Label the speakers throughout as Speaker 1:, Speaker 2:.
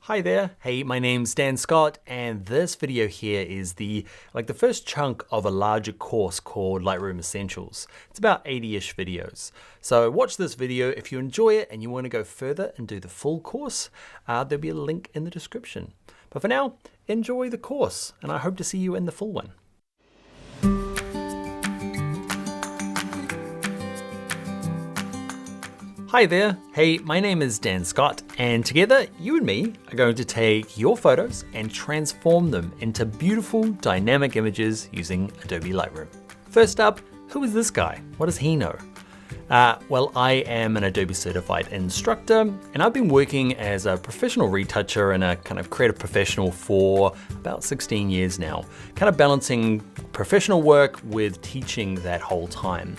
Speaker 1: Hi there, hey, my name's Dan Scott, and this video here is the first chunk of a larger course called Lightroom Essentials. It's about 80-ish videos. So watch this video if you enjoy it and you want to go further and do the full course. There'll be a link in the description. But for now, enjoy the course, and I hope to see you in the full one. Hi there, hey, my name is Dan Scott, and together, you and me are going to take your photos and transform them into beautiful dynamic images using Adobe Lightroom. First up, who is this guy? What does he know? Well, I am an Adobe Certified Instructor, and I've been working as a professional retoucher and a kind of creative professional for about 16 years now, kind of balancing professional work with teaching that whole time.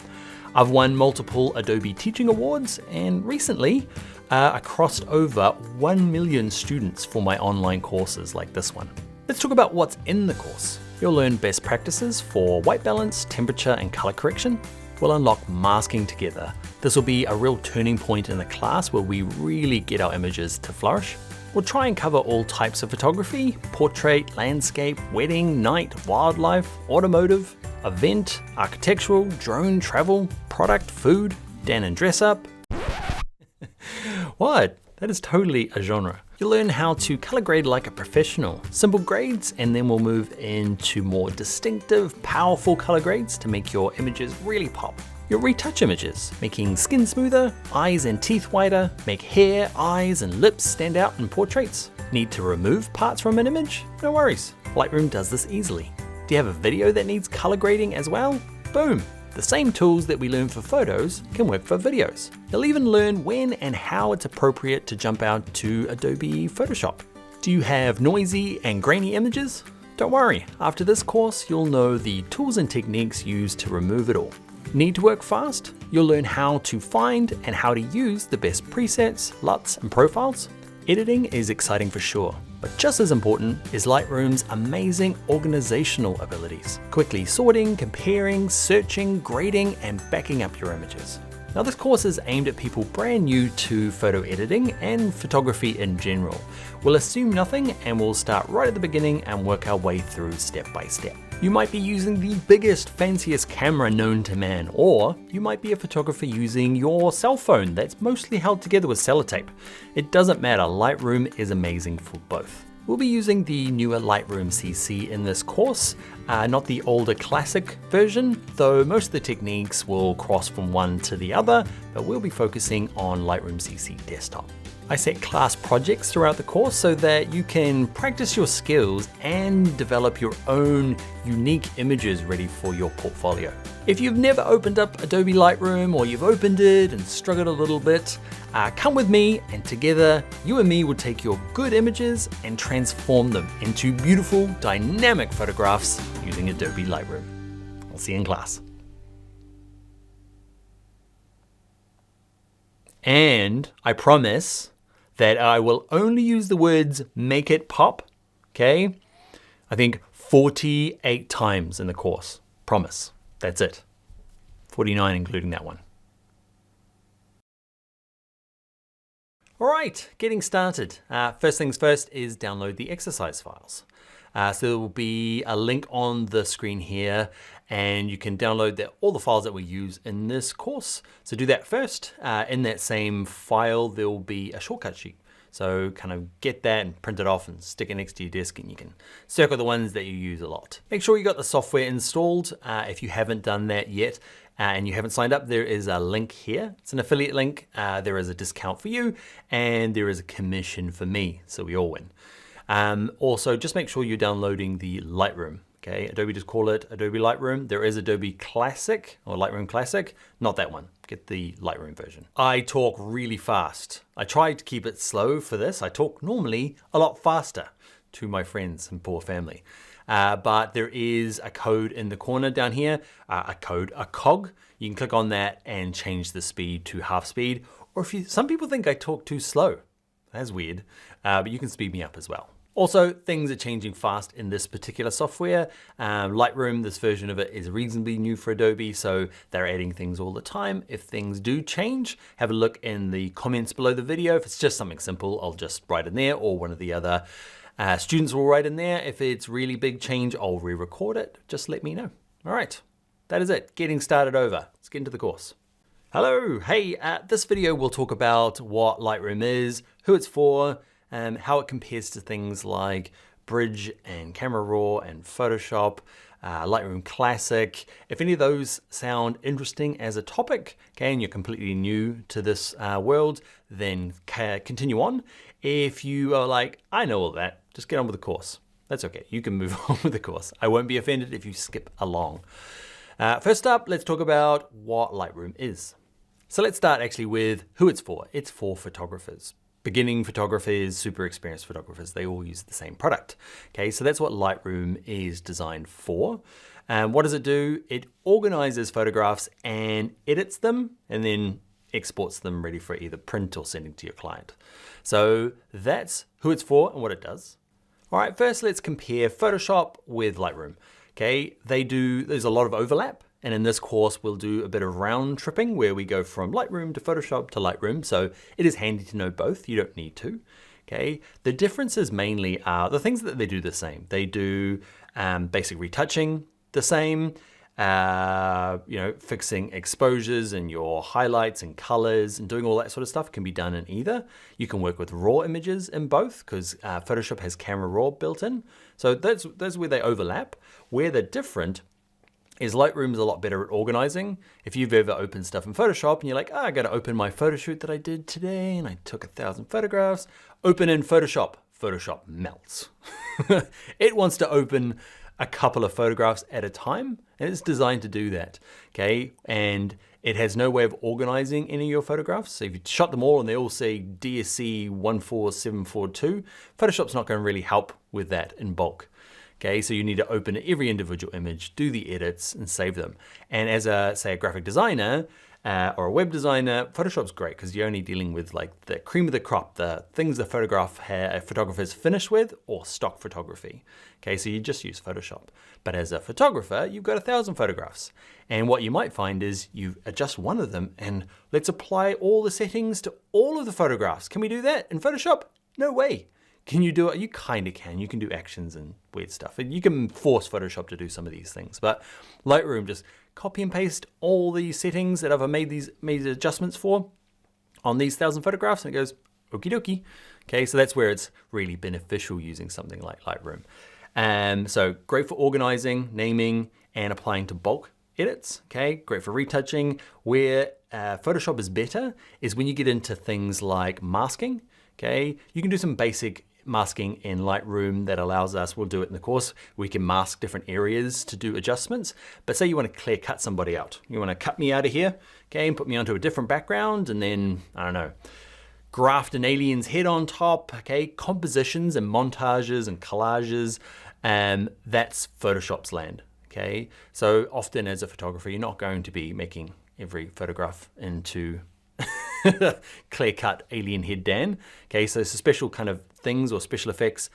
Speaker 1: I've won multiple Adobe Teaching Awards, and recently I crossed over 1 million students for my online courses like this one. Let's talk about what's in the course. You'll learn best practices for white balance, temperature, and color correction. We'll unlock masking together. This will be a real turning point in the class where we really get our images to flourish. We'll try and cover all types of photography: portrait, landscape, wedding, night, wildlife, automotive, event, architectural, drone, travel, product, food, Dan and dress up. What? That is totally a genre. You'll learn how to color grade like a professional, simple grades, and then we'll move into more distinctive, powerful color grades to make your images really pop. You'll retouch images, making skin smoother, eyes and teeth whiter, make hair, eyes, and lips stand out in portraits. Need to remove parts from an image? No worries, Lightroom does this easily. Do you have a video that needs color grading as well? Boom! The same tools that we learn for photos can work for videos. You'll even learn when and how it's appropriate to jump out to Adobe Photoshop. Do you have noisy and grainy images? Don't worry, after this course, you'll know the tools and techniques used to remove it all. Need to work fast? You'll learn how to find and how to use the best presets, LUTs, and profiles. Editing is exciting for sure, but just as important is Lightroom's amazing organizational abilities. Quickly sorting, comparing, searching, grading, and backing up your images. Now this course is aimed at people brand new to photo editing and photography in general. We'll assume nothing and we'll start right at the beginning and work our way through step by step. You might be using the biggest, fanciest camera known to man, or you might be a photographer using your cell phone that's mostly held together with sellotape. It doesn't matter, Lightroom is amazing for both. We'll be using the newer Lightroom CC in this course, not the older classic version, though most of the techniques will cross from one to the other, but we'll be focusing on Lightroom CC Desktop. I set class projects throughout the course so that you can practice your skills and develop your own unique images ready for your portfolio. If you've never opened up Adobe Lightroom or you've opened it and struggled a little bit, come with me and together you and me will take your good images and transform them into beautiful dynamic photographs using Adobe Lightroom. I'll see you in class. And I promise that I will only use the words make it pop, okay? I think 48 times in the course, promise, that's it. 49 including that one. All right, getting started. First things first is download the exercise files. So there will be a link on the screen here, and you can download all the files that we use in this course. So do that first. In that same file, there will be a shortcut sheet. So kind of get that and print it off and stick it next to your desk, and you can circle the ones that you use a lot. Make sure you got the software installed. If you haven't done that yet and you haven't signed up, there is a link here. It's an affiliate link. There is a discount for you and there is a commission for me, so we all win. Also, just make sure you're downloading the Lightroom. Okay, Adobe just call it Adobe Lightroom. There is Adobe Classic or Lightroom Classic, not that one. Get the Lightroom version. I talk really fast. I try to keep it slow for this. I talk normally a lot faster to my friends and poor family. But there is a code in the corner down here, a cog. You can click on that and change the speed to half speed. Or some people think I talk too slow. That's weird, but you can speed me up as well. Also, things are changing fast in this particular software. Lightroom, this version of it is reasonably new for Adobe, so they're adding things all the time. If things do change, have a look in the comments below the video. If it's just something simple, I'll just write in there, or one of the other students will write in there. If it's really big change, I'll re-record it. Just let me know. All right, that is it. Getting started over. Let's get into the course. Hello, hey, this video we'll talk about what Lightroom is, who it's for, how it compares to things like Bridge and Camera Raw and Photoshop, Lightroom Classic. If any of those sound interesting as a topic, okay, and you're completely new to this world, then continue on. If you are like, I know all that, just get on with the course. That's okay, you can move on with the course. I won't be offended if you skip along. First up, let's talk about what Lightroom is. So let's start actually with who it's for. It's for photographers. Beginning photographers, super experienced photographers, they all use the same product. Okay, so that's what Lightroom is designed for. What does it do? It organizes photographs and edits them and then exports them ready for either print or sending to your client. So that's who it's for and what it does. All right, first let's compare Photoshop with Lightroom. Okay, there's a lot of overlap. And in this course, we'll do a bit of round tripping where we go from Lightroom to Photoshop to Lightroom. So it is handy to know both. You don't need to. Okay. The differences mainly are the things that they do the same. They do basic retouching the same. Fixing exposures and your highlights and colors and doing all that sort of stuff can be done in either. You can work with raw images in both because Photoshop has Camera Raw built in. So that's where they overlap. Where they're different is Lightroom is a lot better at organizing. If you've ever opened stuff in Photoshop and you're like, I gotta open my photo shoot that I did today and I took 1,000 photographs, open in Photoshop. Photoshop melts. It wants to open a couple of photographs at a time and it's designed to do that, okay? And it has no way of organizing any of your photographs. So if you shot them all and they all say DSC 14742, Photoshop's not gonna really help with that in bulk. Okay, so you need to open every individual image, do the edits, and save them. And as a graphic designer or a web designer, Photoshop's great because you're only dealing with like the cream of the crop, the things the photographers finish with, or stock photography. Okay, so you just use Photoshop. But as a photographer, you've got 1,000 photographs. And what you might find is you adjust one of them and let's apply all the settings to all of the photographs. Can we do that in Photoshop? No way. Can you do it? You kind of can. You can do actions and weird stuff. And you can force Photoshop to do some of these things. But Lightroom, just copy and paste all these settings that I've made adjustments for on these 1,000 photographs, and it goes okie dokie. Okay, so that's where it's really beneficial using something like Lightroom. So great for organizing, naming, and applying to bulk edits. Okay, great for retouching. Where Photoshop is better is when you get into things like masking. Okay, you can do some basic masking in Lightroom that allows us, we'll do it in the course, we can mask different areas to do adjustments. But say you want to clear cut somebody out. You want to cut me out of here, okay, and put me onto a different background and then, I don't know, graft an alien's head on top, okay, compositions and montages and collages, that's Photoshop's land, okay? So often as a photographer, you're not going to be making every photograph into clear cut alien head Dan. Okay, so it's a special kind of things or special effects,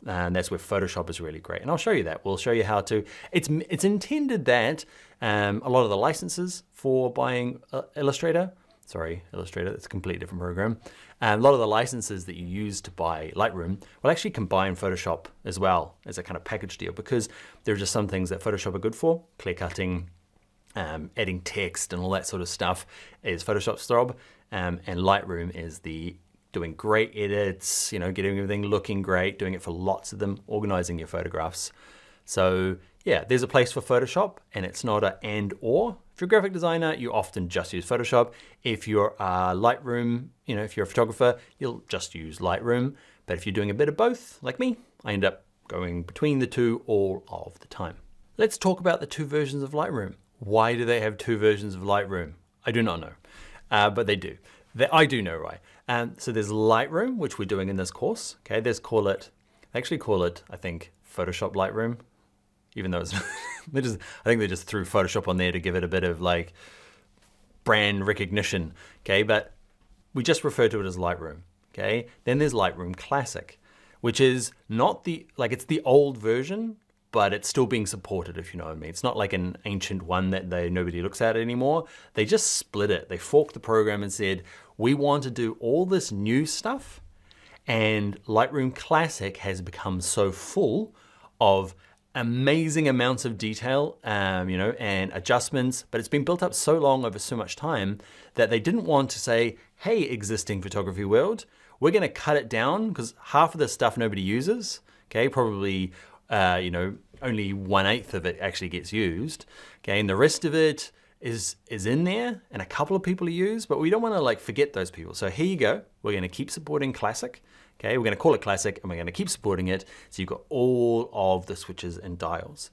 Speaker 1: and that's where Photoshop is really great. And I'll show you that. We'll show you how to. It's intended that a lot of the licenses for buying Illustrator, it's a completely different program. A lot of the licenses that you use to buy Lightroom will actually combine Photoshop as well as a kind of package deal because there are just some things that Photoshop are good for, clear cutting, adding text and all that sort of stuff is Photoshop's throb, and Lightroom is the doing great edits, getting everything looking great, doing it for lots of them, organizing your photographs. So yeah, there's a place for Photoshop and it's not a and or. If you're a graphic designer, you often just use Photoshop. If you're a Lightroom, if you're a photographer, you'll just use Lightroom. But if you're doing a bit of both, like me, I end up going between the two all of the time. Let's talk about the two versions of Lightroom. Why do they have two versions of Lightroom? I do not know, but they do. I do know, right? So there's Lightroom, which we're doing in this course. Okay, they actually call it, I think, Photoshop Lightroom, even though it's, I think they just threw Photoshop on there to give it a bit of like brand recognition. Okay, but we just refer to it as Lightroom. Okay, then there's Lightroom Classic, which is not the, like it's the old version, but it's still being supported, if you know what I mean. It's not like an ancient one that nobody looks at anymore. They just split it. They forked the program and said, we want to do all this new stuff, and Lightroom Classic has become so full of amazing amounts of detail, and adjustments, but it's been built up so long over so much time that they didn't want to say, hey, existing photography world, we're gonna cut it down because half of the stuff nobody uses, okay, probably only 1/8 of it actually gets used, okay, and the rest of it is in there and a couple of people use, but we don't want to like forget those people. So here you go, we're going to keep supporting Classic, okay, we're going to call it Classic and we're going to keep supporting it, so you've got all of the switches and dials.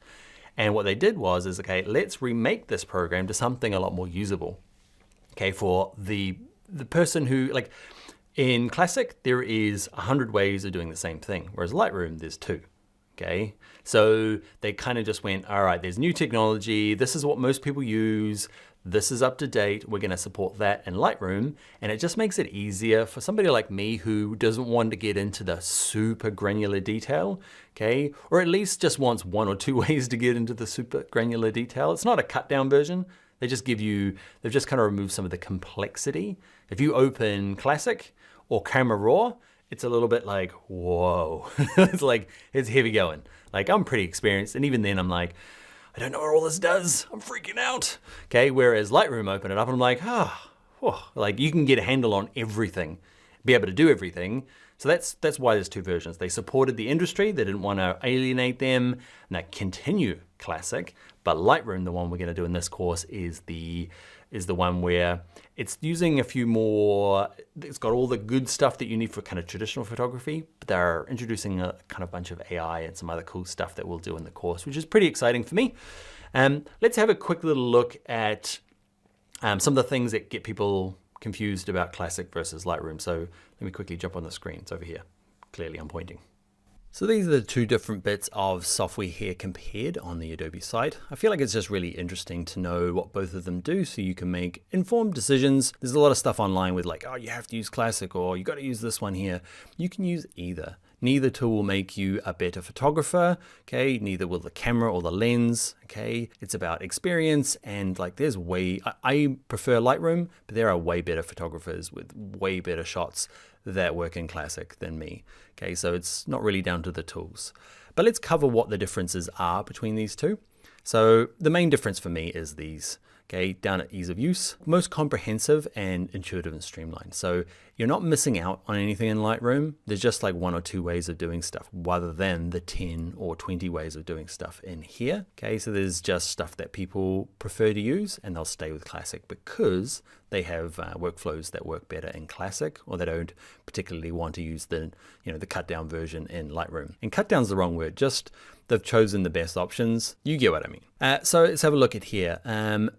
Speaker 1: And what they did was, okay, let's remake this program to something a lot more usable, okay, for the person who, like in Classic, there is 100 ways of doing the same thing, whereas Lightroom, there's 2. Okay, so they kind of just went, all right, there's new technology, this is what most people use, this is up to date, we're gonna support that in Lightroom, and it just makes it easier for somebody like me who doesn't want to get into the super granular detail, okay, or at least just wants 1 or 2 ways to get into the super granular detail. It's not a cut down version, they just give you, they've just kind of removed some of the complexity. If you open Classic or Camera Raw, it's a little bit like, whoa, it's like, it's heavy going. Like I'm pretty experienced, and even then I'm like, I don't know what all this does, I'm freaking out. Okay, whereas Lightroom, open it up and I'm like, like you can get a handle on everything, be able to do everything. So that's why there's 2 versions. They supported the industry, they didn't want to alienate them, and they continue Classic, but Lightroom, the one we're gonna do in this course, is the one where it's using a few more, it's got all the good stuff that you need for kind of traditional photography, but they're introducing a kind of bunch of AI and some other cool stuff that we'll do in the course, which is pretty exciting for me. Let's have a quick little look at some of the things that get people confused about Classic versus Lightroom. So let me quickly jump on the screen. It's over here. Clearly I'm pointing. So these are the 2 different bits of software here compared on the Adobe site. I feel like it's just really interesting to know what both of them do so you can make informed decisions. There's a lot of stuff online with like, oh, you have to use Classic, or you got to use this one here. You can use either. Neither tool will make you a better photographer, okay? Neither will the camera or the lens, okay? It's about experience, and like there's I prefer Lightroom, but there are way better photographers with way better shots that work in Classic than me, okay? So it's not really down to the tools. But let's cover what the differences are between these 2. So the main difference for me is these, okay? Down at ease of use, most comprehensive and intuitive and streamlined. So you're not missing out on anything in Lightroom. There's just like 1 or 2 ways of doing stuff rather than the 10 or 20 ways of doing stuff in here. Okay, so there's just stuff that people prefer to use, and they'll stay with Classic because they have workflows that work better in Classic, or they don't particularly want to use the cut down version in Lightroom. And cut down's the wrong word, just they've chosen the best options. You get what I mean. So let's have a look at here.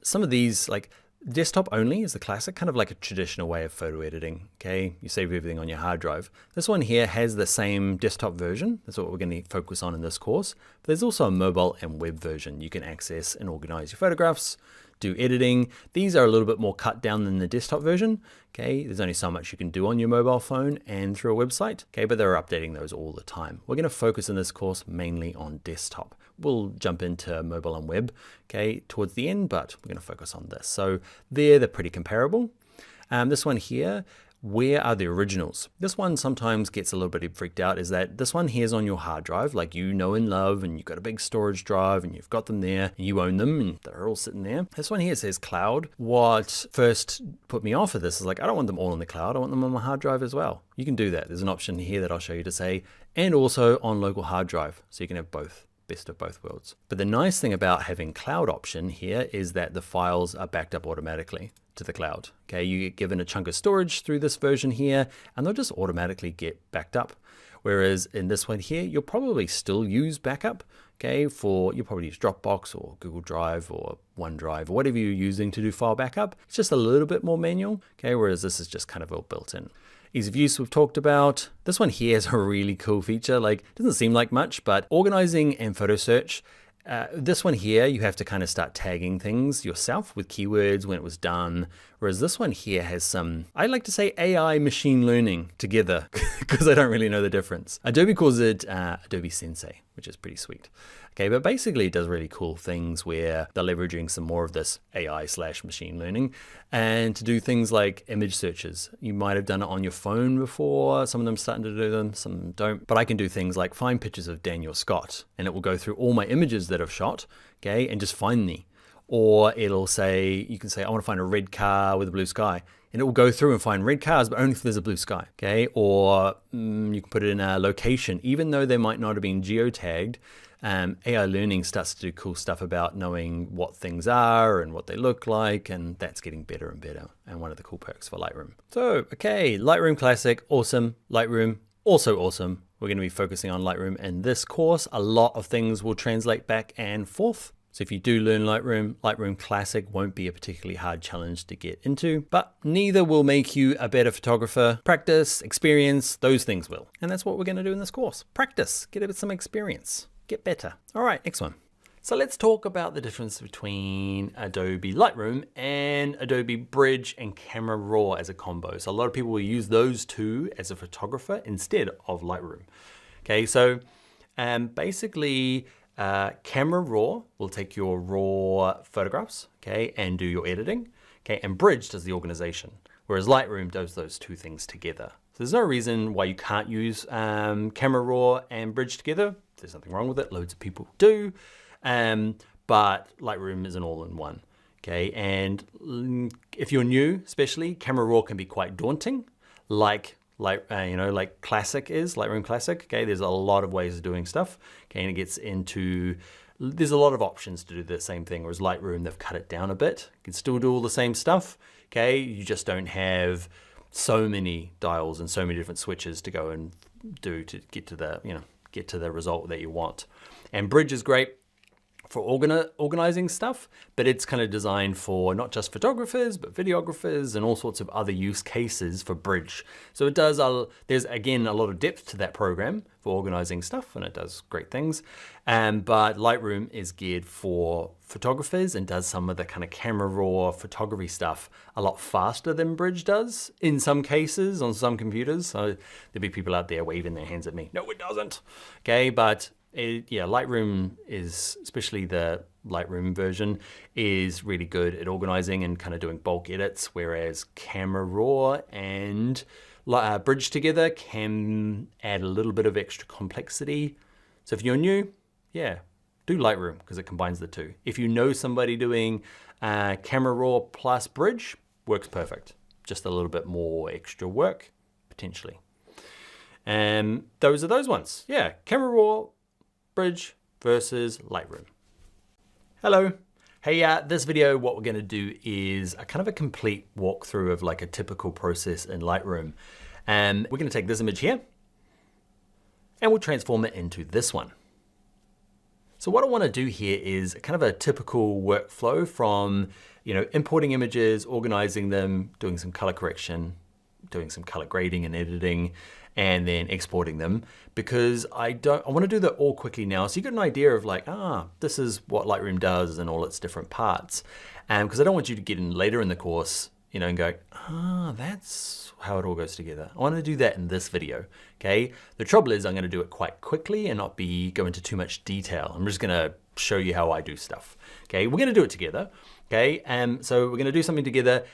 Speaker 1: Some of these, like desktop only is the Classic, kind of like a traditional way of photo editing, okay? You save everything on your hard drive. This one here has the same desktop version. That's what we're going to focus on in this course. But there's also a mobile and web version. You can access and organize your photographs, do editing. These are a little bit more cut down than the desktop version, okay? There's only so much you can do on your mobile phone and through a website, okay? But they're updating those all the time. We're going to focus in this course mainly on desktop. We'll jump into mobile and web, okay, towards the end, but we're going to focus on this. So they're pretty comparable. This one here, where are the originals? This one sometimes gets a little bit freaked out, is that this one here is on your hard drive, like you know and love, and you've got a big storage drive and you've got them there and you own them and they're all sitting there. This one here says cloud. What first put me off of this is like, I don't want them all in the cloud, I want them on my hard drive as well. You can do that. There's an option here that I'll show you to say, and also on local hard drive, so you can have both. Best of both worlds. But the nice thing about having cloud option here is that the files are backed up automatically to the cloud. Okay, you get given a chunk of storage through this version here, and they'll just automatically get backed up. Whereas in this one here, you'll probably still use backup. Okay, you'll probably use Dropbox or Google Drive or OneDrive or whatever you're using to do file backup. It's just a little bit more manual. Okay, whereas this is just kind of all built in. Ease of use we've talked about. This one here is a really cool feature. Like, it doesn't seem like much, but organizing and photo search This one here, you have to kind of start tagging things yourself with keywords when it was done. Whereas this one here has some, I like to say AI machine learning together because I don't really know the difference. Adobe calls it Adobe Sensei, which is pretty sweet. Okay, but basically it does really cool things where they're leveraging some more of this AI/machine learning and to do things like image searches. You might have done it on your phone before. Some of them are starting to do them, some of them don't. But I can do things like find pictures of Daniel Scott and it will go through all my images that I've shot, okay, and just find me. Or it'll say, you can say, I want to find a red car with a blue sky. And it will go through and find red cars, but only if there's a blue sky, okay? Or you can put it in a location, even though they might not have been geotagged. AI learning starts to do cool stuff about knowing what things are and what they look like, and that's getting better and better, and one of the cool perks for Lightroom. So, okay, Lightroom Classic, awesome. Lightroom, also awesome. We're going to be focusing on Lightroom in this course. A lot of things will translate back and forth. So if you do learn Lightroom, Lightroom Classic won't be a particularly hard challenge to get into, but neither will make you a better photographer. Practice, experience, those things will. And that's what we're going to do in this course. Practice, get a bit some experience. Get better. All right, next one. So let's talk about the difference between Adobe Lightroom and Adobe Bridge and Camera Raw as a combo. So a lot of people will use those two as a photographer instead of Lightroom. Okay, so basically Camera Raw will take your raw photographs, okay, and do your editing, okay, and Bridge does the organization, whereas Lightroom does those two things together. So there's no reason why you can't use Camera Raw and Bridge together. There's nothing wrong with it. Loads of people do. But Lightroom is an all-in-one. Okay, and if you're new, especially, Camera Raw can be quite daunting, like Classic is, Lightroom Classic. Okay, there's a lot of ways of doing stuff. Okay, and it gets into, there's a lot of options to do the same thing, whereas Lightroom, they've cut it down a bit. You can still do all the same stuff. Okay, you just don't have so many dials and so many different switches to go and do to get to the, get to the result that you want. And Bridge is great for organizing stuff, but it's kind of designed for not just photographers, but videographers and all sorts of other use cases for Bridge. So it does, there's again a lot of depth to that program for organizing stuff, and it does great things. But Lightroom is geared for photographers and does some of the kind of Camera Raw photography stuff a lot faster than Bridge does in some cases on some computers. So there'll be people out there waving their hands at me. No, it doesn't. Okay, but Lightroom is, especially the Lightroom version, is really good at organizing and kind of doing bulk edits, whereas Camera Raw and Bridge together can add a little bit of extra complexity. So if you're new, do Lightroom because it combines the two. If you know somebody doing Camera Raw plus Bridge, works perfect. Just a little bit more extra work, potentially. And those are those ones. Yeah, Camera Raw, Bridge versus Lightroom. Hello. Hey, this video, what we're gonna do is a kind of a complete walkthrough of like a typical process in Lightroom. And we're gonna take this image here and we'll transform it into this one. So what I wanna do here is kind of a typical workflow from, importing images, organizing them, doing some color correction, doing some color grading and editing, and then exporting them, because I want to do that all quickly now. So you get an idea of like, this is what Lightroom does and all its different parts. Because I don't want you to get in later in the course, and go, that's how it all goes together. I want to do that in this video, okay? The trouble is I'm going to do it quite quickly and not go into too much detail. I'm just going to show you how I do stuff, okay? We're going to do it together, okay? So we're going to do something together.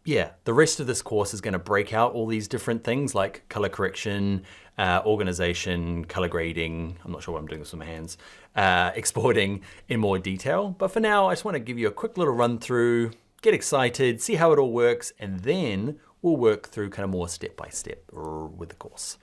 Speaker 1: Yeah, the rest of this course is going to break out all these different things like color correction, organization, color grading. I'm not sure what I'm doing with my hands, exporting in more detail. But for now, I just want to give you a quick little run through, get excited, see how it all works, and then we'll work through kind of more step by step with the course.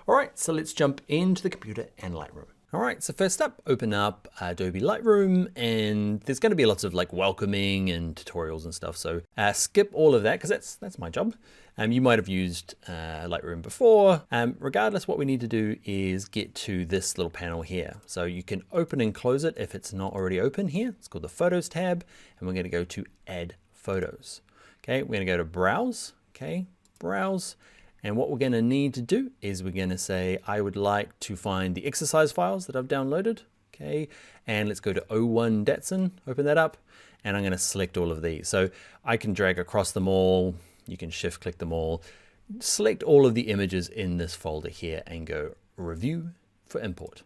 Speaker 1: All right, so let's jump into the computer and Lightroom. All right, so first up, open up Adobe Lightroom, and there's gonna be lots of like welcoming and tutorials and stuff. So skip all of that because that's my job. You might have used Lightroom before. Regardless, what we need to do is get to this little panel here. So you can open and close it if it's not already open here. It's called the Photos tab, and we're gonna go to Add Photos. Okay, we're gonna go to Browse, okay, Browse. And what we're going to need to do is we're going to say, I would like to find the exercise files that I've downloaded. Okay, and let's go to 01 Datsun, open that up, and I'm going to select all of these. So I can drag across them all, you can shift click them all, select all of the images in this folder here and go review for import.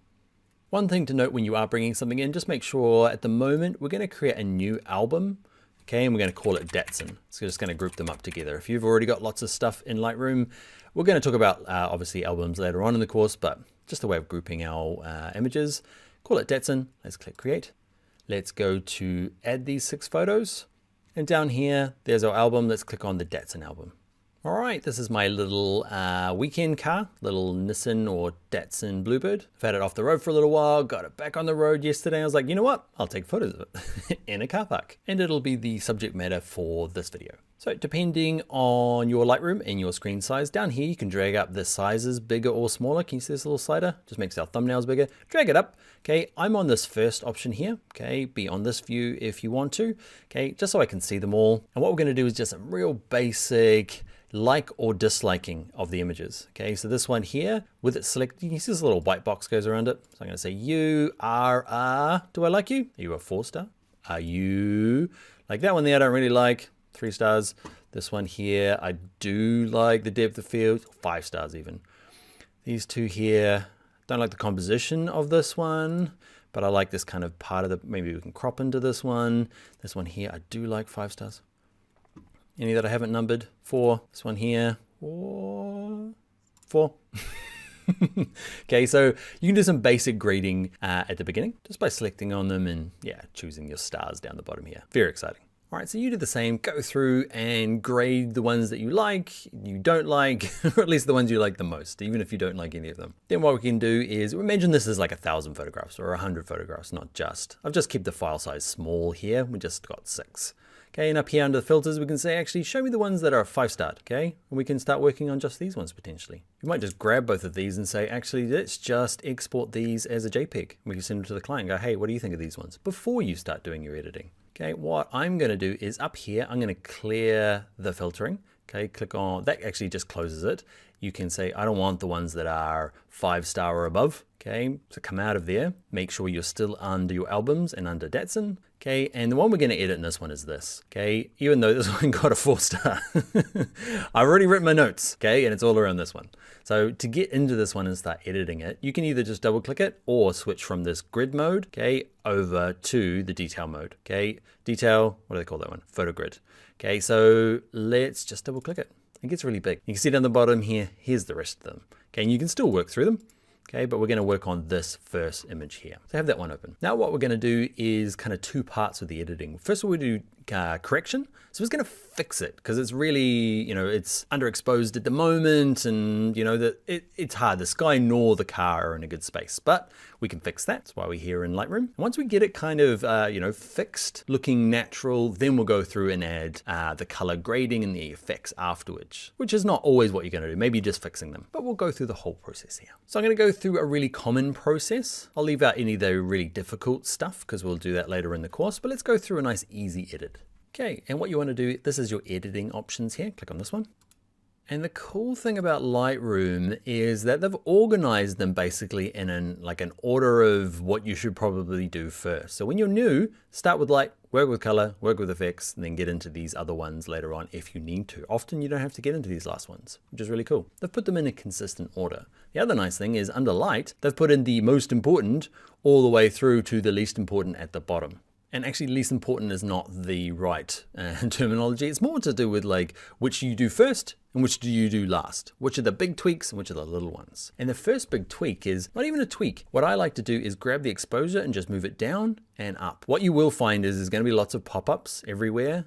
Speaker 1: One thing to note when you are bringing something in, just make sure at the moment we're going to create a new album. Okay, and we're going to call it Datsun. So we're just going to group them up together. If you've already got lots of stuff in Lightroom, we're going to talk about obviously albums later on in the course, but just a way of grouping our images. Call it Datsun. Let's click create. Let's go to add these 6 photos. And down here, there's our album. Let's click on the Datsun album. All right, this is my little weekend car, little Nissan or Datsun Bluebird. I've had it off the road for a little while, got it back on the road yesterday. I was like, you know what? I'll take photos of it in a car park. And it'll be the subject matter for this video. So depending on your Lightroom and your screen size, down here you can drag up the sizes bigger or smaller. Can you see this little slider? Just makes our thumbnails bigger. Drag it up. Okay, I'm on this first option here. Okay, be on this view if you want to. Okay, just so I can see them all. And what we're going to do is just some real basic like or disliking of the images. Okay, so this one here with it selected, you can see this little white box goes around it. So I'm going to say you are, do I like you? Are you a 4-star? Are you like that one there? I don't really like. 3 stars. This one here, I do like the depth of field, 5 stars even. These 2 here, don't like the composition of this one, but I like this kind of part of the, maybe we can crop into this one. This one here, I do like 5 stars. Any that I haven't numbered? 4. This one here, 4. Okay, so you can do some basic grading at the beginning just by selecting on them and yeah, choosing your stars down the bottom here. Very exciting. All right, so you do the same, go through and grade the ones that you like, you don't like, or at least the ones you like the most, even if you don't like any of them. Then what we can do is, imagine this is like 1,000 photographs or 100 photographs, not just. I've just kept the file size small here, we just got 6. Okay, and up here under the filters, we can say, actually, show me the ones that are 5-starred, okay? And we can start working on just these ones potentially. You might just grab both of these and say, actually, let's just export these as a JPEG. We can send them to the client and go, hey, what do you think of these ones? Before you start doing your editing. Okay, what I'm gonna do is up here, I'm gonna clear the filtering. Okay, click on, that actually just closes it. You can say, I don't want the ones that are 5-star or above. Okay, so come out of there, make sure you're still under your albums and under Datsun. Okay, and the one we're gonna edit in this one is this. Okay, even though this one got a 4-star. I've already written my notes, okay, and it's all around this one. So to get into this one and start editing it, you can either just double click it or switch from this grid mode, okay, over to the detail mode. Okay, detail, what do they call that one? Photo grid. Okay, so let's just double click it. It gets really big. You can see down the bottom here, here's the rest of them. Okay, and you can still work through them. Okay, but we're going to work on this first image here. So have that one open. Now what we're going to do is kind of 2 parts of the editing. First of all, we do correction. So it's going to fix it because it's really, you know, it's underexposed at the moment and, you know, that it's hard. The sky nor the car are in a good space, but we can fix that. That's why we're here in Lightroom. And once we get it kind of, you know, fixed, looking natural, then we'll go through and add the color grading and the effects afterwards, which is not always what you're going to do. Maybe just fixing them, but we'll go through the whole process here. So I'm going to go through a really common process. I'll leave out any of the really difficult stuff because we'll do that later in the course, but let's go through a nice easy edit. Okay, and what you want to do, this is your editing options here. Click on this one. And the cool thing about Lightroom is that they've organized them basically in an order of what you should probably do first. So when you're new, start with light, work with color, work with effects, and then get into these other ones later on if you need to. Often you don't have to get into these last ones, which is really cool. They've put them in a consistent order. The other nice thing is under light, they've put in the most important all the way through to the least important at the bottom. And actually least important is not the right terminology. It's more to do with like which you do first and which do you do last. Which are the big tweaks and which are the little ones. And the first big tweak is not even a tweak. What I like to do is grab the exposure and just move it down and up. What you will find is there's going to be lots of pop-ups everywhere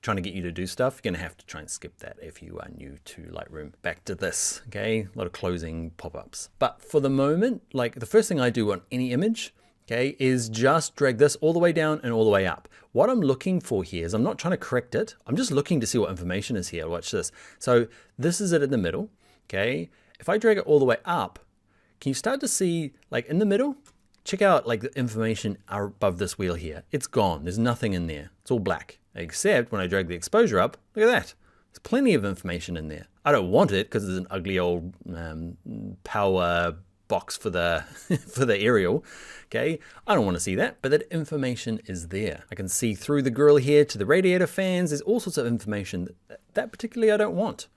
Speaker 1: trying to get you to do stuff. You're going to have to try and skip that if you are new to Lightroom. Back to this, okay? A lot of closing pop-ups. But for the moment, like the first thing I do on any image, okay, is just drag this all the way down and all the way up. What I'm looking for here is I'm not trying to correct it. I'm just looking to see what information is here. Watch this. So this is it in the middle, okay? If I drag it all the way up, can you start to see like in the middle? Check out like the information above this wheel here. It's gone. There's nothing in there. It's all black, except when I drag the exposure up, look at that. There's plenty of information in there. I don't want it because it's an ugly old power box for the for the aerial. Okay, I don't want to see that, but that information is there. I can see through the grill here to the radiator fans. There's all sorts of information that particularly I don't want.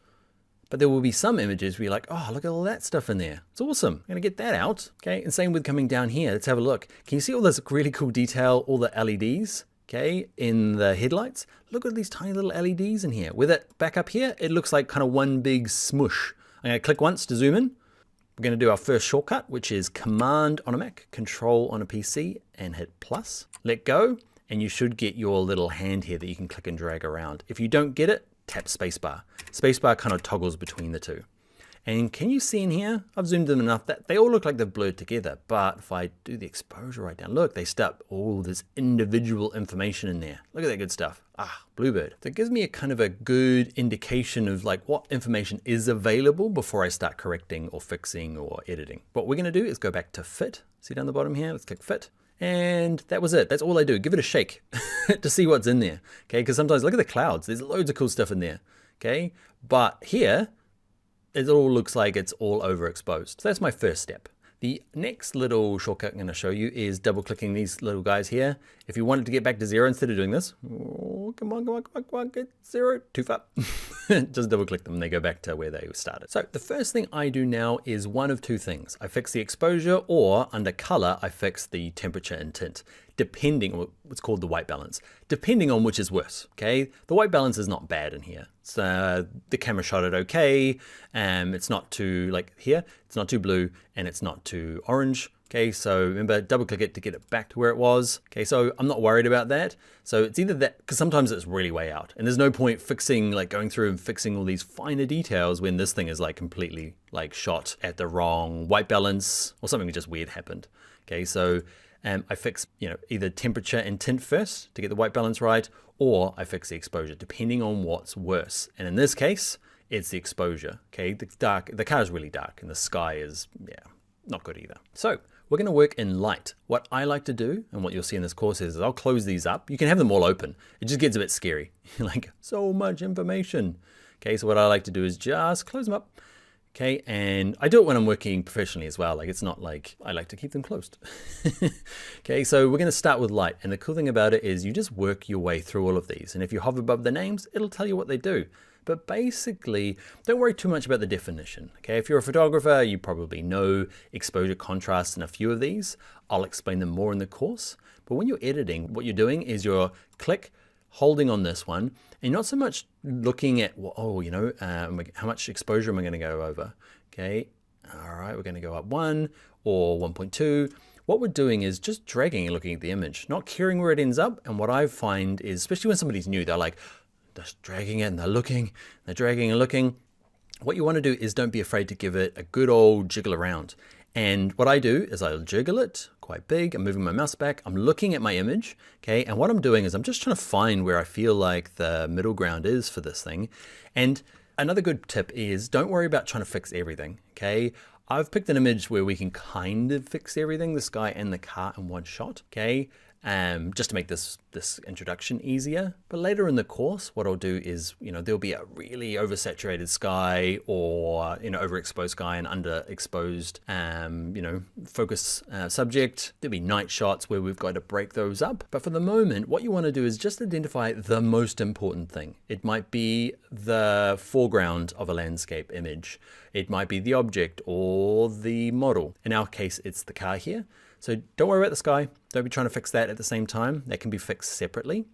Speaker 1: But there will be some images where you're like, oh, look at all that stuff in there. It's awesome. I'm gonna get that out. Okay, and same with coming down here. Let's have a look. Can you see all this really cool detail, all the LEDs, okay, in the headlights? Look at these tiny little LEDs in here. With it back up here, it looks like kind of one big smush. I'm gonna click once to zoom in. We're gonna do our first shortcut, which is Command on a Mac, Control on a PC, and hit plus. Let go, and you should get your little hand here that you can click and drag around. If you don't get it, tap spacebar. Spacebar kind of toggles between the two. And can you see in here, I've zoomed in enough that they all look like they're blurred together, but if I do the exposure right down, look, they start all this individual information in there. Look at that good stuff. Ah, Bluebird. So it gives me a kind of a good indication of like what information is available before I start correcting or fixing or editing. What we're gonna do is go back to fit. See down the bottom here, let's click fit. And that was it. That's all I do. Give it a shake to see what's in there. Okay, because sometimes look at the clouds. There's loads of cool stuff in there. Okay, but here it all looks like it's all overexposed. So that's my first step. The next little shortcut I'm going to show you is double clicking these little guys here. If you wanted to get back to 0 instead of doing this, oh, come on, get 0, too far. Just double click them and they go back to where they started. So the first thing I do now is one of two things. I fix the exposure, or under color, I fix the temperature and tint, depending on what's called the white balance, depending on which is worse. Okay, the white balance is not bad in here. So the camera shot it okay. It's not too, like here, it's not too blue and it's not too orange. Okay, so remember, double click it to get it back to where it was. Okay, so I'm not worried about that. So it's either that, because sometimes it's really way out and there's no point fixing, like going through and fixing all these finer details when this thing is like completely like shot at the wrong white balance or something just weird happened. Okay, so I fix, either temperature and tint first to get the white balance right, or I fix the exposure, depending on what's worse. And in this case, it's the exposure. Okay, the car is really dark and the sky is, not good either. So we're gonna work in light. What I like to do, and what you'll see in this course is I'll close these up. You can have them all open. It just gets a bit scary. Like, so much information. Okay, so what I like to do is just close them up. Okay, and I do it when I'm working professionally as well. Like, it's not like, I like to keep them closed. Okay, so we're gonna start with light. And the cool thing about it is you just work your way through all of these. And if you hover above the names, it'll tell you what they do. But basically, don't worry too much about the definition. Okay, if you're a photographer, you probably know exposure, contrast, and a few of these. I'll explain them more in the course. But when you're editing, what you're doing is you're holding on this one, and not so much looking at, how much exposure am I gonna go over? Okay, all right, we're gonna go up 1 or 1.2. What we're doing is just dragging and looking at the image, not caring where it ends up. And what I find is, especially when somebody's new, they're like, just dragging it and they're looking, they're dragging and looking. What you want to do is don't be afraid to give it a good old jiggle around. And what I do is I'll jiggle it quite big. I'm moving my mouse back. I'm looking at my image. Okay. And what I'm doing is I'm just trying to find where I feel like the middle ground is for this thing. And another good tip is don't worry about trying to fix everything. Okay. I've picked an image where we can kind of fix everything, the sky and the car in one shot. Okay. Just to make this introduction easier. But later in the course, what I'll do is, there'll be a really oversaturated sky or, overexposed sky and underexposed, focus subject. There'll be night shots where we've got to break those up. But for the moment, what you want to do is just identify the most important thing. It might be the foreground of a landscape image. It might be the object or the model. In our case, it's the car here. So don't worry about the sky. Don't be trying to fix that at the same time. That can be fixed separately.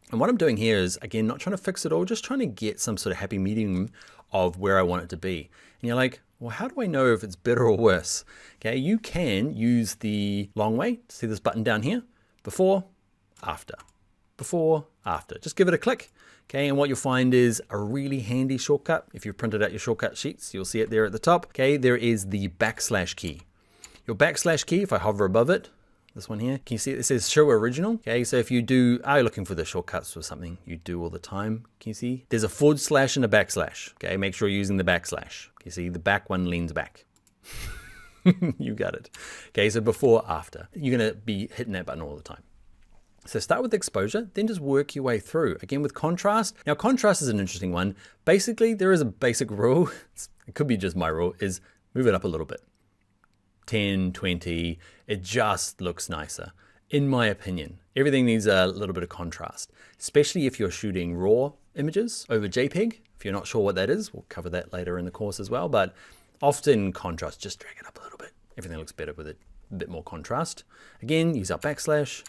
Speaker 1: And what I'm doing here is, again, not trying to fix it all, just trying to get some sort of happy medium of where I want it to be. And you're like, well, how do I know if it's better or worse? Okay, you can use the long way. See this button down here? Before, after. Before, after. Just give it a click. Okay, and what you'll find is a really handy shortcut. If you've printed out your shortcut sheets, you'll see it there at the top. Okay, there is the backslash key. Your backslash key, if I hover above it, this one here, can you see it says show original? Okay, so if you are looking for the shortcuts for something you do all the time, can you see? There's a forward slash and a backslash. Okay, make sure you're using the backslash. You see the back one leans back. You got it. Okay, so before, after. You're gonna be hitting that button all the time. So start with exposure, then just work your way through. Again, with contrast. Now, contrast is an interesting one. Basically, there is a basic rule. It could be just my rule, is move it up a little bit. 10, 20, it just looks nicer. In my opinion, everything needs a little bit of contrast, especially if you're shooting raw images over JPEG. If you're not sure what that is, we'll cover that later in the course as well, but often contrast, just drag it up a little bit. Everything looks better with a bit more contrast. Again, use our backslash.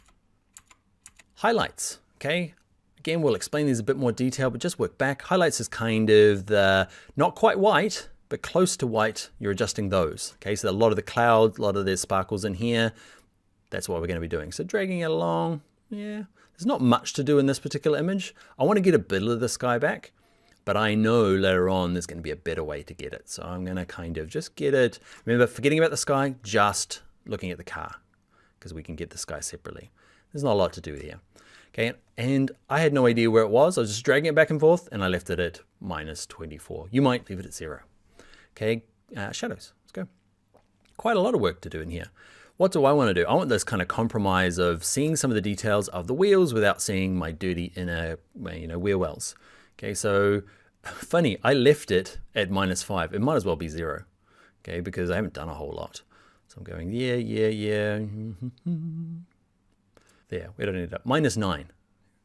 Speaker 1: Highlights, okay? Again, we'll explain these a bit more detail, but just work back. Highlights is kind of the, not quite white, but close to white. You're adjusting those, okay? So a lot of the clouds, a lot of the sparkles in here, that's what we're gonna be doing. So dragging it along, yeah. There's not much to do in this particular image. I wanna get a bit of the sky back, but I know later on there's gonna be a better way to get it. So I'm gonna kind of just get it. Remember, forgetting about the sky, just looking at the car, because we can get the sky separately. There's not a lot to do here. Okay, and I had no idea where it was. I was just dragging it back and forth, and I left it at -24. You might leave it at 0. Okay, shadows, let's go. Quite a lot of work to do in here. What do I want to do? I want this kind of compromise of seeing some of the details of the wheels without seeing my dirty inner, wheel wells. Okay, so funny, I left it at -5. It might as well be 0, okay, because I haven't done a whole lot. So I'm going, yeah. There, where did I end up? -9.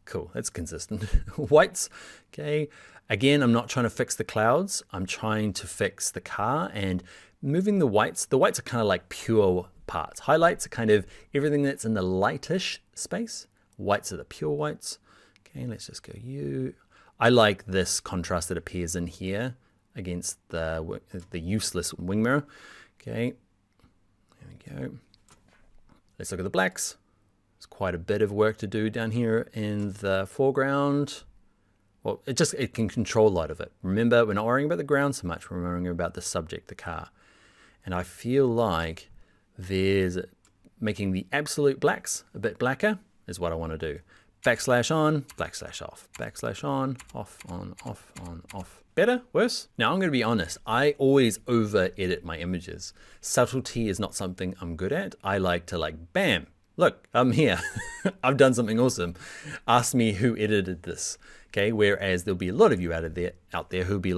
Speaker 1: Cool, that's consistent. Whites, okay. Again, I'm not trying to fix the clouds. I'm trying to fix the car and moving the whites. The whites are kind of like pure parts. Highlights are kind of everything that's in the lightish space. Whites are the pure whites. Okay, let's just go you. I like this contrast that appears in here against the useless wing mirror. Okay, there we go. Let's look at the blacks. There's quite a bit of work to do down here in the foreground. Well, it can control a lot of it. Remember, we're not worrying about the ground so much, we're worrying about the subject, the car. And I feel like there's making the absolute blacks a bit blacker is what I want to do. Backslash on, backslash off, backslash on, off, on, off, on, off. Better? Worse? Now I'm going to be honest, I always over edit my images. Subtlety is not something I'm good at. I like to bam, look, I'm here. I've done something awesome. Ask me who edited this. Okay, whereas there'll be a lot of you out there who'll be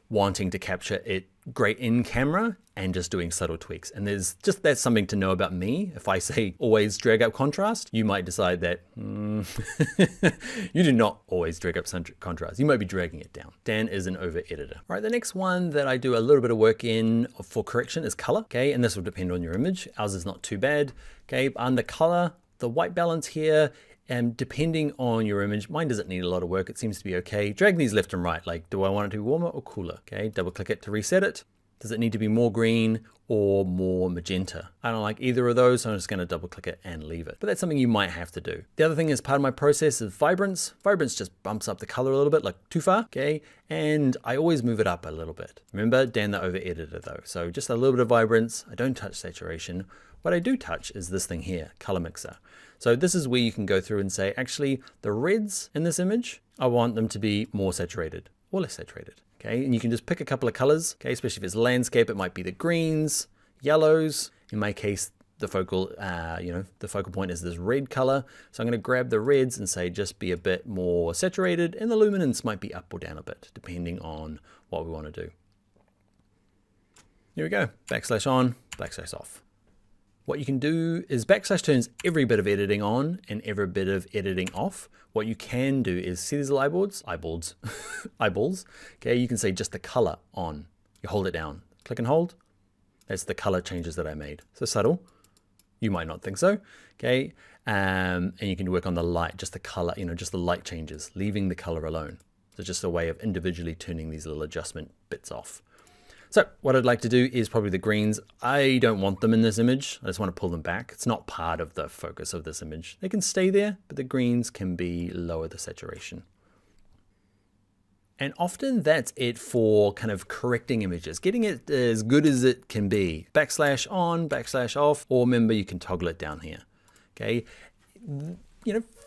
Speaker 1: wanting to capture it great in camera and just doing subtle tweaks. And that's something to know about me. If I say always drag up contrast, you might decide that you do not always drag up contrast. You might be dragging it down. Dan is an over editor. All right, the next one that I do a little bit of work in for correction is color. Okay, and this will depend on your image. Ours is not too bad. Okay, under color, the white balance here, and depending on your image, mine doesn't need a lot of work. It seems to be okay. Drag these left and right. Do I want it to be warmer or cooler? Okay, double click it to reset it. Does it need to be more green or more magenta? I don't like either of those, so I'm just gonna double click it and leave it. But that's something you might have to do. The other thing is part of my process is Vibrance. Vibrance just bumps up the color a little bit, too far, okay? And I always move it up a little bit. Remember, Dan the over editor though. So just a little bit of Vibrance. I don't touch saturation. What I do touch is this thing here, color mixer. So this is where you can go through and say, actually, the reds in this image, I want them to be more saturated or less saturated. Okay, and you can just pick a couple of colors. Okay, especially if it's landscape, it might be the greens, yellows. In my case, the focal, the focal point is this red color. So I'm going to grab the reds and say, just be a bit more saturated, and the luminance might be up or down a bit, depending on what we want to do. Here we go, backslash on, backslash off. What you can do is backslash turns every bit of editing on and every bit of editing off. What you can do is see these eyeballs, okay, you can say just the color on. You hold it down, click and hold. That's the color changes that I made. So subtle, you might not think so, okay? And you can work on the light, just the color, just the light changes, leaving the color alone. So just a way of individually turning these little adjustment bits off. So what I'd like to do is probably the greens. I don't want them in this image. I just want to pull them back. It's not part of the focus of this image. They can stay there, but the greens can be lower the saturation. And often that's it for kind of correcting images, getting it as good as it can be. Backslash on, backslash off, or remember you can toggle it down here, okay?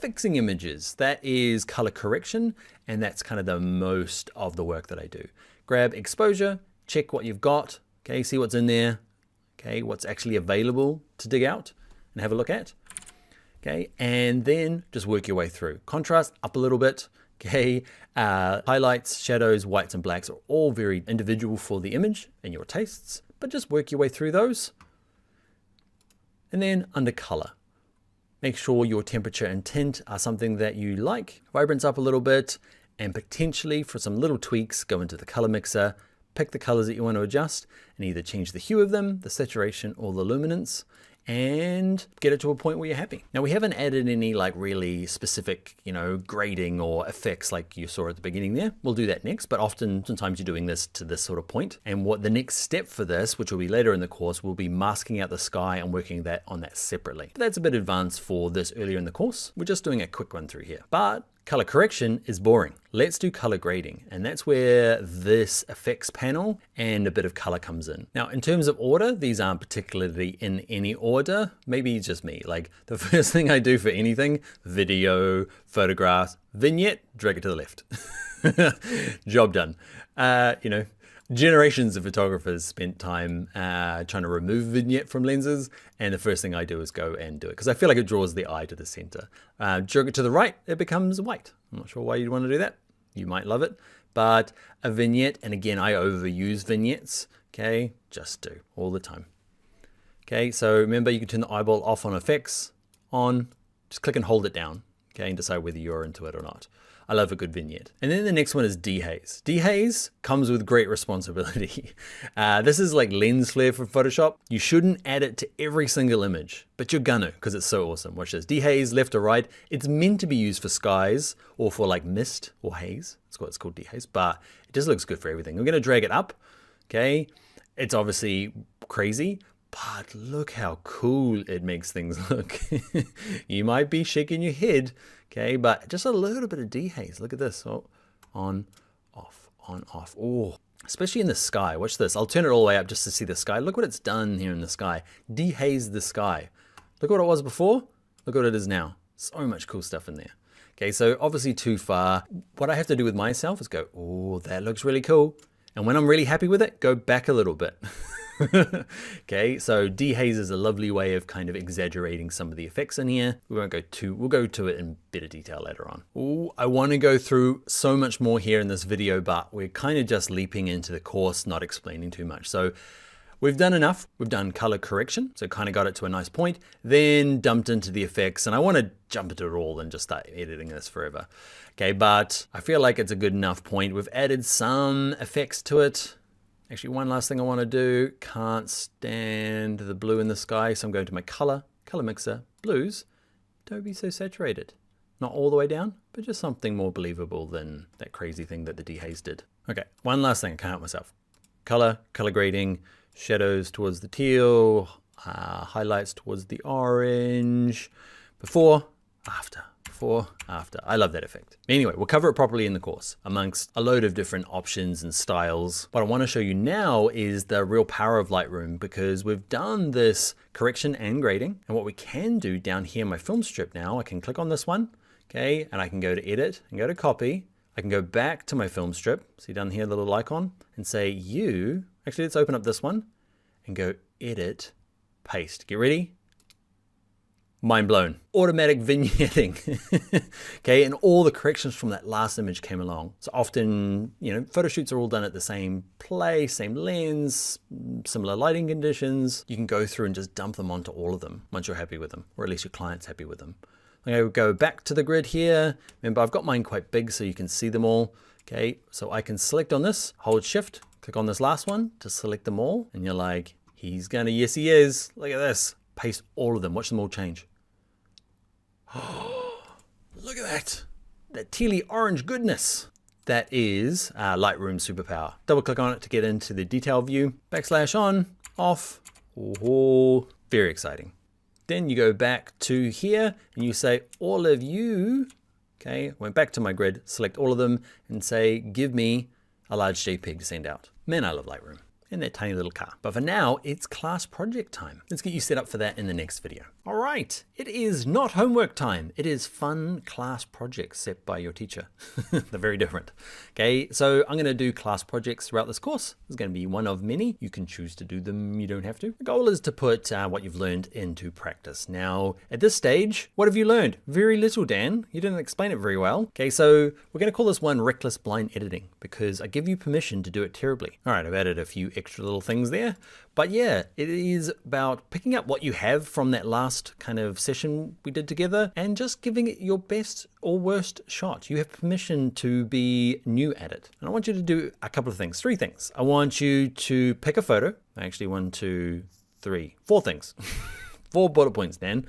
Speaker 1: Fixing images, that is color correction, and that's kind of the most of the work that I do. Grab exposure, check what you've got, okay, see what's in there, okay, what's actually available to dig out and have a look at, okay, and then just work your way through. Contrast up a little bit, okay, highlights, shadows, whites and blacks are all very individual for the image and your tastes, but just work your way through those, And then under color, make sure your temperature and tint are something that you like. Vibrance up a little bit, and potentially for some little tweaks, go into the color mixer, pick the colors that you want to adjust, and either change the hue of them, the saturation, or the luminance, and get it to a point where you're happy. Now, we haven't added any like really specific, grading or effects like you saw at the beginning there. We'll do that next, but sometimes you're doing this to this sort of point. And what the next step for this, which will be later in the course, will be masking out the sky and working on that separately. But that's a bit advanced for this earlier in the course. We're just doing a quick run through here. But color correction is boring. Let's do color grading. And that's where this effects panel and a bit of color comes in. Now, in terms of order, these aren't particularly in any order. Maybe just me. Like the first thing I do for anything, video, photographs, vignette, drag it to the left. Job done. Generations of photographers spent time trying to remove vignette from lenses, and the first thing I do is go and do it because I feel like it draws the eye to the center. Drag it to the right, it becomes white. I'm not sure why you'd want to do that. You might love it, but a vignette, and again, I overuse vignettes, okay? Just do all the time. Okay, so remember you can turn the eyeball off on effects, on, just click and hold it down, okay, and decide whether you're into it or not. I love a good vignette. And then the next one is dehaze. Dehaze comes with great responsibility. This is like lens flare for Photoshop. You shouldn't add it to every single image, but you're gonna because it's so awesome. Watch this. Dehaze left or right. It's meant to be used for skies or for like mist or haze. That's what it's called, dehaze, but it just looks good for everything. I'm gonna drag it up, okay? It's obviously crazy, but look how cool it makes things look. You might be shaking your head, okay, but just a little bit of dehaze. Look at this. Oh, on, off, on, off. Oh, especially in the sky. Watch this. I'll turn it all the way up just to see the sky. Look what it's done here in the sky. Dehaze the sky. Look what it was before. Look what it is now. So much cool stuff in there. Okay, so obviously too far. What I have to do with myself is go, oh, that looks really cool. And when I'm really happy with it, go back a little bit. Okay, so dehaze is a lovely way of kind of exaggerating some of the effects in here. We'll go to it in better detail later on. Ooh, I want to go through so much more here in this video, but we're kind of just leaping into the course, not explaining too much. So we've done enough. We've done color correction, so kind of got it to a nice point, then dumped into the effects, and I want to jump into it all and just start editing this forever. Okay, but I feel like it's a good enough point. We've added some effects to it. Actually, one last thing I want to do, can't stand the blue in the sky, so I'm going to my color mixer, blues. Don't be so saturated. Not all the way down, but just something more believable than that crazy thing that the dehaze did. Okay, one last thing, I can't help myself. Color grading, shadows towards the teal, highlights towards the orange, before, after. I love that effect. Anyway, we'll cover it properly in the course amongst a load of different options and styles. What I want to show you now is the real power of Lightroom, because we've done this correction and grading. And what we can do down here in my film strip now, I can click on this one, okay, and I can go to edit and go to copy. I can go back to my film strip, see down here the little icon, and say actually let's open up this one and go edit, paste. Get ready? Mind blown. Automatic vignetting. Okay, and all the corrections from that last image came along. So often, photo shoots are all done at the same place, same lens, similar lighting conditions. You can go through and just dump them onto all of them once you're happy with them, or at least your client's happy with them. I'm going to go back to the grid here. Remember, I've got mine quite big so you can see them all. Okay, so I can select on this, hold shift, click on this last one to select them all. And you're like, he's gonna, yes he is. Look at this. Paste all of them, watch them all change. Look at that. That tealy orange goodness. That is Lightroom superpower. Double click on it to get into the detail view. Backslash on, off. Oh, very exciting. Then you go back to here and you say, all of you, okay, went back to my grid, select all of them and say, give me a large JPEG to send out. Man, I love Lightroom and that tiny little car. But for now, it's class project time. Let's get you set up for that in the next video. All right, it is not homework time. It is fun class projects set by your teacher. They're very different. Okay, so I'm gonna do class projects throughout this course. There's gonna be one of many. You can choose to do them, you don't have to. The goal is to put what you've learned into practice. Now, at this stage, what have you learned? Very little, Dan. You didn't explain it very well. Okay, so we're gonna call this one reckless blind editing because I give you permission to do it terribly. All right, I've added a few extra little things there. But yeah, it is about picking up what you have from that last kind of session we did together and just giving it your best or worst shot. You have permission to be new at it. And I want you to do a couple of things, 3 things. I want you to pick a photo. Actually, 1, 2, 3, 4 things. 4 bullet points, Dan.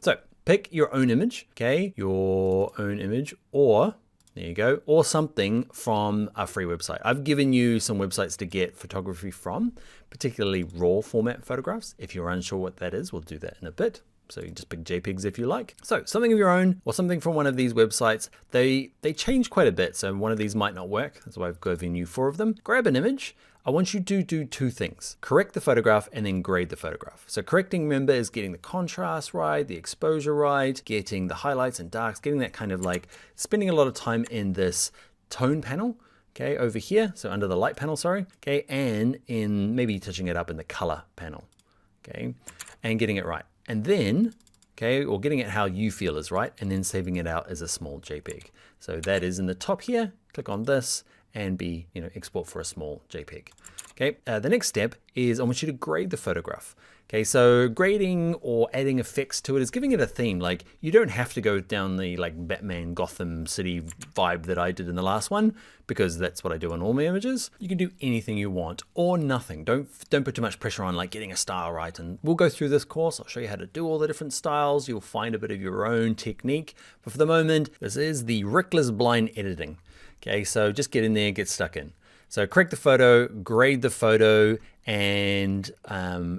Speaker 1: So pick your own image, okay? Your own image, or there you go, or something from a free website. I've given you some websites to get photography from, particularly raw format photographs. If you're unsure what that is, we'll do that in a bit. So you can just pick JPEGs if you like. So something of your own or something from one of these websites. They change quite a bit, so one of these might not work. That's why I've given you 4 of them. Grab an image. I want you to do 2 things. Correct the photograph and then grade the photograph. So correcting, remember, is getting the contrast right, the exposure right, getting the highlights and darks, getting that kind of like spending a lot of time in this tone panel, okay, over here. So under the light panel, sorry, okay, and in maybe touching it up in the color panel, okay, and getting it right. And then, okay, or getting it how you feel is right, and then saving it out as a small JPEG. So that is in the top here. Click on this and export for a small JPEG. Okay, the next step is I want you to grade the photograph. Okay, so grading or adding effects to it is giving it a theme. Like you don't have to go down the like Batman Gotham City vibe that I did in the last one, because that's what I do on all my images. You can do anything you want or nothing. Don't put too much pressure on like getting a style right. And we'll go through this course. I'll show you how to do all the different styles. You'll find a bit of your own technique. But for the moment, this is the reckless blind editing. Okay, so just get in there, get stuck in. So correct the photo, grade the photo, and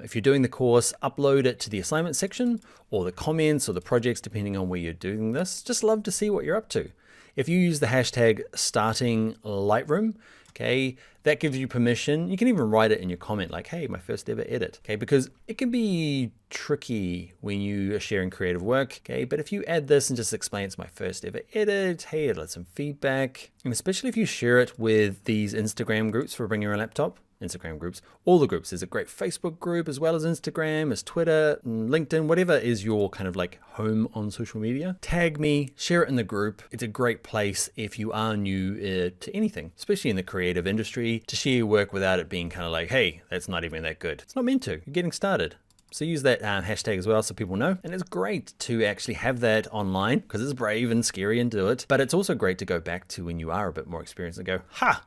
Speaker 1: if you're doing the course, upload it to the assignment section or the comments or the projects, depending on where you're doing this. Just love to see what you're up to. If you use the hashtag starting Lightroom, okay, that gives you permission. You can even write it in your comment like, hey, my first ever edit, okay, because it can be tricky when you are sharing creative work, okay, but if you add this and just explain it's my first ever edit, hey, I'd like some feedback, and especially if you share it with these Instagram groups for Bring Your Own Laptop, Instagram groups, all the groups. There's a great Facebook group as well as Instagram, as Twitter, LinkedIn, whatever is your kind of like home on social media. Tag me, share it in the group. It's a great place if you are new to anything, especially in the creative industry, to share your work without it being kind of like, hey, that's not even that good. It's not meant to. You're getting started. So use that hashtag as well so people know. And it's great to actually have that online because it's brave and scary and do it. But it's also great to go back to when you are a bit more experienced and go, ha,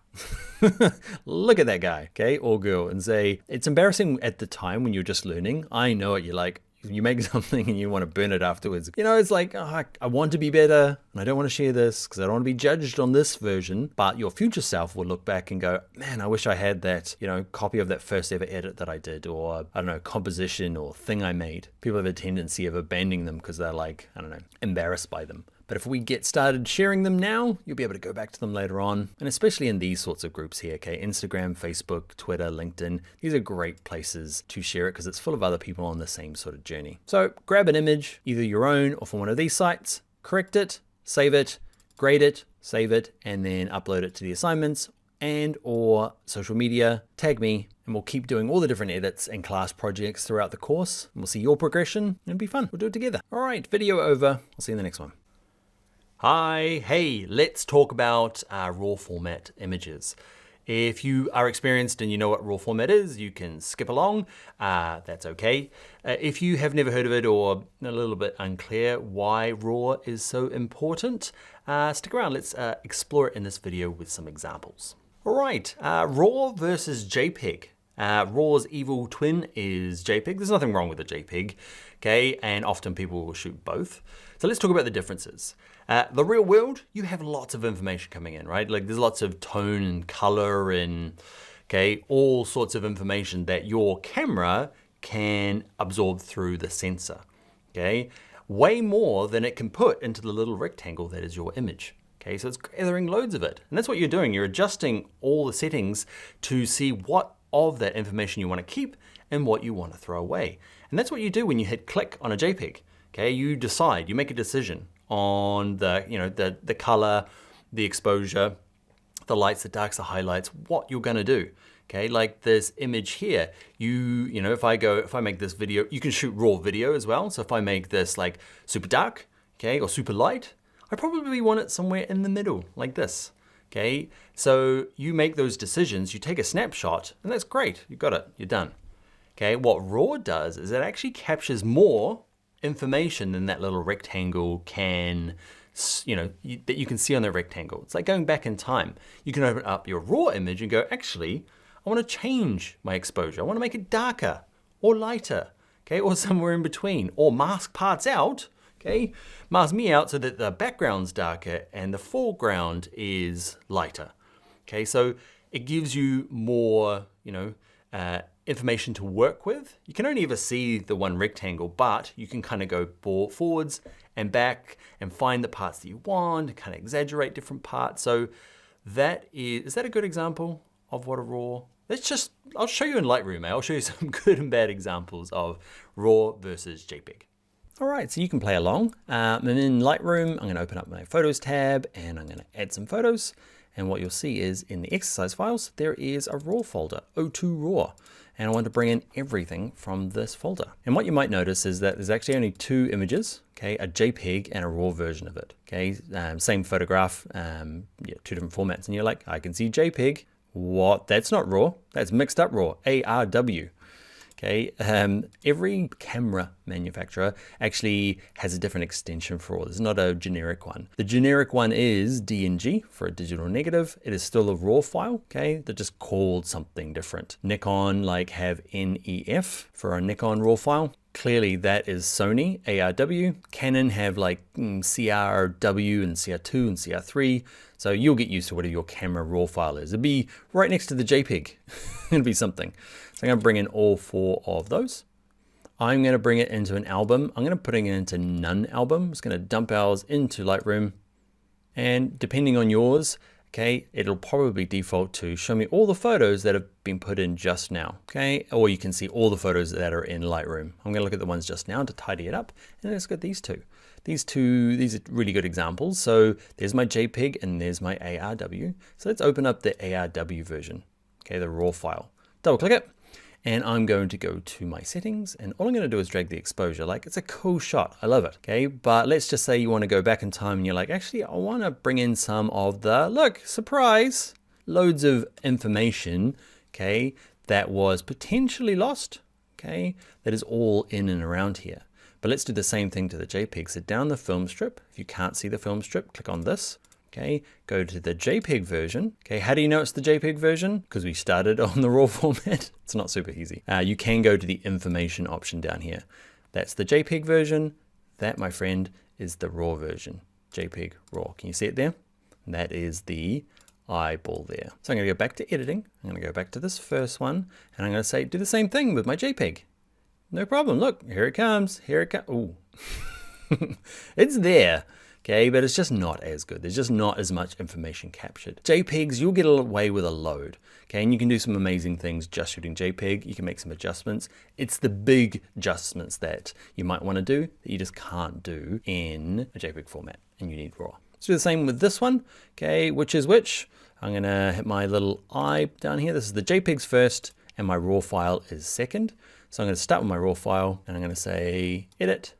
Speaker 1: look at that guy, okay, or girl, and say, it's embarrassing at the time when you're just learning. I know it, you're like, you make something and you want to burn it afterwards. You know, it's like, oh, I want to be better and I don't want to share this because I don't want to be judged on this version. But your future self will look back and go, man, I wish I had that, copy of that first ever edit that I did, or I don't know, composition or thing I made. People have a tendency of abandoning them because they're like, I don't know, embarrassed by them. But if we get started sharing them now, you'll be able to go back to them later on. And especially in these sorts of groups here, okay? Instagram, Facebook, Twitter, LinkedIn. These are great places to share it because it's full of other people on the same sort of journey. So grab an image, either your own or from one of these sites, correct it, save it, grade it, save it, and then upload it to the assignments and or social media. Tag me, and we'll keep doing all the different edits and class projects throughout the course. And we'll see your progression, and it'll be fun. We'll do it together. All right, video over. I'll see you in the next one. Hi, hey, let's talk about raw format images. If you are experienced and you know what raw format is, you can skip along, that's okay. If you have never heard of it or a little bit unclear why raw is so important, stick around, let's explore it in this video with some examples. All right, raw versus JPEG. RAW's evil twin is JPEG. There's nothing wrong with a JPEG, okay? And often people will shoot both. So let's talk about the differences. The real world, you have lots of information coming in, right? Like there's lots of tone and color and, okay, all sorts of information that your camera can absorb through the sensor, okay? Way more than it can put into the little rectangle that is your image. Okay, so it's gathering loads of it. And that's what you're doing. You're adjusting all the settings to see what of that information you want to keep and what you want to throw away. And that's what you do when you hit click on a JPEG. Okay, you decide, you make a decision on the, the color, the exposure, the lights, the darks, the highlights, what you're going to do. Okay, like this image here, if I make this video, you can shoot raw video as well. So if I make this like super dark, okay, or super light, I probably want it somewhere in the middle like this. Okay, so you make those decisions, you take a snapshot, and that's great. You got it, you're done. Okay, what RAW does is it actually captures more information than that little rectangle can, that you can see on that rectangle. It's like going back in time. You can open up your RAW image and go, actually, I want to change my exposure. I want to make it darker or lighter, okay, or somewhere in between, or mask parts out. Okay, mask me out so that the background's darker and the foreground is lighter. Okay, so it gives you more, information to work with. You can only ever see the one rectangle, but you can kind of go forwards and back and find the parts that you want, and kind of exaggerate different parts. So that is that a good example of what a RAW? I'll show you in Lightroom. I'll show you some good and bad examples of RAW versus JPEG. All right, so you can play along. I'm in Lightroom. I'm going to open up my Photos tab and I'm going to add some photos. And what you'll see is in the exercise files, there is a RAW folder, O2 RAW. And I want to bring in everything from this folder. And what you might notice is that there's actually only two images, okay, a JPEG and a RAW version of it, okay? Same photograph, two different formats. And you're like, I can see JPEG. What? That's not RAW, that's mixed up RAW, ARW. Okay, every camera manufacturer actually has a different extension for RAW. There's not a generic one. The generic one is DNG for a digital negative. It is still a RAW file, okay? They're just called something different. Nikon have NEF for a Nikon RAW file. Clearly that is Sony, ARW. Canon have CRW and CR2 and CR3. So you'll get used to whatever your camera RAW file is. It'll be right next to the JPEG. It'll be something. So I'm going to bring in all four of those. I'm going to bring it into an album. I'm going to put it into none album. I'm just going to dump ours into Lightroom. And depending on yours, okay, it'll probably default to show me all the photos that have been put in just now, okay? Or you can see all the photos that are in Lightroom. I'm gonna look at the ones just now to tidy it up, and let's get these two. These are really good examples. So there's my JPEG and there's my ARW. So let's open up the ARW version, okay, the RAW file. Double click it. And I'm going to go to my settings, and all I'm going to do is drag the exposure. Like, it's a cool shot, I love it, okay? But let's just say you want to go back in time and you're like, actually, I want to bring in some of the, look, surprise, loads of information, okay, that was potentially lost, okay, that is all in and around here. But let's do the same thing to the JPEG. So down the film strip, if you can't see the film strip, click on this. Okay, go to the JPEG version. Okay, how do you know it's the JPEG version? Because we started on the RAW format. It's not super easy. You can go to the information option down here. That's the JPEG version. That, my friend, is the RAW version. JPEG RAW. Can you see it there? And that is the eyeball there. So I'm going to go back to editing. I'm going to go back to this first one, and I'm going to say do the same thing with my JPEG. No problem. Look, here it comes. Here it comes. Ooh, it's there. Okay, but it's just not as good. There's just not as much information captured. JPEGs, you'll get away with a load. Okay, and you can do some amazing things just shooting JPEG. You can make some adjustments. It's the big adjustments that you might want to do that you just can't do in a JPEG format, and you need RAW. Let's do the same with this one. Okay, which is which? I'm gonna hit my little eye down here. This is the JPEGs first, and my RAW file is second. So I'm gonna start with my RAW file, and I'm gonna say edit,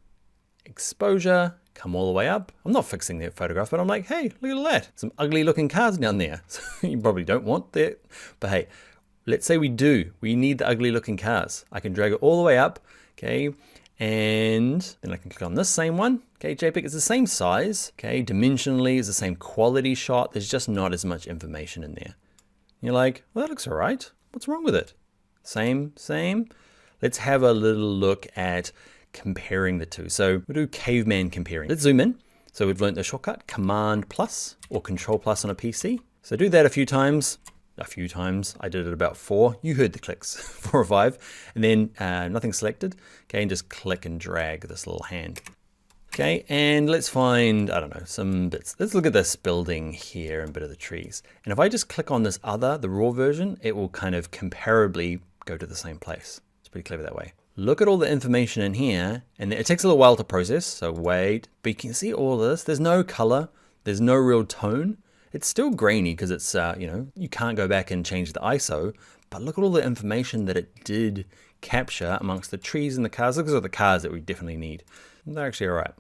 Speaker 1: exposure, come all the way up. I'm not fixing the photograph, but I'm like, hey, look at that. Some ugly looking cars down there. You probably don't want that, but hey, let's say we do. We need the ugly looking cars. I can drag it all the way up, okay? And then I can click on this same one. Okay, JPEG is the same size, okay? Dimensionally is the same quality shot. There's just not as much information in there. And you're like, well, that looks all right. What's wrong with it? Same. Let's have a little look at comparing the two. So we'll do caveman comparing. Let's zoom in. So we've learned the shortcut, Command plus or Control plus on a PC. So do that a few times. I did it about 4. You heard the clicks, 4 or 5. And then nothing selected. Okay, and just click and drag this little hand. Okay, and let's find, I don't know, some bits. Let's look at this building here and a bit of the trees. And if I just click on this other, the RAW version, it will kind of comparably go to the same place. It's pretty clever that way. Look at all the information in here, and it takes a little while to process, so wait. But you can see all this. There's no color. There's no real tone. It's still grainy because it's, you can't go back and change the ISO, but look at all the information that it did capture amongst the trees and the cars. Look at all the cars that we definitely need. They're actually all right.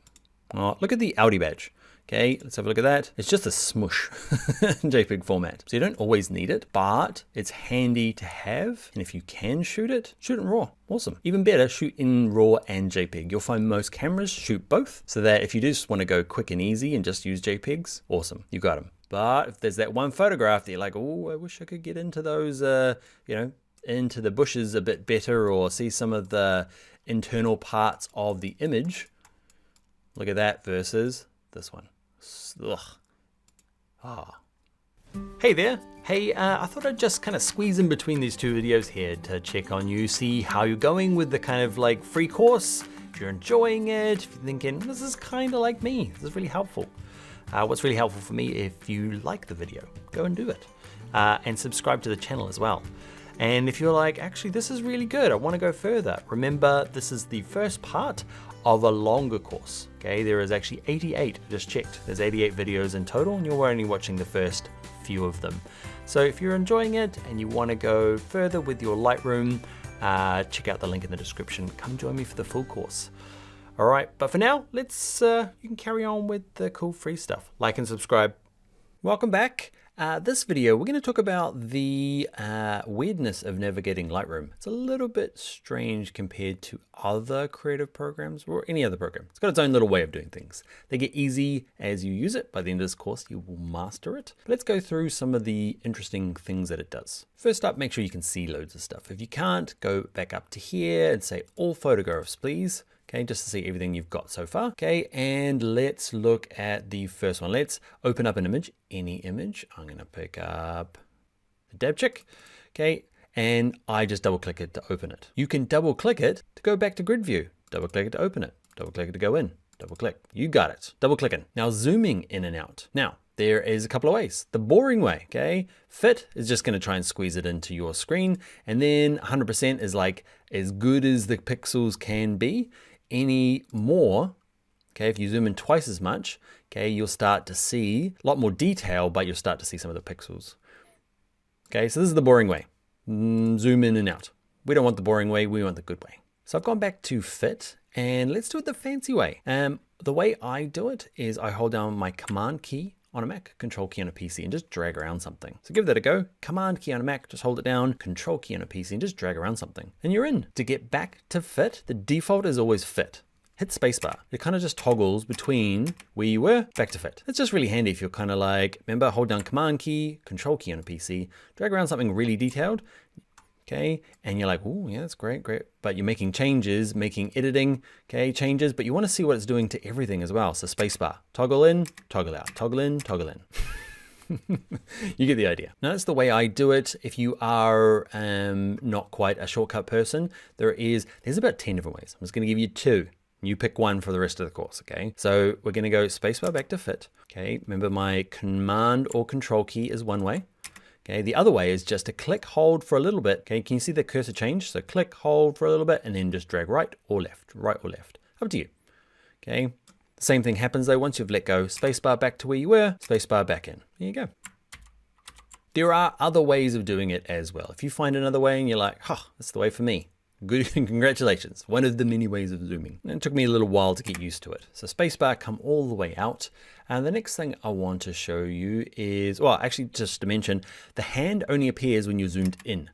Speaker 1: Oh, look at the Audi badge. Okay, let's have a look at that. It's just a smush JPEG format. So you don't always need it, but it's handy to have. And if you can shoot it in RAW. Awesome. Even better, shoot in RAW and JPEG. You'll find most cameras shoot both, so that if you just want to go quick and easy and just use JPEGs, awesome, you got them. But if there's that one photograph that you're like, oh, I wish I could get into those, you know, into the bushes a bit better, or see some of the internal parts of the image. Look at that versus this one. Ugh. Ah. Hey there. Hey, I thought I'd just kind of squeeze in between these two videos here to check on you, see how you're going with the kind of like free course, if you're enjoying it, if you're thinking, this is kind of like me, this is really helpful. What's really helpful for me, if you like the video, go and do it. And subscribe to the channel as well. And if you're like, actually, this is really good, I want to go further, remember, this is the first part of a longer course. Okay, there is actually 88, just checked. There's 88 videos in total, and you're only watching the first few of them. So if you're enjoying it and you want to go further with your Lightroom, check out the link in the description. Come join me for the full course. All right, but for now, let's you can carry on with the cool free stuff. Like and subscribe. Welcome back. This video, we're going to talk about the weirdness of navigating Lightroom. It's a little bit strange compared to other creative programs or any other program. It's got its own little way of doing things. They get easy as you use it. By the end of this course, you will master it. But let's go through some of the interesting things that it does. First up, make sure you can see loads of stuff. If you can't, go back up to here and say all photographs, please. Okay, just to see everything you've got so far. Okay, and let's look at the first one. Let's open up an image, any image. I'm gonna pick up the dab chick. Okay, and I just double click it to open it. You can double click it to go back to grid view. Double click it to open it. Double click it to go in. Double click, you got it. Double clicking. Now zooming in and out. Now, there is a couple of ways. The boring way, okay? Fit is just gonna try and squeeze it into your screen. And then 100% is like as good as the pixels can be. Any more, okay, if you zoom in twice as much, okay, you'll start to see a lot more detail, but you'll start to see some of the pixels. Okay, so this is the boring way. Zoom in and out. We don't want the boring way, we want the good way. So I've gone back to fit, and let's do it the fancy way. The way I do it is I hold down my command key on a Mac, control key on a PC, and just drag around something. So give that a go. Command key on a Mac, just hold it down, control key on a PC, and just drag around something. And you're in. To get back to fit, the default is always fit. Hit spacebar. It kind of just toggles between where you were, back to fit. It's just really handy if you're kind of like, remember, hold down command key, control key on a PC, drag around something really detailed, okay? And you're like, oh yeah, that's great, great. But you're making changes, making editing, okay, changes, but you want to see what it's doing to everything as well. So spacebar, toggle in, toggle out, toggle in, toggle in. You get the idea. Now that's the way I do it. If you are not quite a shortcut person, there's about 10 different ways. I'm just going to give you 2. You pick one for the rest of the course, okay? So we're going to go spacebar back to fit, okay? Remember my command or control key is one way. Okay, the other way is just to click, hold for a little bit. Okay, can you see the cursor change? So click, hold for a little bit, and then just drag right or left, up to you. Okay, the same thing happens though once you've let go. Spacebar back to where you were, spacebar back in. There you go. There are other ways of doing it as well. If you find another way and you're like, huh, that's the way for me. Good, congratulations. One of the many ways of zooming. And it took me a little while to get used to it. So spacebar, come all the way out. And the next thing I want to show you is, well, actually just to mention, the hand only appears when you're zoomed in.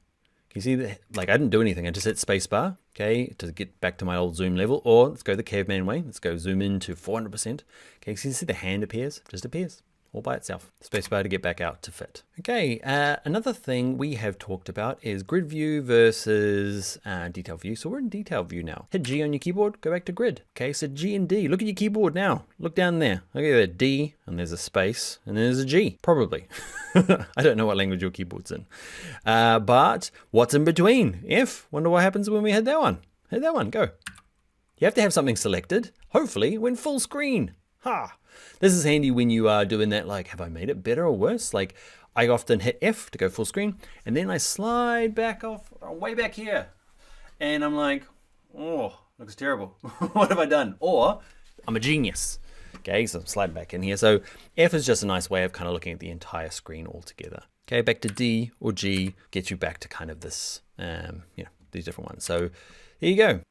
Speaker 1: Can you see that? Like I didn't do anything. I just hit spacebar, okay, to get back to my old zoom level. Or let's go the caveman way. Let's go zoom in to 400%. Okay, so you see the hand appears, just appears. All by itself. Spacebar to get back out to fit. Okay, another thing we have talked about is grid view versus detail view. So we're in detail view now. Hit G on your keyboard, go back to grid. Okay, so G and D. Look at your keyboard now. Look down there. Look at that D, and there's a space, and there's a G, probably. I don't know what language your keyboard's in. But what's in between? F. Wonder what happens when we hit that one. Hit that one, go. You have to have something selected, hopefully when full screen. Ha! This is handy when you are doing that, like, have I made it better or worse? Like, I often hit F to go full screen, and then I slide back off, way back here. And I'm like, oh, looks terrible. What have I done? Or, I'm a genius. Okay, so I'm sliding back in here. So F is just a nice way of kind of looking at the entire screen altogether. Okay, back to D or G gets you back to kind of this, you know, these different ones. So here you go.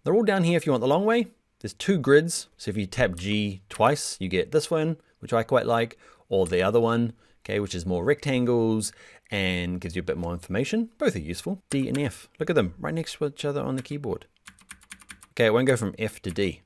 Speaker 1: They're all down here if you want the long way. There's 2 grids. So if you tap G twice, you get this one, which I quite like, or the other one, okay, which is more rectangles and gives you a bit more information. Both are useful. D and F, look at them right next to each other on the keyboard. Okay, it won't go from F to D.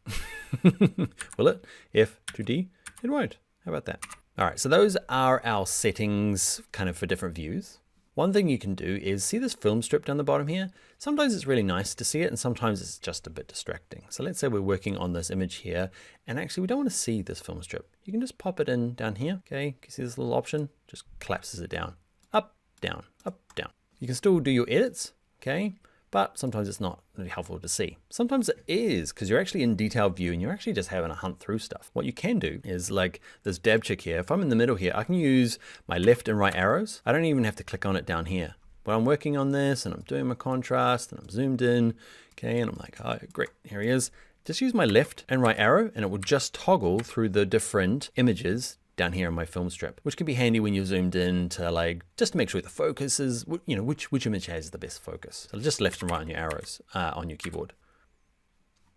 Speaker 1: Will it? F to D? It won't. How about that? All right, so those are our settings kind of for different views. One thing you can do is see this film strip down the bottom here. Sometimes it's really nice to see it and sometimes it's just a bit distracting. So let's say we're working on this image here and actually we don't want to see this film strip. You can just pop it in down here, okay? Can you see this little option? Just collapses it down, up, down, up, down. You can still do your edits, okay? But sometimes it's not really helpful to see. Sometimes it is, because you're actually in detailed view and you're actually just having a hunt through stuff. What you can do is like this dab check here. If I'm in the middle here, I can use my left and right arrows. I don't even have to click on it down here. When I'm working on this and I'm doing my contrast and I'm zoomed in, okay, and I'm like, oh, great, here he is. Just use my left and right arrow and it will just toggle through the different images down here in my film strip, which can be handy when you're zoomed in to like, just to make sure the focus is, you know, which image has the best focus. So just left and right on your arrows on your keyboard.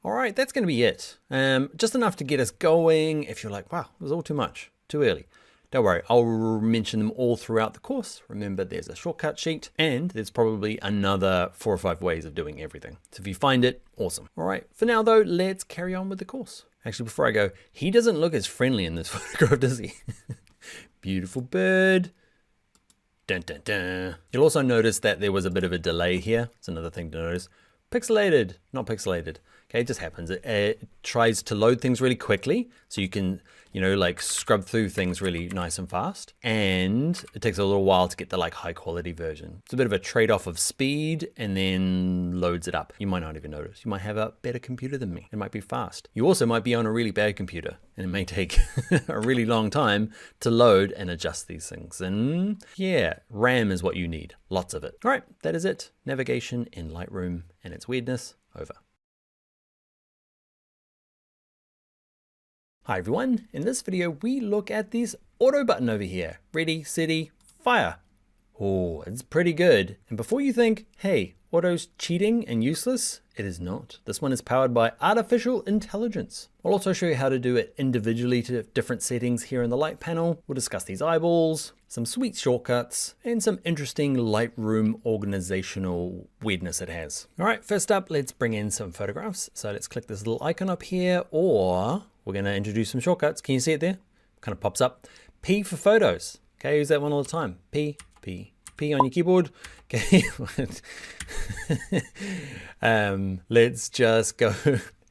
Speaker 1: All right, that's gonna be it. Just enough to get us going. If you're like, wow, it was all too much, too early. Don't worry, I'll mention them all throughout the course. Remember, there's a shortcut sheet and there's probably another 4 or 5 ways of doing everything. So if you find it, awesome. All right, for now though, let's carry on with the course. Actually, before I go, he doesn't look as friendly in this photograph, does he? Beautiful bird. Dun, dun, dun. You'll also notice that there was a bit of a delay here. It's another thing to notice. Pixelated, not pixelated. Okay, it just happens. It tries to load things really quickly so you can, you know, like scrub through things really nice and fast. And it takes a little while to get the like high quality version. It's a bit of a trade-off of speed and then loads it up. You might not even notice. You might have a better computer than me. It might be fast. You also might be on a really bad computer and it may take a really long time to load and adjust these things. And yeah, RAM is what you need. Lots of it. All right, that is it. Navigation in Lightroom and its weirdness over. Hi everyone, in this video we look at this auto button over here. Ready, steady, fire. Oh, it's pretty good. And before you think, hey, auto's cheating and useless, it is not. This one is powered by artificial intelligence. I'll also show you how to do it individually to different settings here in the light panel. We'll discuss these eyeballs, some sweet shortcuts, and some interesting Lightroom organizational weirdness it has. All right, first up, let's bring in some photographs. So let's click this little icon up here, or we're gonna introduce some shortcuts. Can you see it there? Kind of pops up. P for photos. Okay, use that one all the time. P, P, P on your keyboard. Okay, let's just go,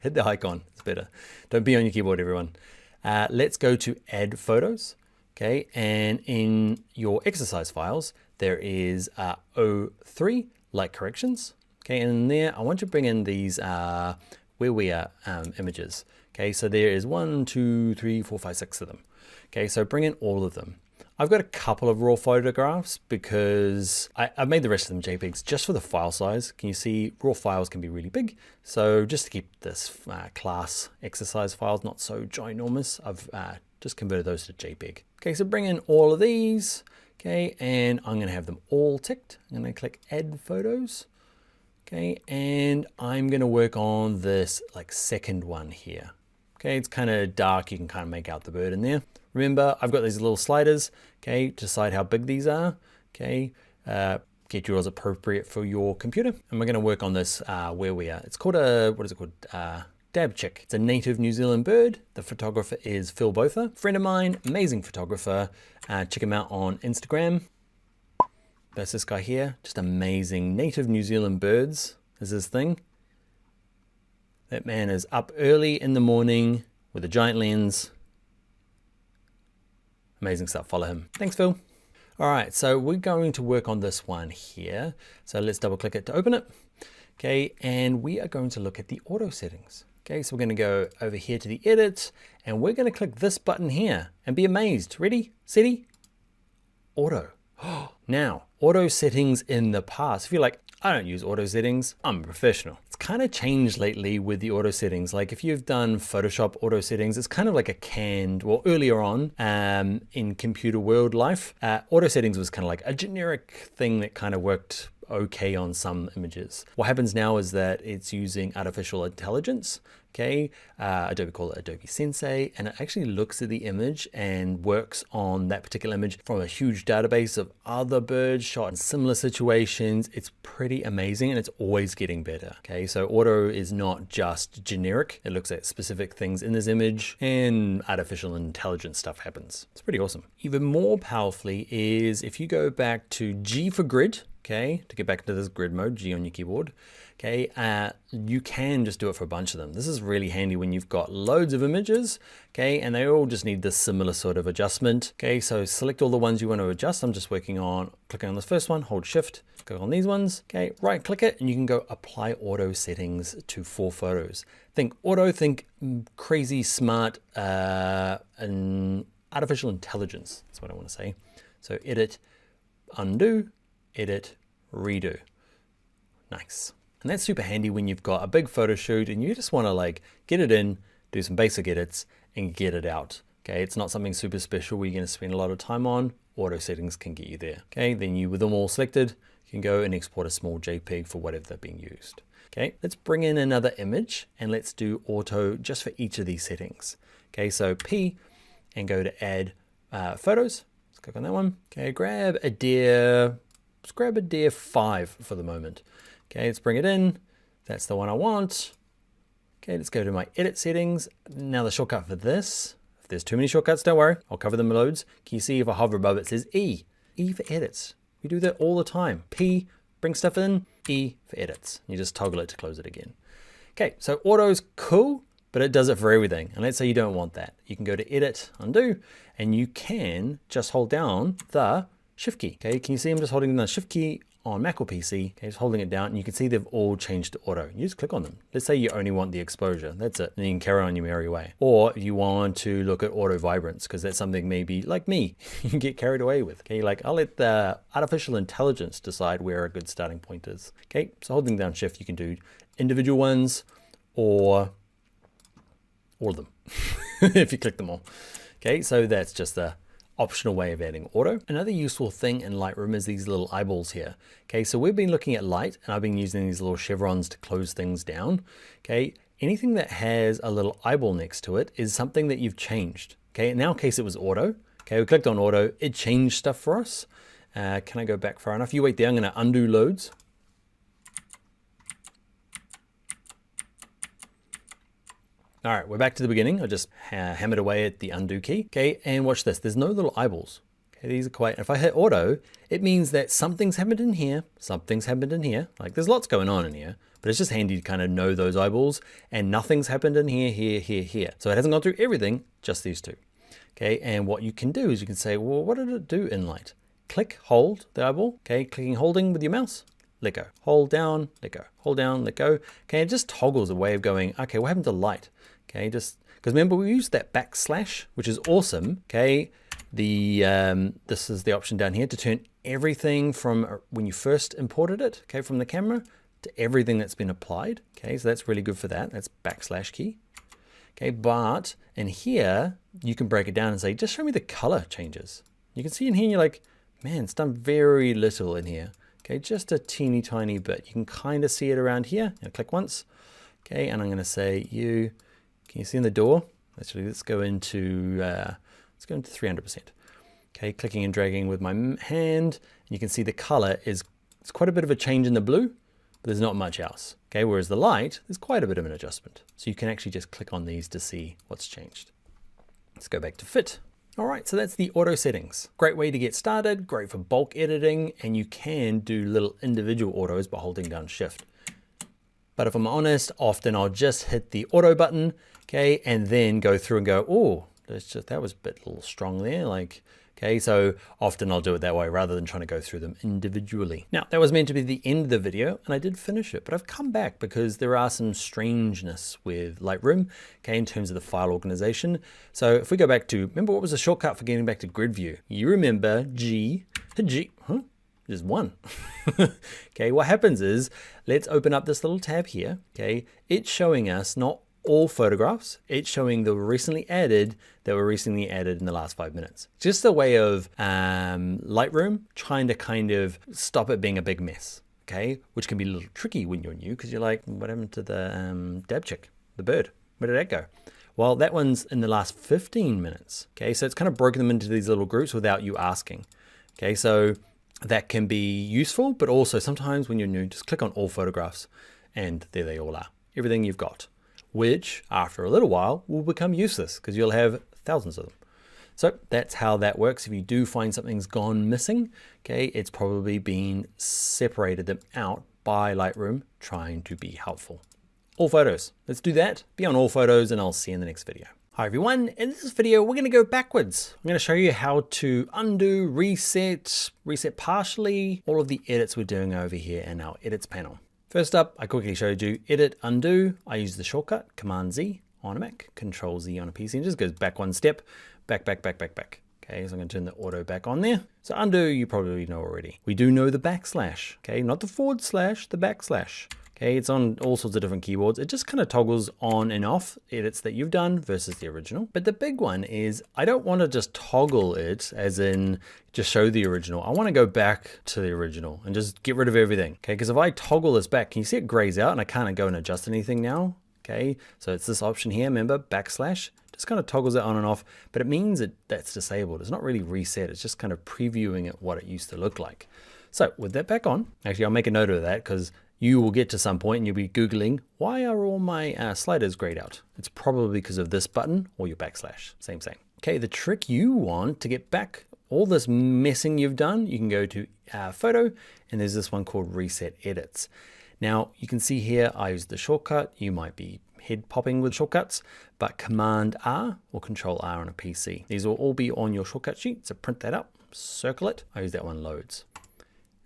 Speaker 1: hit the icon, it's better. Don't be on your keyboard, everyone. Let's go to add photos. Okay, and in your exercise files, there is O3, light corrections. Okay, and in there, I want to bring in these where we are images. Okay, so there is 1, 2, 3, 4, 5, 6 of them. Okay, so bring in all of them. I've got a couple of raw photographs because I've made the rest of them JPEGs just for the file size. Can you see raw files can be really big? So just to keep this class exercise files not so ginormous, I've just converted those to JPEG. Okay, so bring in all of these. Okay, and I'm gonna have them all ticked. I'm gonna click add photos. Okay, and I'm gonna work on this like second one here. Okay, it's kind of dark. You can kind of make out the bird in there. Remember, I've got these little sliders, okay, to decide how big these are, okay. Get yours appropriate for your computer. And we're gonna work on this where we are. It's called a, what is it called? Dab chick. It's a native New Zealand bird. The photographer is Phil Botha, friend of mine, amazing photographer. Check him out on Instagram. That's this guy here, just amazing. Native New Zealand birds is his thing. That man is up early in the morning with a giant lens. Amazing stuff, follow him. Thanks, Phil. All right, so we're going to work on this one here. So let's double click it to open it. Okay, and we are going to look at the auto settings. Okay, so we're gonna go over here to the edit and we're gonna click this button here and be amazed. Ready, steady, auto. Now, auto settings in the past, if you're like, I don't use auto settings, I'm a professional. It's kind of changed lately with the auto settings. Like if you've done Photoshop auto settings, it's kind of like a canned, well, earlier on in computer world life, auto settings was kind of like a generic thing that kind of worked okay on some images. What happens now is that it's using artificial intelligence. Okay, Adobe call it Adobe Sensei, and it actually looks at the image and works on that particular image from a huge database of other birds shot in similar situations. It's pretty amazing, and it's always getting better. Okay, so auto is not just generic. It looks at specific things in this image, and artificial intelligence stuff happens. It's pretty awesome. Even more powerfully is if you go back to G for grid, okay, to get back into this grid mode, G on your keyboard, okay, you can just do it for a bunch of them. This is really handy when you've got loads of images, okay, and they all just need this similar sort of adjustment. Okay, so select all the ones you want to adjust. I'm just working on, clicking on this first one, hold shift, go on these ones, okay, right click it, and you can go apply auto settings to 4 photos. Think auto, think crazy smart and artificial intelligence, that's what I want to say. So edit, undo, edit, redo. Nice. And that's super handy when you've got a big photo shoot and you just want to like get it in, do some basic edits and get it out. Okay, it's not something super special where you're going to spend a lot of time on. Auto settings can get you there. Okay, then you, with them all selected, you can go and export a small JPEG for whatever they're being used. Okay, let's bring in another image and let's do auto just for each of these settings. Okay, so P and go to add photos. Let's click on that one. Okay, grab a deer. Let's grab a deer 5 for the moment. Okay, let's bring it in. That's the one I want. Okay, let's go to my edit settings. Now the shortcut for this, if there's too many shortcuts, don't worry, I'll cover them in loads. Can you see if I hover above it says E? E for edits. We do that all the time. P, bring stuff in, E for edits. You just toggle it to close it again. Okay, so auto is cool, but it does it for everything. And let's say you don't want that. You can go to edit, undo, and you can just hold down the shift key. Okay, can you see I'm just holding the shift key on Mac or PC, okay, just holding it down, and you can see they've all changed to auto. You just click on them. Let's say you only want the exposure, that's it, and you can carry on your merry way. Or you want to look at auto vibrance, because that's something maybe, like me, you get carried away with. Okay, like I'll let the artificial intelligence decide where a good starting point is. Okay, so holding down shift, you can do individual ones, or all of them, if you click them all. Okay, so that's just the optional way of adding auto. Another useful thing in Lightroom is these little eyeballs here. Okay, so we've been looking at light and I've been using these little chevrons to close things down. Okay, anything that has a little eyeball next to it is something that you've changed. Okay, in our case it was auto. Okay, we clicked on auto, it changed stuff for us. Can I go back far enough? You wait there, I'm gonna undo loads. All right, we're back to the beginning. I just hammered away at the undo key. Okay, and watch this. There's no little eyeballs. Okay, these are quite, if I hit auto, it means that something's happened in here, something's happened in here. Like there's lots going on in here, but it's just handy to kind of know those eyeballs, and nothing's happened in here, here, here, here. So it hasn't gone through everything, just these two. Okay, and what you can do is you can say, well, what did it do in light? Click, hold the eyeball. Okay, clicking, holding with your mouse. Let go. Hold down, let go. Hold down, let go. Okay, it just toggles a way of going, okay, what happened to light? Okay, just because remember we used that backslash, which is awesome. Okay, this is the option down here to turn everything from when you first imported it, okay, from the camera to everything that's been applied. Okay, so that's really good for that. That's backslash key. Okay, but in here you can break it down and say, just show me the color changes. You can see in here, you're like, man, it's done very little in here. Okay, just a teeny tiny bit. You can kind of see it around here. Click once. Okay, and I'm going to say you. Can you see in the door? Actually, let's go into 300%. Okay, clicking and dragging with my hand, and you can see the color is, it's quite a bit of a change in the blue, but there's not much else. Okay, whereas the light, there's quite a bit of an adjustment. So you can actually just click on these to see what's changed. Let's go back to fit. All right, so that's the auto settings. Great way to get started, great for bulk editing, and you can do little individual autos by holding down shift. But if I'm honest, often I'll just hit the auto button, okay, and then go through and go, oh, that was a bit little strong there, like, okay, so often I'll do it that way rather than trying to go through them individually. Now, that was meant to be the end of the video, and I did finish it, but I've come back because there are some strangeness with Lightroom, okay, in terms of the file organization. So if we go back to, remember what was the shortcut for getting back to grid view? You remember G, huh? There's one. Okay, what happens is, let's open up this little tab here, okay? It's showing us not all photographs, it's showing the recently added that were recently added in the last 5 minutes. Just a way of Lightroom trying to kind of stop it being a big mess. okay, which can be a little tricky when you're new because you're like, what happened to the dab chick, the bird? Where did that go? Well, that one's in the last 15 minutes. Okay, so it's kind of broken them into these little groups without you asking. Okay, so that can be useful, but also sometimes when you're new, just click on all photographs and there they all are, everything you've got, which after a little while will become useless because you'll have thousands of them. So that's how that works. If you do find something's gone missing, okay, it's probably been separated them out by Lightroom trying to be helpful. All photos, let's do that. Be on all photos and I'll see you in the next video. Hi everyone, in this video we're going to go backwards. I'm going to show you how to undo, reset partially, all of the edits we're doing over here in our edits panel. First up, I quickly showed you edit, undo. I use the shortcut Command Z on a Mac, Control Z on a PC, and just goes back one step, back. Okay, so I'm going to turn the auto back on there. So undo, you probably know already. We do know the backslash, okay, not the forward slash, the backslash. Okay, it's on all sorts of different keyboards. It just kind of toggles on and off edits that you've done versus the original. But the big one is I don't want to just toggle it as in just show the original. I want to go back to the original and just get rid of everything. Okay, because if I toggle this back, can you see it grays out and I can't go and adjust anything now? Okay, so it's this option here, remember, backslash. Just kind of toggles it on and off, but it means that's disabled. It's not really reset. It's just kind of previewing it what it used to look like. So with that back on, actually I'll make a note of that because you will get to some point and you'll be Googling, why are all my sliders grayed out? It's probably because of this button or your backslash, same. Okay, the trick you want to get back all this messing you've done, you can go to photo and there's this one called reset edits. Now you can see here, I use the shortcut. You might be head popping with shortcuts, but Command R or Control R on a PC. These will all be on your shortcut sheet. So print that up, circle it. I use that one loads.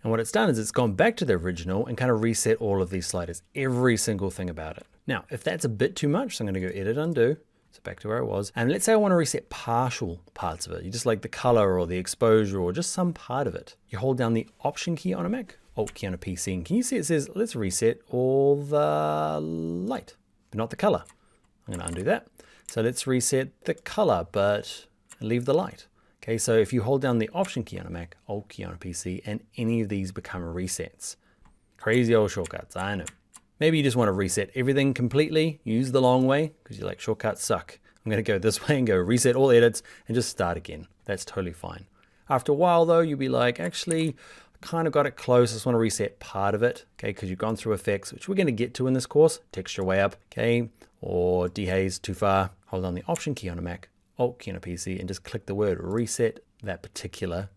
Speaker 1: And what it's done is it's gone back to the original and kind of reset all of these sliders, every single thing about it. Now, if that's a bit too much, so I'm going to go edit, undo. So back to where I was. And let's say I want to reset partial parts of it. You just like the color or the exposure or just some part of it. You hold down the Option key on a Mac, Alt key on a PC. And can you see it says, let's reset all the light, but not the color. I'm going to undo that. So let's reset the color, but leave the light. Okay, so if you hold down the Option key on a Mac, Alt key on a PC, and any of these become resets. Crazy old shortcuts, I know. Maybe you just want to reset everything completely, use the long way, because you're like, shortcuts suck. I'm going to go this way and go reset all edits and just start again. That's totally fine. After a while though, you'll be like, actually, I kind of got it close. I just want to reset part of it, okay, because you've gone through effects, which we're going to get to in this course, texture way up, okay, or dehaze too far. Hold down the Option key on a Mac, Alt key on a PC, and just click the word reset that particular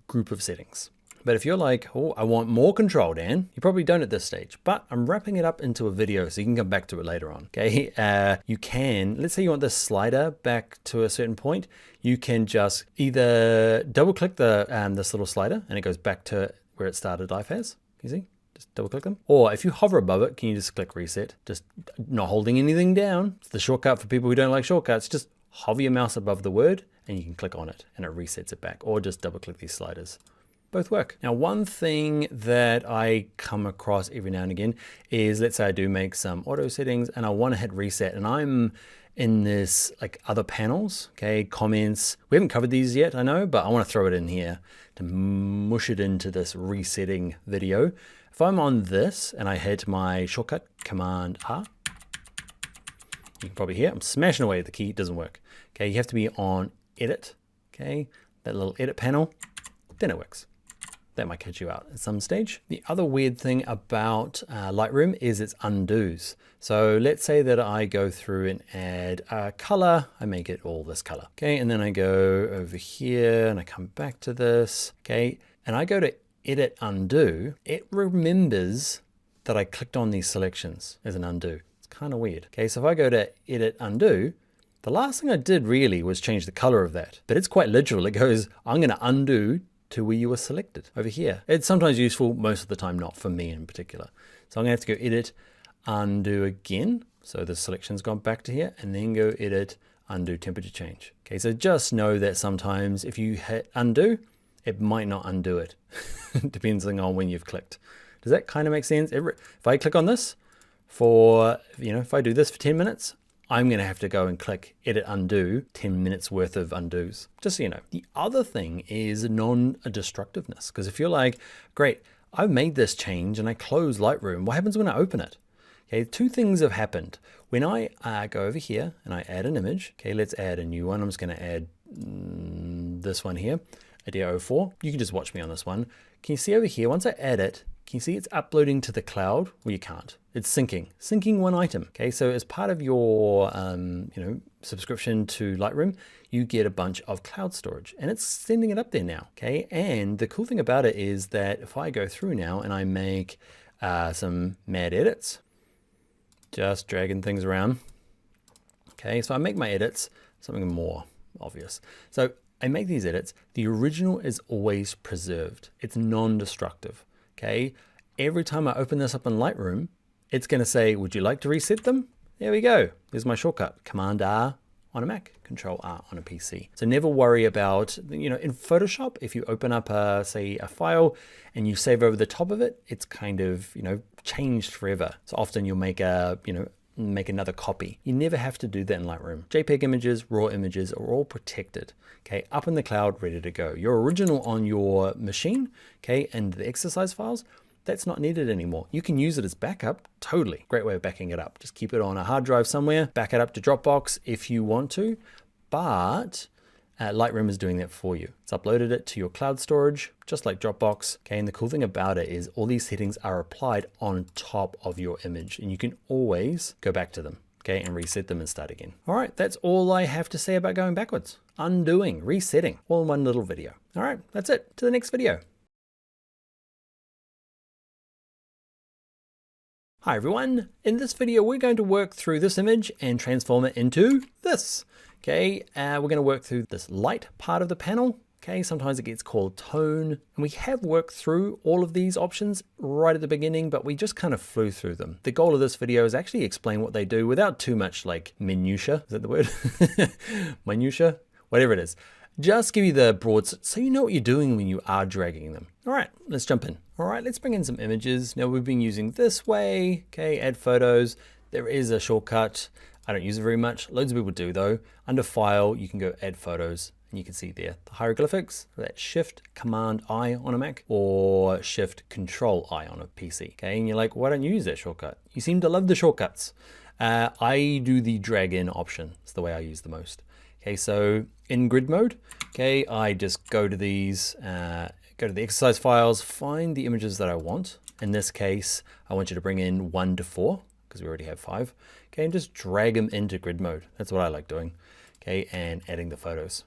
Speaker 1: group of settings. But if you're like, oh, I want more control, Dan, you probably don't at this stage, but I'm wrapping it up into a video so you can come back to it later on, okay? You can, let's say you want this slider back to a certain point, you can just either double click the this little slider and it goes back to where it started life as, you see? Just double click them. Or if you hover above it, can you just click reset? Just not holding anything down. It's the shortcut for people who don't like shortcuts. Just hover your mouse above the word and you can click on it and it resets it back, or just double click these sliders. Both work. Now, one thing that I come across every now and again is, let's say I do make some auto settings and I want to hit reset and I'm in this like other panels, okay, comments. We haven't covered these yet, I know, but I want to throw it in here to mush it into this resetting video. If I'm on this and I hit my shortcut Command R, you can probably hear I'm smashing away at the key, it doesn't work. Okay, you have to be on edit, okay, that little edit panel, then it works. That might catch you out at some stage. The other weird thing about Lightroom is its undos. So let's say that I go through and add a color, I make it all this color, okay, and then I go over here and I come back to this, okay, and I go to edit undo, it remembers that I clicked on these selections as an undo. It's kind of weird. Okay, so if I go to edit undo, the last thing I did really was change the color of that, but it's quite literal. It goes, I'm going to undo to where you were selected over here. It's sometimes useful, most of the time not, for me in particular. So I'm going to have to go edit undo again. So the selection's gone back to here, and then go edit undo temperature change. Okay, so just know that sometimes if you hit undo, it might not undo it, depending on when you've clicked. Does that kind of make sense? If I click on this for, if I do this for 10 minutes, I'm going to have to go and click edit undo 10 minutes worth of undos, just so you know. The other thing is non-destructiveness, because if you're like, great, I've made this change and I close Lightroom. What happens when I open it? Okay, two things have happened. When I go over here and I add an image, okay, let's add a new one. I'm just gonna add this one here, Idea 04. You can just watch me on this one. Can you see over here, once I add it, can you see it's uploading to the cloud? Well, you can't. It's syncing one item. Okay, so as part of your subscription to Lightroom, you get a bunch of cloud storage and it's sending it up there now. Okay, and the cool thing about it is that if I go through now and I make some mad edits, just dragging things around. Okay, so I make my edits, something more obvious. So I make these edits, the original is always preserved. It's non-destructive, okay? Every time I open this up in Lightroom, it's gonna say, would you like to reset them? There we go, there's my shortcut, Command R on a Mac, Control R on a PC. So never worry about, in Photoshop, if you open up say a file and you save over the top of it, it's kind of, changed forever. So often you'll make make another copy. You never have to do that in Lightroom. JPEG images, RAW images are all protected, okay, up in the cloud, ready to go. Your original on your machine, okay, and the exercise files, that's not needed anymore. You can use it as backup, totally. Great way of backing it up. Just keep it on a hard drive somewhere, back it up to Dropbox if you want to, but Lightroom is doing that for you. It's uploaded it to your cloud storage, just like Dropbox. Okay, and the cool thing about it is all these settings are applied on top of your image and you can always go back to them, okay, and reset them and start again. All right, that's all I have to say about going backwards. Undoing, resetting, all in one little video. All right, that's it. To the next video. Hi everyone, in this video we're going to work through this image and transform it into this. Okay, we're going to work through this light part of the panel. Okay, sometimes it gets called tone, and we have worked through all of these options right at the beginning, but we just kind of flew through them. The goal of this video is actually explain what they do without too much like minutia. Is that the word? Minutia, whatever it is. Just give you the broads so you know what you're doing when you are dragging them. All right, let's jump in. All right, let's bring in some images. Now we've been using this way, okay, add photos. There is a shortcut. I don't use it very much. Loads of people do though. Under File, you can go Add Photos, and you can see there the hieroglyphics. That's Shift Command I on a Mac or Shift Control I on a PC. Okay, and you're like, why don't you use that shortcut? You seem to love the shortcuts. I do the drag in option. It's the way I use the most. Okay, so in grid mode, okay, I just go to these, go to the exercise files, find the images that I want. In this case, I want you to bring in 1 to 4 because we already have 5. Okay, and just drag them into grid mode. That's what I like doing. Okay, and adding the photos.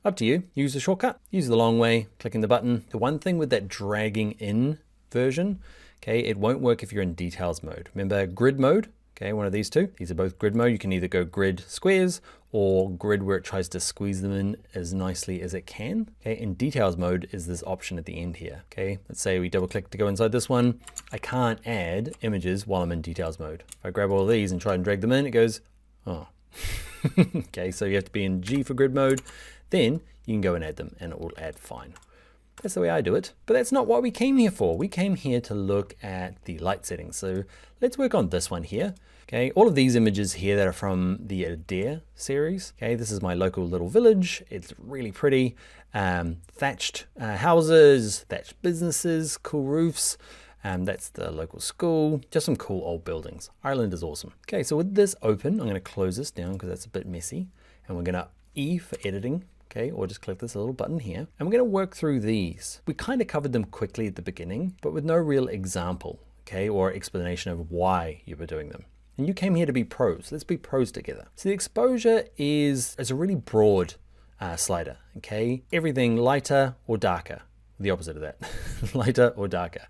Speaker 1: Up to you. Use the shortcut. Use the long way, clicking the button. The one thing with that dragging in version, okay, it won't work if you're in details mode. Remember grid mode? Okay, one of these two. These are both grid mode. You can either go grid squares or grid where it tries to squeeze them in as nicely as it can. Okay, in details mode is this option at the end here. Okay, let's say we double click to go inside this one. I can't add images while I'm in details mode. If I grab all of these and try and drag them in, it goes, oh. Okay, so you have to be in G for grid mode. Then you can go and add them and it will add fine. That's the way I do it, but that's not what we came here for. We came here to look at the light settings. So let's work on this one here. Okay, all of these images here that are from the Adobe series. Okay, this is my local little village. It's really pretty. Thatched houses, thatched businesses, cool roofs. That's the local school, just some cool old buildings. Ireland is awesome. Okay, so with this open, I'm gonna close this down because that's a bit messy. And we're gonna E for editing. Okay, or just click this little button here. And we're gonna work through these. We kind of covered them quickly at the beginning, but with no real example, okay, or explanation of why you were doing them. And you came here to be pros. Let's be pros together. So the exposure is a really broad slider, okay? Everything lighter or darker, the opposite of that, lighter or darker.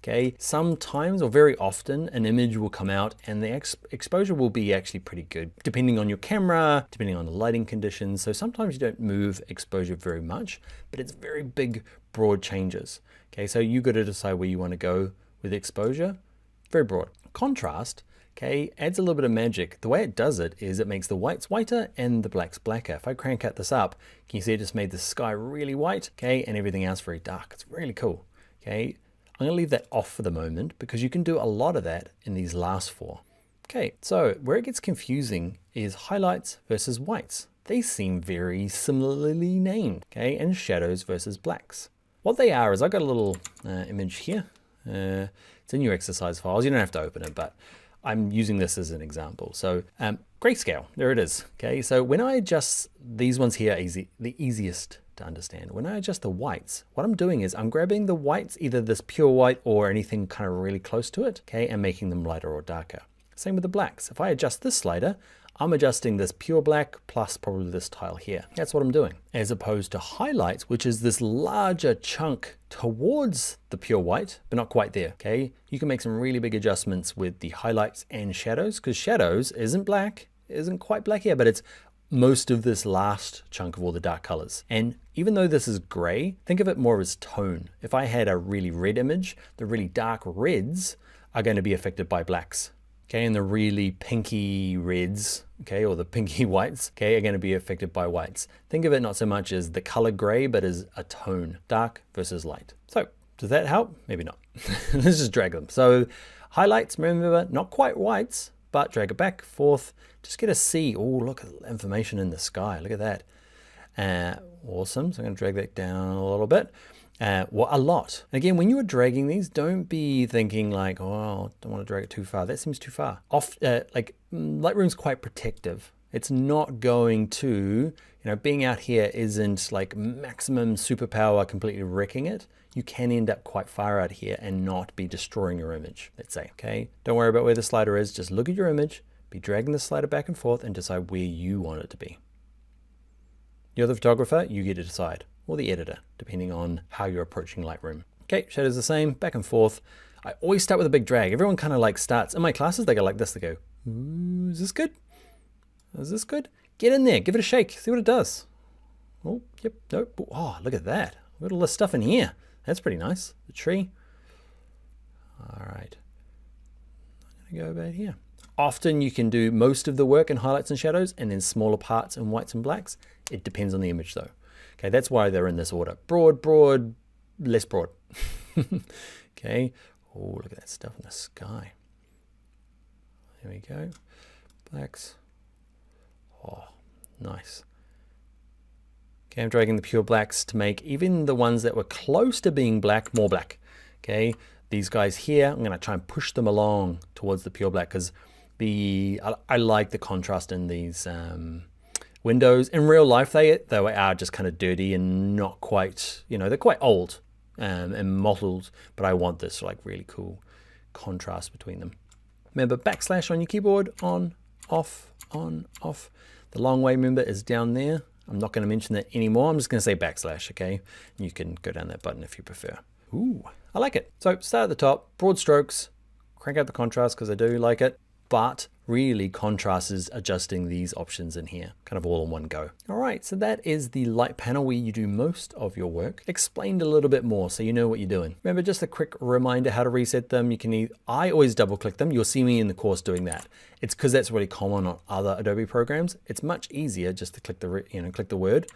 Speaker 1: Okay, sometimes or very often an image will come out and the exposure will be actually pretty good depending on your camera, depending on the lighting conditions. So sometimes you don't move exposure very much, but it's very big, broad changes. Okay, so you got to decide where you want to go with exposure. Very broad. Contrast, okay, adds a little bit of magic. The way it does it is it makes the whites whiter and the blacks blacker. If I crank out this up, can you see it just made the sky really white, okay, and everything else very dark. It's really cool, okay. I'm gonna leave that off for the moment because you can do a lot of that in these last 4. Okay, so where it gets confusing is highlights versus whites. They seem very similarly named, okay, and shadows versus blacks. What they are is I got a little image here, It's in your exercise files. You don't have to open it, but I'm using this as an example. So grayscale, there it is. Okay, so when I adjust these ones here, the easiest to understand. When I adjust the whites, what I'm doing is I'm grabbing the whites, either this pure white or anything kind of really close to it, okay, and making them lighter or darker. Same with the blacks. If I adjust this slider, I'm adjusting this pure black plus probably this tile here. That's what I'm doing. As opposed to highlights, which is this larger chunk towards the pure white, but not quite there, okay? You can make some really big adjustments with the highlights and shadows, because shadows isn't black, isn't quite black here, but it's most of this last chunk of all the dark colors. And even though this is gray, think of it more as tone. If I had a really red image, the really dark reds are going to be affected by blacks. Okay, and the really pinky reds, okay, or the pinky whites, okay, are going to be affected by whites. Think of it not so much as the color gray, but as a tone, dark versus light. So does that help? Maybe not. Let's just drag them. So highlights, remember, not quite whites, but drag it back, forth, just get a C. Oh, look at the information in the sky. Look at that. Awesome. So I'm going to drag that down a little bit. Well, a lot. Again, when you are dragging these, don't be thinking like, oh, I don't want to drag it too far. That seems too far. Like Lightroom's quite protective. It's not going to, being out here isn't like maximum superpower completely wrecking it. You can end up quite far out here and not be destroying your image, let's say, okay? Don't worry about where the slider is. Just look at your image, be dragging the slider back and forth and decide where you want it to be. You're the photographer, you get to decide, or the editor, depending on how you're approaching Lightroom. Okay, shadows the same, back and forth. I always start with a big drag. Everyone kind of like starts, in my classes, they go like this, they go, ooh, is this good? Is this good? Get in there, give it a shake, see what it does. Oh, yep, nope, oh, look at that. Look at all this stuff in here. That's pretty nice, the tree. All right, I'm gonna go about here. Often you can do most of the work in highlights and shadows and then smaller parts in whites and blacks. It depends on the image though. Okay, that's why they're in this order. Broad, broad, less broad. Okay, oh, look at that stuff in the sky. There we go, blacks. Oh, nice. Okay, I'm dragging the pure blacks to make even the ones that were close to being black, more black. Okay, these guys here, I'm gonna try and push them along towards the pure black because I like the contrast in these windows. In real life, they are just kind of dirty and not quite, they're quite old and mottled, but I want this like really cool contrast between them. Remember, backslash on your keyboard, on, off, on, off. The long way, remember, is down there. I'm not going to mention that anymore. I'm just going to say backslash, okay? You can go down that button if you prefer. Ooh, I like it. So start at the top, broad strokes, crank out the contrast because I do like it, but really contrast is adjusting these options in here, kind of all in one go. All right, so that is the light panel where you do most of your work. Explained a little bit more so you know what you're doing. Remember, just a quick reminder how to reset them. You can I always double click them. You'll see me in the course doing that. It's because that's really common on other Adobe programs. It's much easier just to click the click the word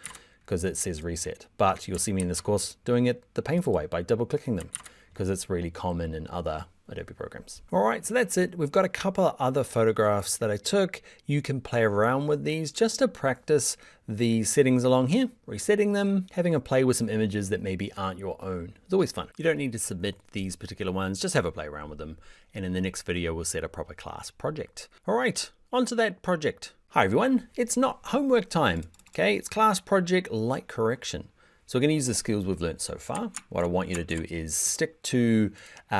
Speaker 1: because it says reset. But you'll see me in this course doing it the painful way by double clicking them because it's really common in other Adobe programs. All right, so that's it. We've got a couple of other photographs that I took. You can play around with these just to practice the settings along here, resetting them, having a play with some images that maybe aren't your own. It's always fun. You don't need to submit these particular ones, just have a play around with them. And in the next video, we'll set a proper class project. All right, onto that project. Hi everyone, it's not homework time, okay? It's class project light correction. So we're going to use the skills we've learned so far. What I want you to do is stick to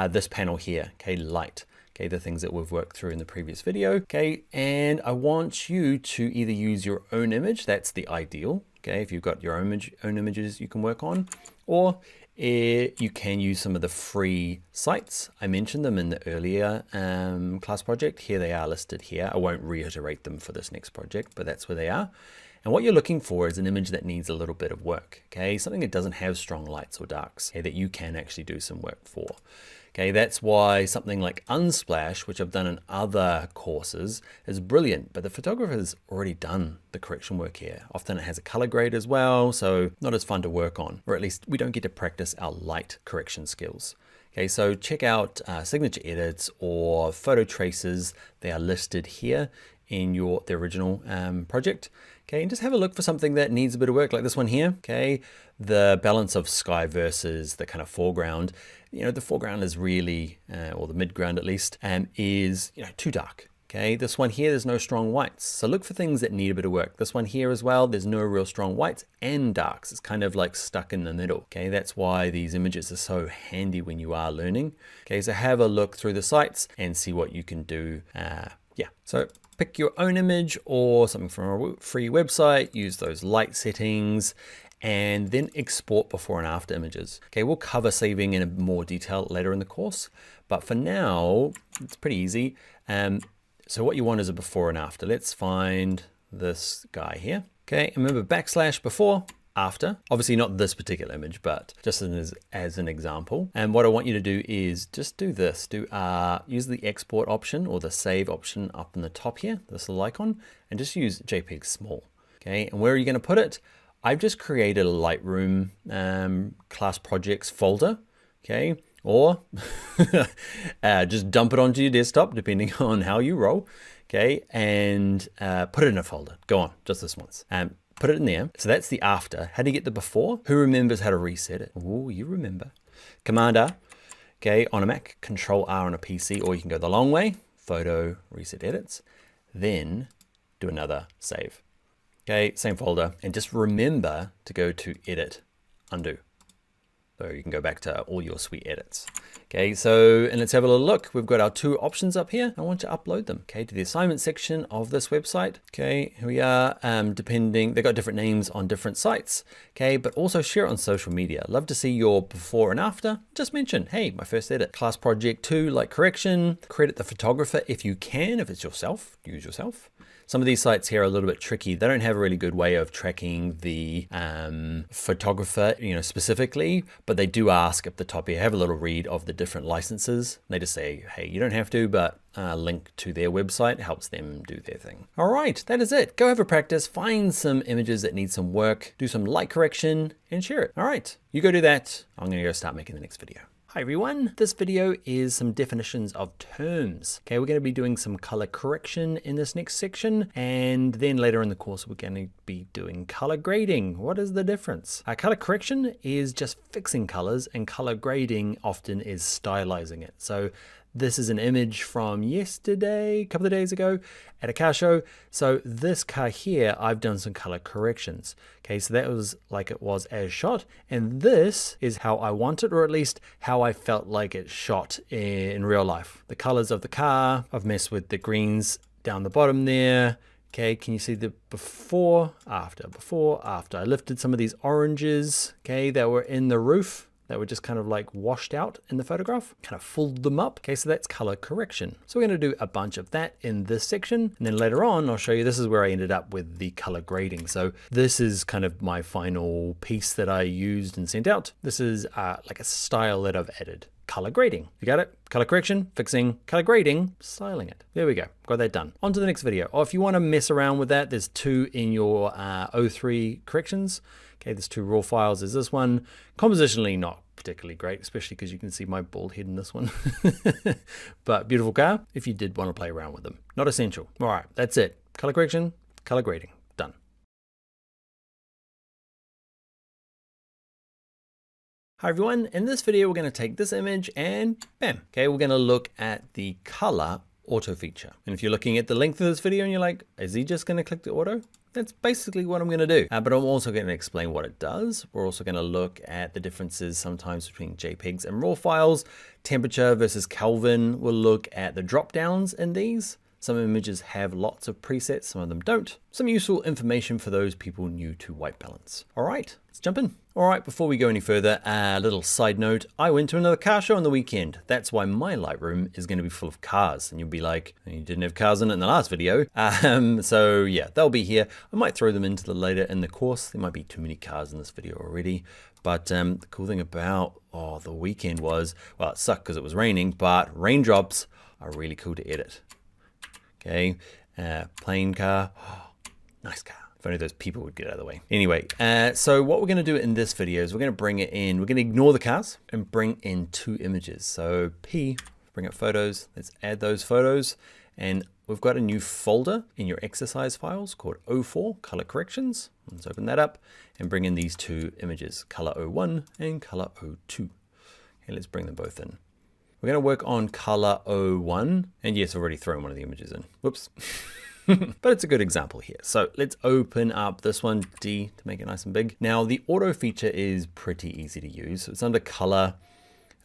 Speaker 1: this panel here, okay, light, okay, the things that we've worked through in the previous video, okay, and I want you to either use your own image, that's the ideal, okay, if you've got your own images you can work on, or you can use some of the free sites. I mentioned them in the earlier class project. Here they are listed here. I won't reiterate them for this next project, but that's where they are. And what you're looking for is an image that needs a little bit of work, okay? Something that doesn't have strong lights or darks, okay, that you can actually do some work for. Okay, that's why something like Unsplash, which I've done in other courses, is brilliant, but the photographer's already done the correction work here. Often it has a color grade as well, so not as fun to work on, or at least we don't get to practice our light correction skills. Okay, so check out signature edits or photo traces. They are listed here in the original project. Okay, and just have a look for something that needs a bit of work, like this one here. Okay, the balance of sky versus the kind of foreground. the foreground is really, or the midground at least, is, too dark. Okay, this one here, there's no strong whites. So look for things that need a bit of work. This one here as well, there's no real strong whites and darks. It's kind of like stuck in the middle. Okay, that's why these images are so handy when you are learning. Okay, so have a look through the sites and see what you can do. Yeah, so pick your own image or something from a free website, use those light settings, and then export before and after images. Okay, we'll cover saving in a more detail later in the course, but for now, it's pretty easy. So what you want is a before and after. Let's find this guy here. Okay, and remember backslash before, after. Obviously not this particular image, but just as an example. And what I want you to do is just do this. Use the export option or the save option up in the top here, this little icon, and just use JPEG small. Okay, and where are you going to put it? I've just created a Lightroom class projects folder. Okay, or just dump it onto your desktop, depending on how you roll, okay, and put it in a folder. Go on, just this once. Put it in there. So that's the after. How do you get the before? Who remembers how to reset it? Oh, you remember. Command R, okay, on a Mac, Control R on a PC, or you can go the long way, photo, reset edits, then do another save. Okay, same folder, and just remember to go to edit, undo. So you can go back to all your sweet edits. Okay, so, and let's have a little look. We've got our two options up here. I want to upload them, okay, to the assignment section of this website. Okay, here we are, depending, they've got different names on different sites, okay, but also share it on social media. Love to see your before and after. Just mention, hey, my first edit. Class project 2, light correction. Credit the photographer if you can, if it's yourself, use yourself. Some of these sites here are a little bit tricky. They don't have a really good way of tracking the photographer, specifically, but they do ask at the top here, have a little read of the different licenses. They just say, hey, you don't have to, but link to their website helps them do their thing. All right, that is it. Go have a practice, find some images that need some work, do some light correction and share it. All right, you go do that. I'm gonna go start making the next video. Hi everyone, this video is some definitions of terms. Okay, we're going to be doing some color correction in this next section, and then later in the course we're going to be doing color grading. What is the difference? Color correction is just fixing colors, and color grading often is stylizing it. So this is an image from yesterday, a couple of days ago at a car show. So this car here, I've done some color corrections. Okay, so that was like it was as shot. And this is how I want it, or at least how I felt like it shot in real life. The colors of the car, I've messed with the greens down the bottom there. Okay, can you see the before, after, before, after? I lifted some of these oranges, okay, that were in the roof, that were just kind of like washed out in the photograph, kind of fooled them up. Okay, so that's color correction. So we're gonna do a bunch of that in this section. And then later on, I'll show you, this is where I ended up with the color grading. So this is kind of my final piece that I used and sent out. This is like a style that I've added. Color grading. You got it? Color correction, fixing, color grading, styling it. There we go. Got that done. On to the next video. Or if you want to mess around with that, there's two in your 03 corrections. Okay, there's two raw files. There's this one. Compositionally not particularly great, especially because you can see my bald head in this one. But beautiful car if you did want to play around with them. Not essential. All right, that's it. Color correction, color grading. Done. Hi everyone, in this video we're going to take this image and bam, okay, we're going to look at the color auto feature. And if you're looking at the length of this video and you're like, is he just going to click the auto? That's basically what I'm going to do. But I'm also going to explain what it does. We're also going to look at the differences sometimes between JPEGs and RAW files, temperature versus Kelvin. We'll look at the drop downs in these. Some images have lots of presets, some of them don't. Some useful information for those people new to white balance. All right, let's jump in. All right, before we go any further, a little side note. I went to another car show on the weekend. That's why my Lightroom is going to be full of cars. And you'll be like, you didn't have cars in it in the last video. So yeah, they'll be here. I might throw them into the later in the course. There might be too many cars in this video already. But the cool thing about the weekend was, well, it sucked because it was raining, but raindrops are really cool to edit. Okay, plain car, nice car. If only those people would get out of the way. Anyway, so what we're gonna do in this video is we're gonna bring it in, we're gonna ignore the cars and bring in two images. So P, bring up photos, let's add those photos. And we've got a new folder in your exercise files called 04, color corrections. Let's open that up and bring in these two images, color 01 and color 02. Okay, let's bring them both in. We're going to work on color 01. And yes, I've already thrown one of the images in. Whoops. But it's a good example here. So let's open up this one, D, to make it nice and big. Now the auto feature is pretty easy to use. So it's under color,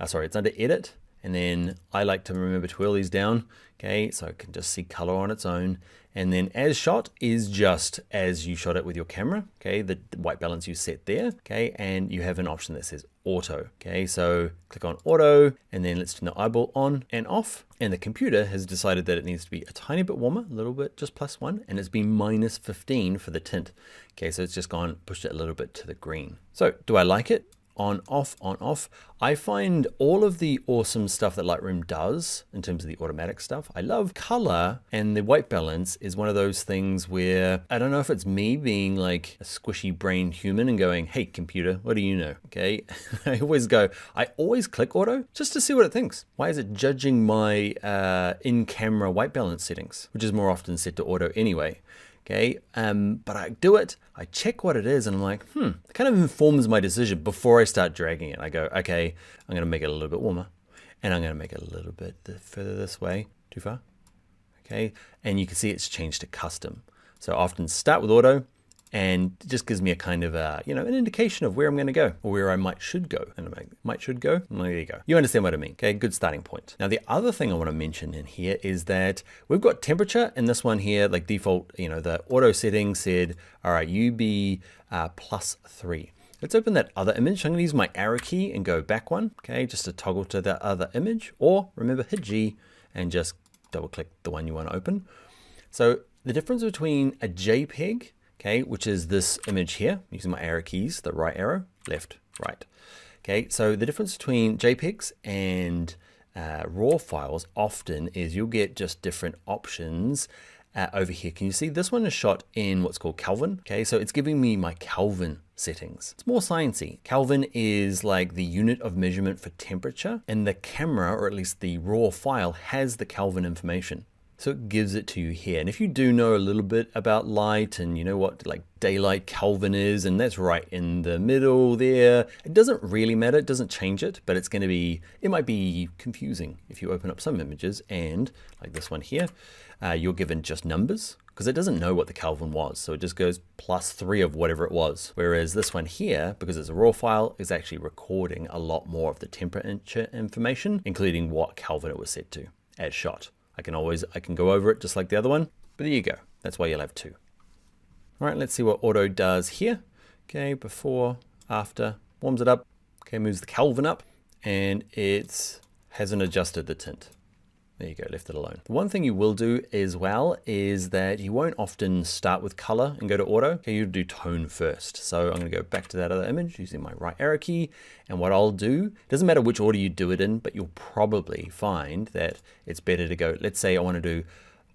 Speaker 1: it's under edit. And then I like to remember to twirl these down. Okay, so I can just see color on its own. And then as shot is just as you shot it with your camera. Okay, the white balance you set there. Okay, and you have an option that says auto. Okay, so click on auto and then let's turn the eyeball on and off. And the computer has decided that it needs to be a tiny bit warmer, a little bit, just +1, and it's been -15 for the tint. Okay, so it's just gone, pushed it a little bit to the green. So do I like it? On, off, on, off. I find all of the awesome stuff that Lightroom does in terms of the automatic stuff. I love color, and the white balance is one of those things where I don't know if it's me being like a squishy brained human and going, hey computer, what do you know? Okay. I always click auto just to see what it thinks. Why is it judging my in-camera white balance settings, which is more often set to auto anyway? Okay, but I do it, I check what it is, and I'm like, it kind of informs my decision before I start dragging it. I go, okay, I'm gonna make it a little bit warmer, and I'm gonna make it a little bit further this way. Too far? Okay, and you can see it's changed to custom. So I often start with auto, and it just gives me a kind of an indication of where I'm gonna go, or where I should go. And I'm like, should go? Well, there you go. You understand what I mean, okay? Good starting point. Now, the other thing I wanna mention in here is that we've got temperature in this one here, like default, the auto setting said, all right, you be +3. Let's open that other image. I'm gonna use my arrow key and go back one, okay? Just to toggle to that other image, or remember, hit G and just double click the one you wanna open. So the difference between a JPEG, okay, which is this image here, using my arrow keys, the right arrow, left, right. Okay, so the difference between JPEGs and RAW files often is you'll get just different options over here. Can you see this one is shot in what's called Kelvin? Okay, so it's giving me my Kelvin settings. It's more sciencey. Kelvin is like the unit of measurement for temperature, and the camera, or at least the RAW file, has the Kelvin information. So it gives it to you here. And if you do know a little bit about light and you know what like daylight Kelvin is, and that's right in the middle there, it doesn't really matter, it doesn't change it, but it might be confusing if you open up some images and like this one here, you're given just numbers because it doesn't know what the Kelvin was. So it just goes +3 of whatever it was. Whereas this one here, because it's a RAW file, is actually recording a lot more of the temperature information, including what Kelvin it was set to as shot. I can go over it just like the other one, but there you go. That's why you'll have two. All right, let's see what auto does here. Okay, before, after, warms it up. Okay, moves the Kelvin up, and it hasn't adjusted the tint. There you go, left it alone. The one thing you will do as well is that you won't often start with color and go to auto. Okay, you do tone first. So I'm gonna go back to that other image using my right arrow key. And what I'll do, doesn't matter which order you do it in, but you'll probably find that it's better to go, let's say I wanna do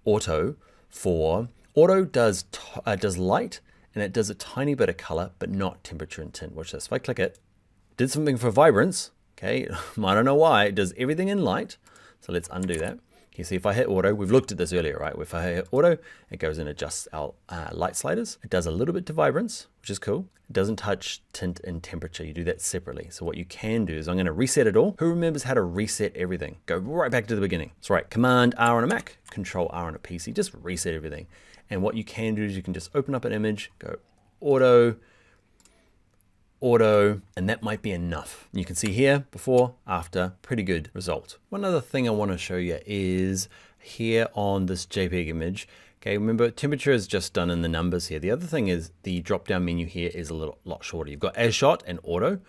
Speaker 1: auto does light, and it does a tiny bit of color, but not temperature and tint. Watch this, if I click it, did something for vibrance, okay? I don't know why, it does everything in light. So let's undo that. You see, if I hit auto, we've looked at this earlier, right? If I hit auto, it goes and adjusts our light sliders. It does a little bit to vibrance, which is cool. It doesn't touch tint and temperature. You do that separately. So what you can do is I'm gonna reset it all. Who remembers how to reset everything? Go right back to the beginning. That's right, Command R on a Mac, Control R on a PC, just reset everything. And what you can do is you can just open up an image, go auto, and that might be enough. You can see here, before, after, pretty good result. One other thing I want to show you is here on this JPEG image. Okay, remember temperature is just done in the numbers here. The other thing is the drop-down menu here is a lot shorter. You've got as shot and auto.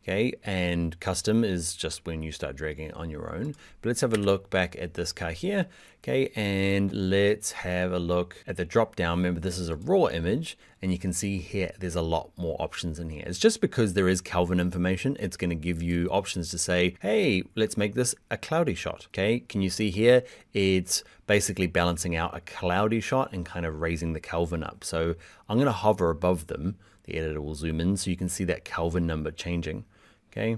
Speaker 1: Okay, and custom is just when you start dragging it on your own. But let's have a look back at this car here. Okay, and let's have a look at the drop down. Remember, this is a raw image, and you can see here there's a lot more options in here. It's just because there is Kelvin information, it's going to give you options to say, hey, let's make this a cloudy shot. Okay, can you see here? It's basically balancing out a cloudy shot and kind of raising the Kelvin up. So I'm going to hover above them. The editor will zoom in so you can see that Kelvin number changing. Okay,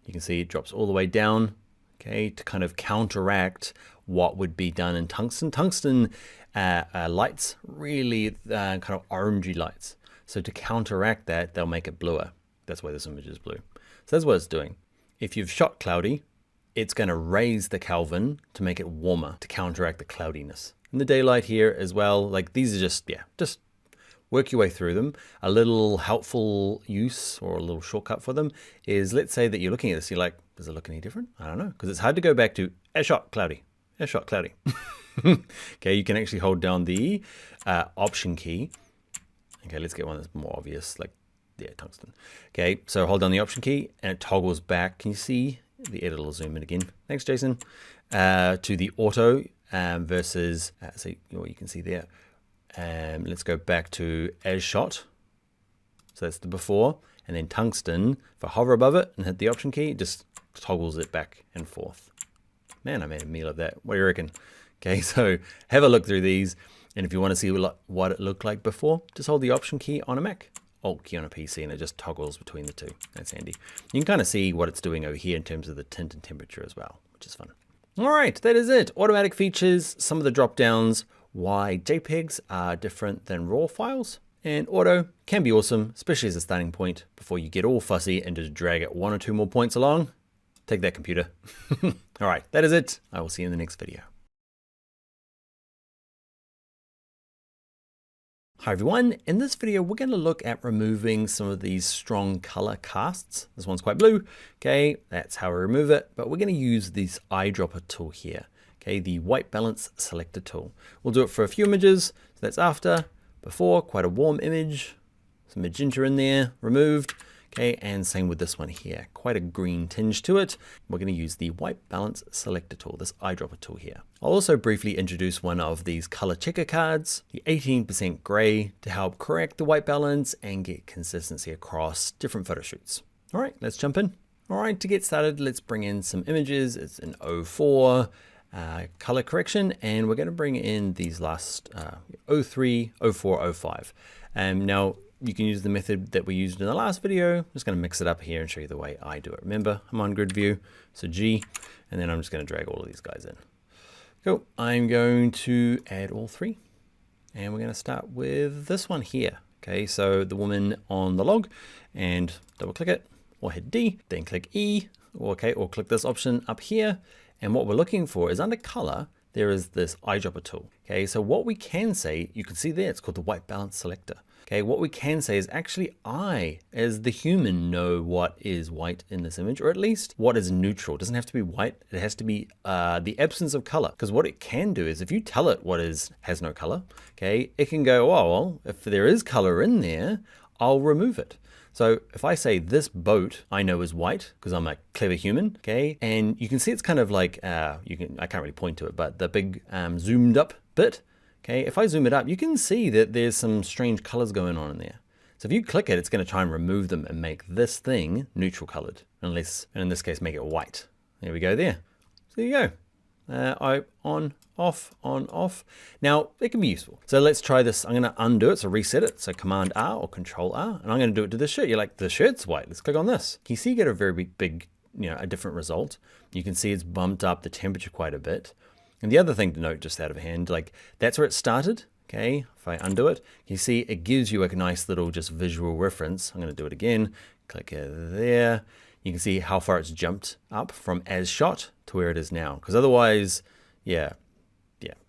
Speaker 1: you can see it drops all the way down, okay, to kind of counteract what would be done in tungsten. Tungsten lights, really kind of orangey lights. So to counteract that, they'll make it bluer. That's why this image is blue. So that's what it's doing. if you've shot cloudy, it's going to raise the Kelvin to make it warmer to counteract the cloudiness. In the daylight here as well, like these are just, yeah, just work your way through them. A little helpful use or a little shortcut for them is, let's say that you're looking at this, you're like, does it look any different? I don't know, because it's hard to go back to as shot cloudy, as shot cloudy. Okay, you can actually hold down the option key. Okay, let's get one that's more obvious, like, yeah, tungsten. Okay, so hold down the option key and it toggles back. Can you see? The editor will zoom in again. Thanks, Jason. To the auto versus, see what you can see there. Let's go back to as shot. So that's the before, and then tungsten. If I hover above it and hit the option key, it just toggles it back and forth. Man, I made a meal of that. What do you reckon? Okay, so have a look through these, and if you want to see what it looked like before, just hold the option key on a Mac, Alt key on a PC, and it just toggles between the two. That's handy. You can kind of see what it's doing over here in terms of the tint and temperature as well, which is fun. All right, that is it. Automatic features, some of the drop downs, why JPEGs are different than RAW files, and auto can be awesome, especially as a starting point before you get all fussy and just drag it 1 or 2 more points along. Take that, computer. All right, that is it. I will see you in the next video. Hi everyone, in this video we're going to look at removing some of these strong color casts. This one's quite blue, okay, that's how we remove it, but we're going to use this eyedropper tool here, okay, the white balance selector tool. We'll do it for a few images, so that's after, before, quite a warm image, some magenta in there, removed, okay, and same with this one here, quite a green tinge to it. We're going to use the white balance selector tool, this eyedropper tool here. I'll also briefly introduce one of these color checker cards, the 18% gray, to help correct the white balance and get consistency across different photo shoots. All right, let's jump in. All right, to get started, let's bring in some images. It's an 04 color correction, and we're going to bring in these last 03, 04, 05. Now, you can use the method that we used in the last video. I'm just going to mix it up here and show you the way I do it. Remember, I'm on grid view, so G, and then I'm just going to drag all of these guys in. Cool. I'm going to add all 3, and we're going to start with this one here. Okay, so the woman on the log, and double click it, or hit D, then click E, or click this option up here. And what we're looking for is under color, there is this eyedropper tool. Okay, so what we can say, you can see there, it's called the white balance selector. Okay, what we can say is actually I, as the human, know what is white in this image, or at least what is neutral. It doesn't have to be white, it has to be the absence of color. Because what it can do is if you tell it what has no color, okay, it can go, oh, well, if there is color in there, I'll remove it. So if I say this boat I know is white because I'm a clever human, okay, and you can see it's kind of like, I can't really point to it, but the big zoomed up bit, okay, if I zoom it up, you can see that there's some strange colors going on in there. So if you click it, it's going to try and remove them and make this thing neutral colored, and in this case, make it white. There we go there. So there you go. On, off. Now, it can be useful. So let's try this. I'm going to undo it, so reset it. So Command R or Control R, and I'm going to do it to this shirt. You're like, the shirt's white. Let's click on this. Can you see you get a very big, a different result? You can see it's bumped up the temperature quite a bit. And the other thing to note just out of hand, like that's where it started. Okay, if I undo it, you see it gives you a nice little just visual reference. I'm going to do it again. Click there. You can see how far it's jumped up from as shot to where it is now. Because otherwise, yeah,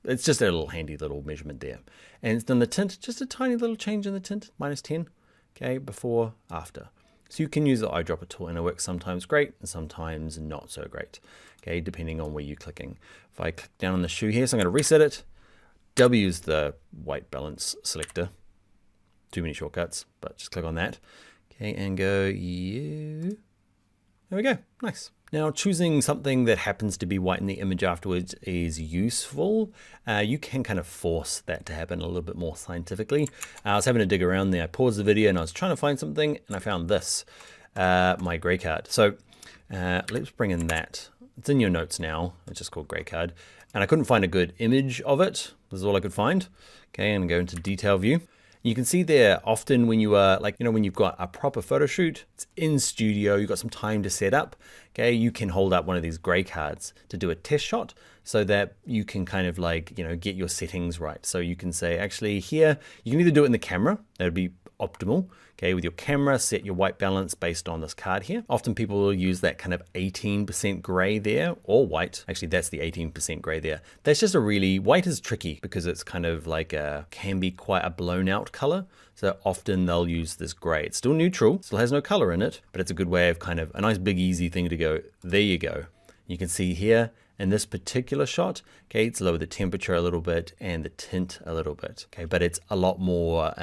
Speaker 1: it's just a little handy little measurement there. And then the tint, just a tiny little change in the tint, -10. Okay, before, after. So you can use the eyedropper tool and it works sometimes great and sometimes not so great. Okay, depending on where you're clicking. If I click down on the shoe here, so I'm going to reset it. W is the white balance selector. Too many shortcuts, but just click on that. Okay, and go, yeah. There we go, nice. Now choosing something that happens to be white in the image afterwards is useful. You can kind of force that to happen a little bit more scientifically. I was having to dig around there. I paused the video and I was trying to find something and I found this, my gray card. So let's bring in that. It's in your notes now. It's just called gray card. And I couldn't find a good image of it. This is all I could find. Okay, and go into detail view. You can see there often when you are when you've got a proper photo shoot, it's in studio, you've got some time to set up. Okay, you can hold up one of these gray cards to do a test shot so that you can kind of get your settings right. So you can say, actually here, you can either do it in the camera, that would be optimal. Okay, with your camera, set your white balance based on this card here. Often people will use that kind of 18% gray there, or white. Actually, that's the 18% gray there. That's just a really, white is tricky because it's kind of like can be quite a blown out color. So often they'll use this gray. It's still neutral, still has no color in it, but it's a good way of kind of a nice big easy thing to go, there you go. You can see here, in this particular shot, okay, it's lower the temperature a little bit and the tint a little bit, okay, but it's a lot more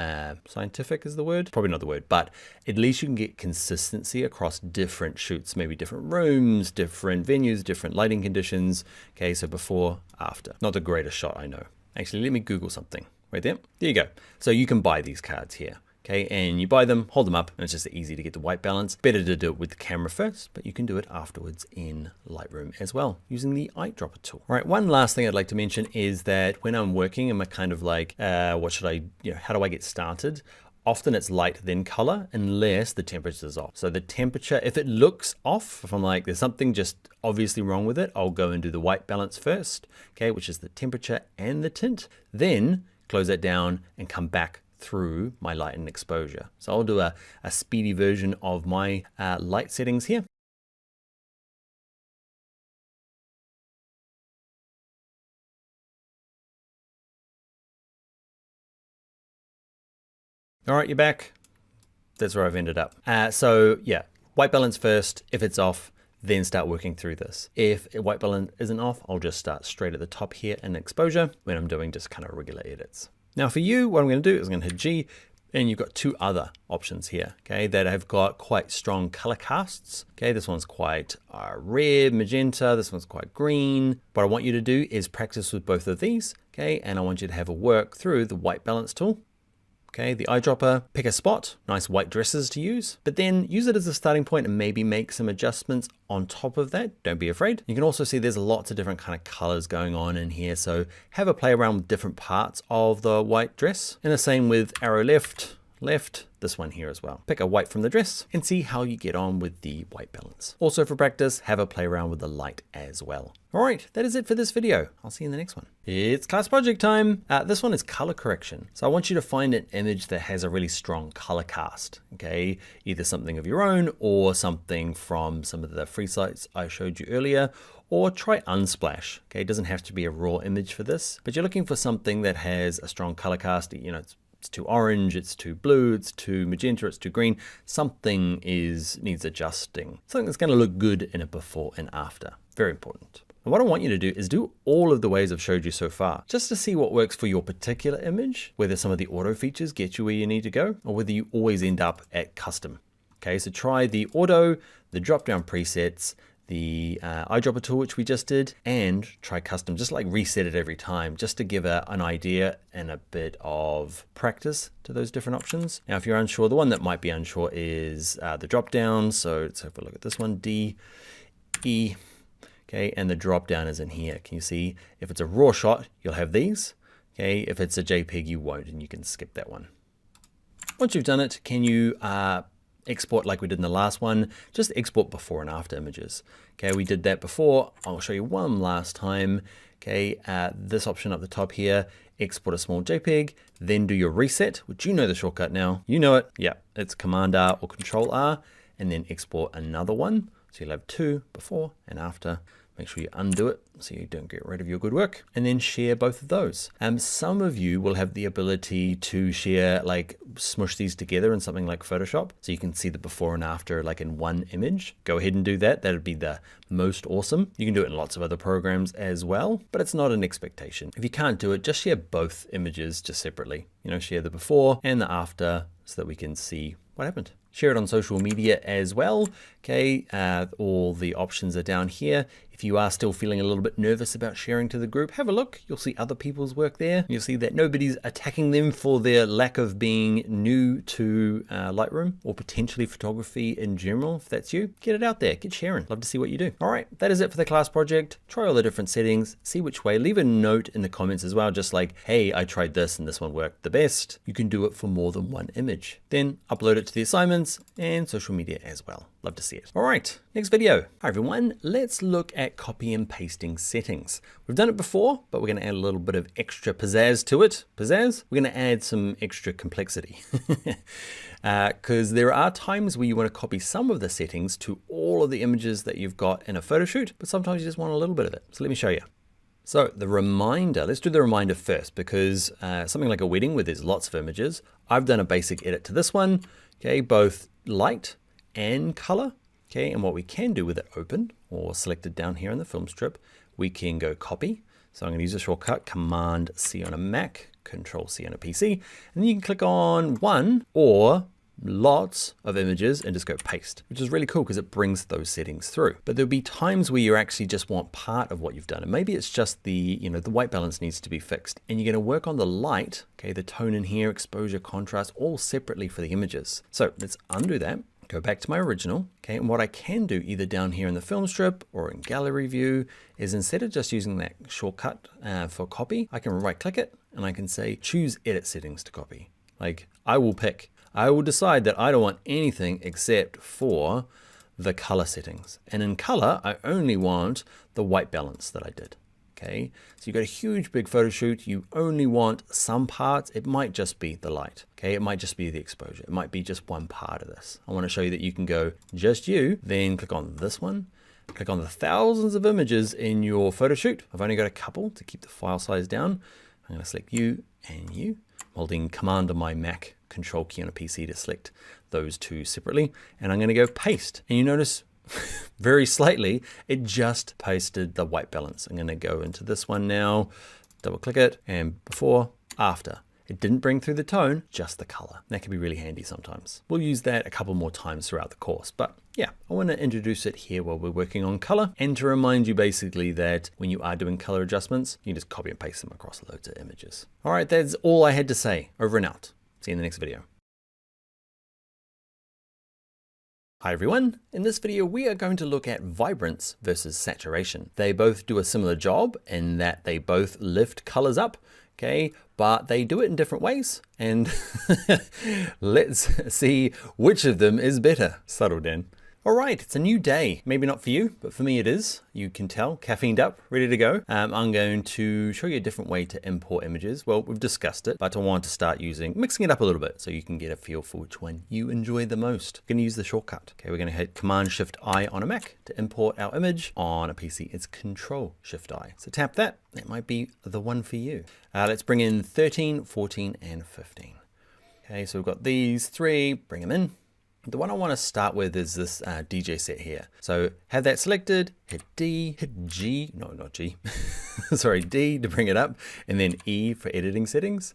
Speaker 1: scientific is the word, probably not the word, but at least you can get consistency across different shoots, maybe different rooms, different venues, different lighting conditions, okay, so before, after. Not the greatest shot, I know. Actually, let me Google something right there. There you go. So you can buy these cards here. Okay, and you buy them, hold them up, and it's just easy to get the white balance. Better to do it with the camera first, but you can do it afterwards in Lightroom as well, using the eyedropper tool. All right, one last thing I'd like to mention is that when I'm working, I'm kind of like, what should I, how do I get started? Often it's light then color, unless the temperature's off. So the temperature, if it looks off, if I'm like, there's something just obviously wrong with it, I'll go and do the white balance first, okay, which is the temperature and the tint, then close that down and come back through my light and exposure. So I'll do a speedy version of my light settings here. All right, you're back. That's where I've ended up. So yeah, white balance first. If it's off, then start working through this. If white balance isn't off, I'll just start straight at the top here in exposure when I'm doing just kind of regular edits. Now for you, what I'm going to do is I'm going to hit G, and you've got two other options here, okay, that have got quite strong color casts. Okay, this one's quite red, magenta, this one's quite green. What I want you to do is practice with both of these, okay, and I want you to have a work through the white balance tool. Okay, the eyedropper, pick a spot, nice white dresses to use, but then use it as a starting point and maybe make some adjustments on top of that. Don't be afraid. You can also see there's lots of different kind of colors going on in here. So have a play around with different parts of the white dress. And the same with arrow left, this one here as well. Pick a white from the dress and see how you get on with the white balance. Also for practice, have a play around with the light as well. All right, that is it for this video. I'll see you in the next one. It's class project time. This one is color correction. So I want you to find an image that has a really strong color cast, okay? Either something of your own or something from some of the free sites I showed you earlier, or try Unsplash, okay? It doesn't have to be a raw image for this, but you're looking for something that has a strong color cast, it's too orange, it's too blue, it's too magenta, it's too green. Something needs adjusting. Something that's going to look good in a before and after. Very important. And what I want you to do is do all of the ways I've showed you so far, just to see what works for your particular image, whether some of the auto features get you where you need to go, or whether you always end up at custom. Okay, so try the auto, the drop-down presets, the eyedropper tool, which we just did, and try custom, just like reset it every time, just to give an idea and a bit of practice to those different options. Now, if you're unsure, the one that might be unsure is the drop down. So let's have a look at this one, D, E, okay, and the drop down is in here. Can you see if it's a raw shot, you'll have these, okay? If it's a JPEG, you won't, and you can skip that one. Once you've done it, can you export like we did in the last one? Just export before and after images. Okay, we did that before. I'll show you one last time. Okay, this option up the top here, export a small JPEG, then do your reset, which you know the shortcut now. You know it. Yeah, it's Command R or Control R, and then export another one. So you'll have two before and after. Make sure you undo it so you don't get rid of your good work, and then share both of those. Some of you will have the ability to share, like smush these together in something like Photoshop, so you can see the before and after like in one image. Go ahead and do that. That'd be the most awesome. You can do it in lots of other programs as well, but it's not an expectation. If you can't do it, just share both images just separately. Share the before and the after so that we can see what happened. Share it on social media as well. Okay, all the options are down here. If you are still feeling a little bit nervous about sharing to the group, have a look. You'll see other people's work there. You'll see that nobody's attacking them for their lack of being new to Lightroom or potentially photography in general. If that's you, get it out there, get sharing. Love to see what you do. All right, that is it for the class project. Try all the different settings, see which way. Leave a note in the comments as well, just like, hey, I tried this and this one worked the best. You can do it for more than one image. Then upload it to the assignments and social media as well. Love to see it. All right, next video. Hi everyone, let's look at copy and pasting settings. We've done it before, but we're gonna add a little bit of extra pizzazz to it. Pizzazz? We're gonna add some extra complexity. Because there are times where you wanna copy some of the settings to all of the images that you've got in a photo shoot, but sometimes you just want a little bit of it. So let me show you. So the reminder, let's do the reminder first, because something like a wedding where there's lots of images, I've done a basic edit to this one, okay, both light and color, okay, and what we can do with it open or selected down here in the film strip, we can go copy. So I'm gonna use a shortcut, Command C on a Mac, Control C on a PC, and then you can click on one or lots of images and just go paste, which is really cool because it brings those settings through. But there'll be times where you actually just want part of what you've done. And maybe it's just the white balance needs to be fixed. And you're gonna work on the light, okay, the tone in here, exposure, contrast, all separately for the images. So let's undo that, go back to my original, okay, and what I can do either down here in the film strip or in gallery view is instead of just using that shortcut for copy, I can right click it and I can say, choose edit settings to copy. Like I will decide that I don't want anything except for the color settings. And in color, I only want the white balance that I did. Okay, so you've got a huge big photo shoot. You only want some parts. It might just be the light. Okay, it might just be the exposure. It might be just one part of this. I want to show you that you can go just you, then click on this one, click on the thousands of images in your photo shoot. I've only got a couple to keep the file size down. I'm going to select you and you, holding Command on my Mac, Control key on a PC to select those two separately. And I'm going to go paste. And you notice very slightly, it just pasted the white balance. I'm going to go into this one now, double click it, and before, after. It didn't bring through the tone, just the color. That can be really handy sometimes. We'll use that a couple more times throughout the course, but yeah, I want to introduce it here while we're working on color and to remind you basically that when you are doing color adjustments, you can just copy and paste them across loads of images. All right, that's all I had to say. Over and out. See you in the next video. Hi everyone, in this video we are going to look at vibrance versus saturation. They both do a similar job in that they both lift colors up, okay, but they do it in different ways, and let's see which of them is better. Subtle, Dan. All right, it's a new day. Maybe not for you, but for me it is. You can tell, caffeined up, ready to go. I'm going to show you a different way to import images. Well, we've discussed it, but I want to start mixing it up a little bit so you can get a feel for which one you enjoy the most. I'm gonna use the shortcut. Okay, we're gonna hit Command-Shift-I on a Mac to import our image. On a PC, it's Control-Shift-I. So tap that, that might be the one for you. Let's bring in 13, 14, and 15. Okay, so we've got these three, bring them in. The one I want to start with is this DJ set here. So have that selected, hit D, hit G, no, not G, sorry, D to bring it up, and then E for editing settings.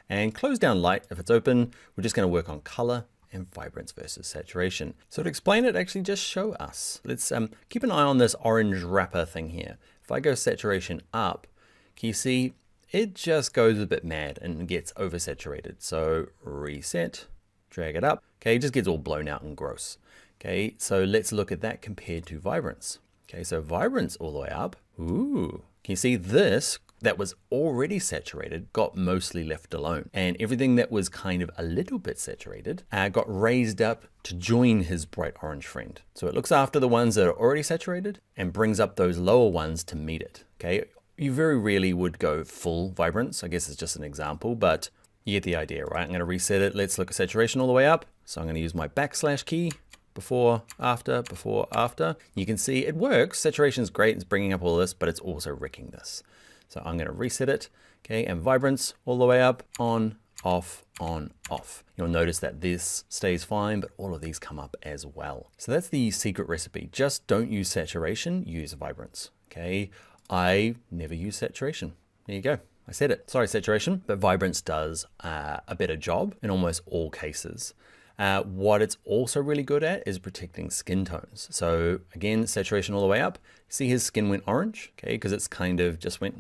Speaker 1: And close down light if it's open. We're just going to work on color and vibrance versus saturation. So to explain it, actually just show us. Let's keep an eye on this orange wrapper thing here. If I go saturation up, can you see it just goes a bit mad and gets oversaturated. So reset. Drag it up. Okay, it just gets all blown out and gross. Okay, so let's look at that compared to vibrance. Okay, so vibrance all the way up. Ooh, can you see this that was already saturated got mostly left alone, and everything that was kind of a little bit saturated got raised up to join his bright orange friend. So it looks after the ones that are already saturated and brings up those lower ones to meet it. Okay, you very rarely would go full vibrance. I guess it's just an example, but you get the idea, right? I'm going to reset it. Let's look at saturation all the way up. So I'm going to use my backslash key, before, after, before, after. You can see it works. Saturation is great. It's bringing up all this, but it's also wrecking this. So I'm going to reset it. Okay, and vibrance all the way up, on, off, on, off. You'll notice that this stays fine, but all of these come up as well. So that's the secret recipe. Just don't use saturation, use vibrance. Okay, I never use saturation. There you go. I said it. Sorry, saturation, but vibrance does a better job in almost all cases. What it's also really good at is protecting skin tones. So again, saturation all the way up. See his skin went orange, okay? Because it's kind of just went,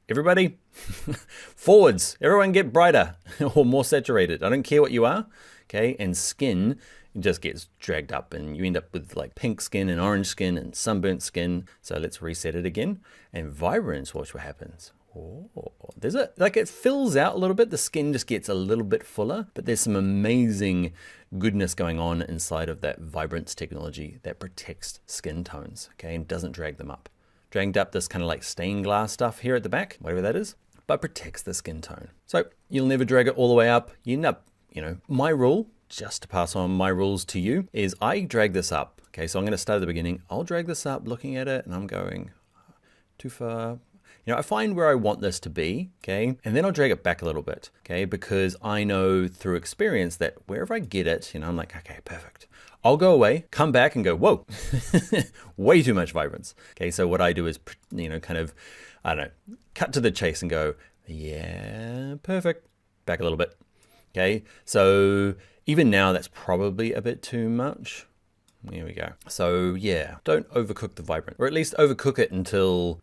Speaker 1: everybody, forwards, everyone get brighter or more saturated. I don't care what you are, okay? And skin just gets dragged up and you end up with like pink skin and orange skin and sunburnt skin. So let's reset it again. And vibrance, watch what happens. Oh, there's like it fills out a little bit. The skin just gets a little bit fuller, but there's some amazing goodness going on inside of that Vibrance technology that protects skin tones, okay, and doesn't drag them up. Dragged up this kind of like stained glass stuff here at the back, whatever that is, but protects the skin tone. So you'll never drag it all the way up. You end up, you know, my rule, just to pass on my rules to you, is I drag this up. Okay, so I'm going to start at the beginning. I'll drag this up, looking at it, and I'm going too far. You know, I find where I want this to be, okay, and then I'll drag it back a little bit, okay, because I know through experience that wherever I get it, you know, I'm like, okay, perfect. I'll go away, come back and go, whoa, way too much vibrance. Okay, so what I do is, you know, kind of, I don't know, cut to the chase and go, yeah, perfect, back a little bit. Okay, so even now that's probably a bit too much. Here we go. So yeah, don't overcook the vibrance, or at least overcook it until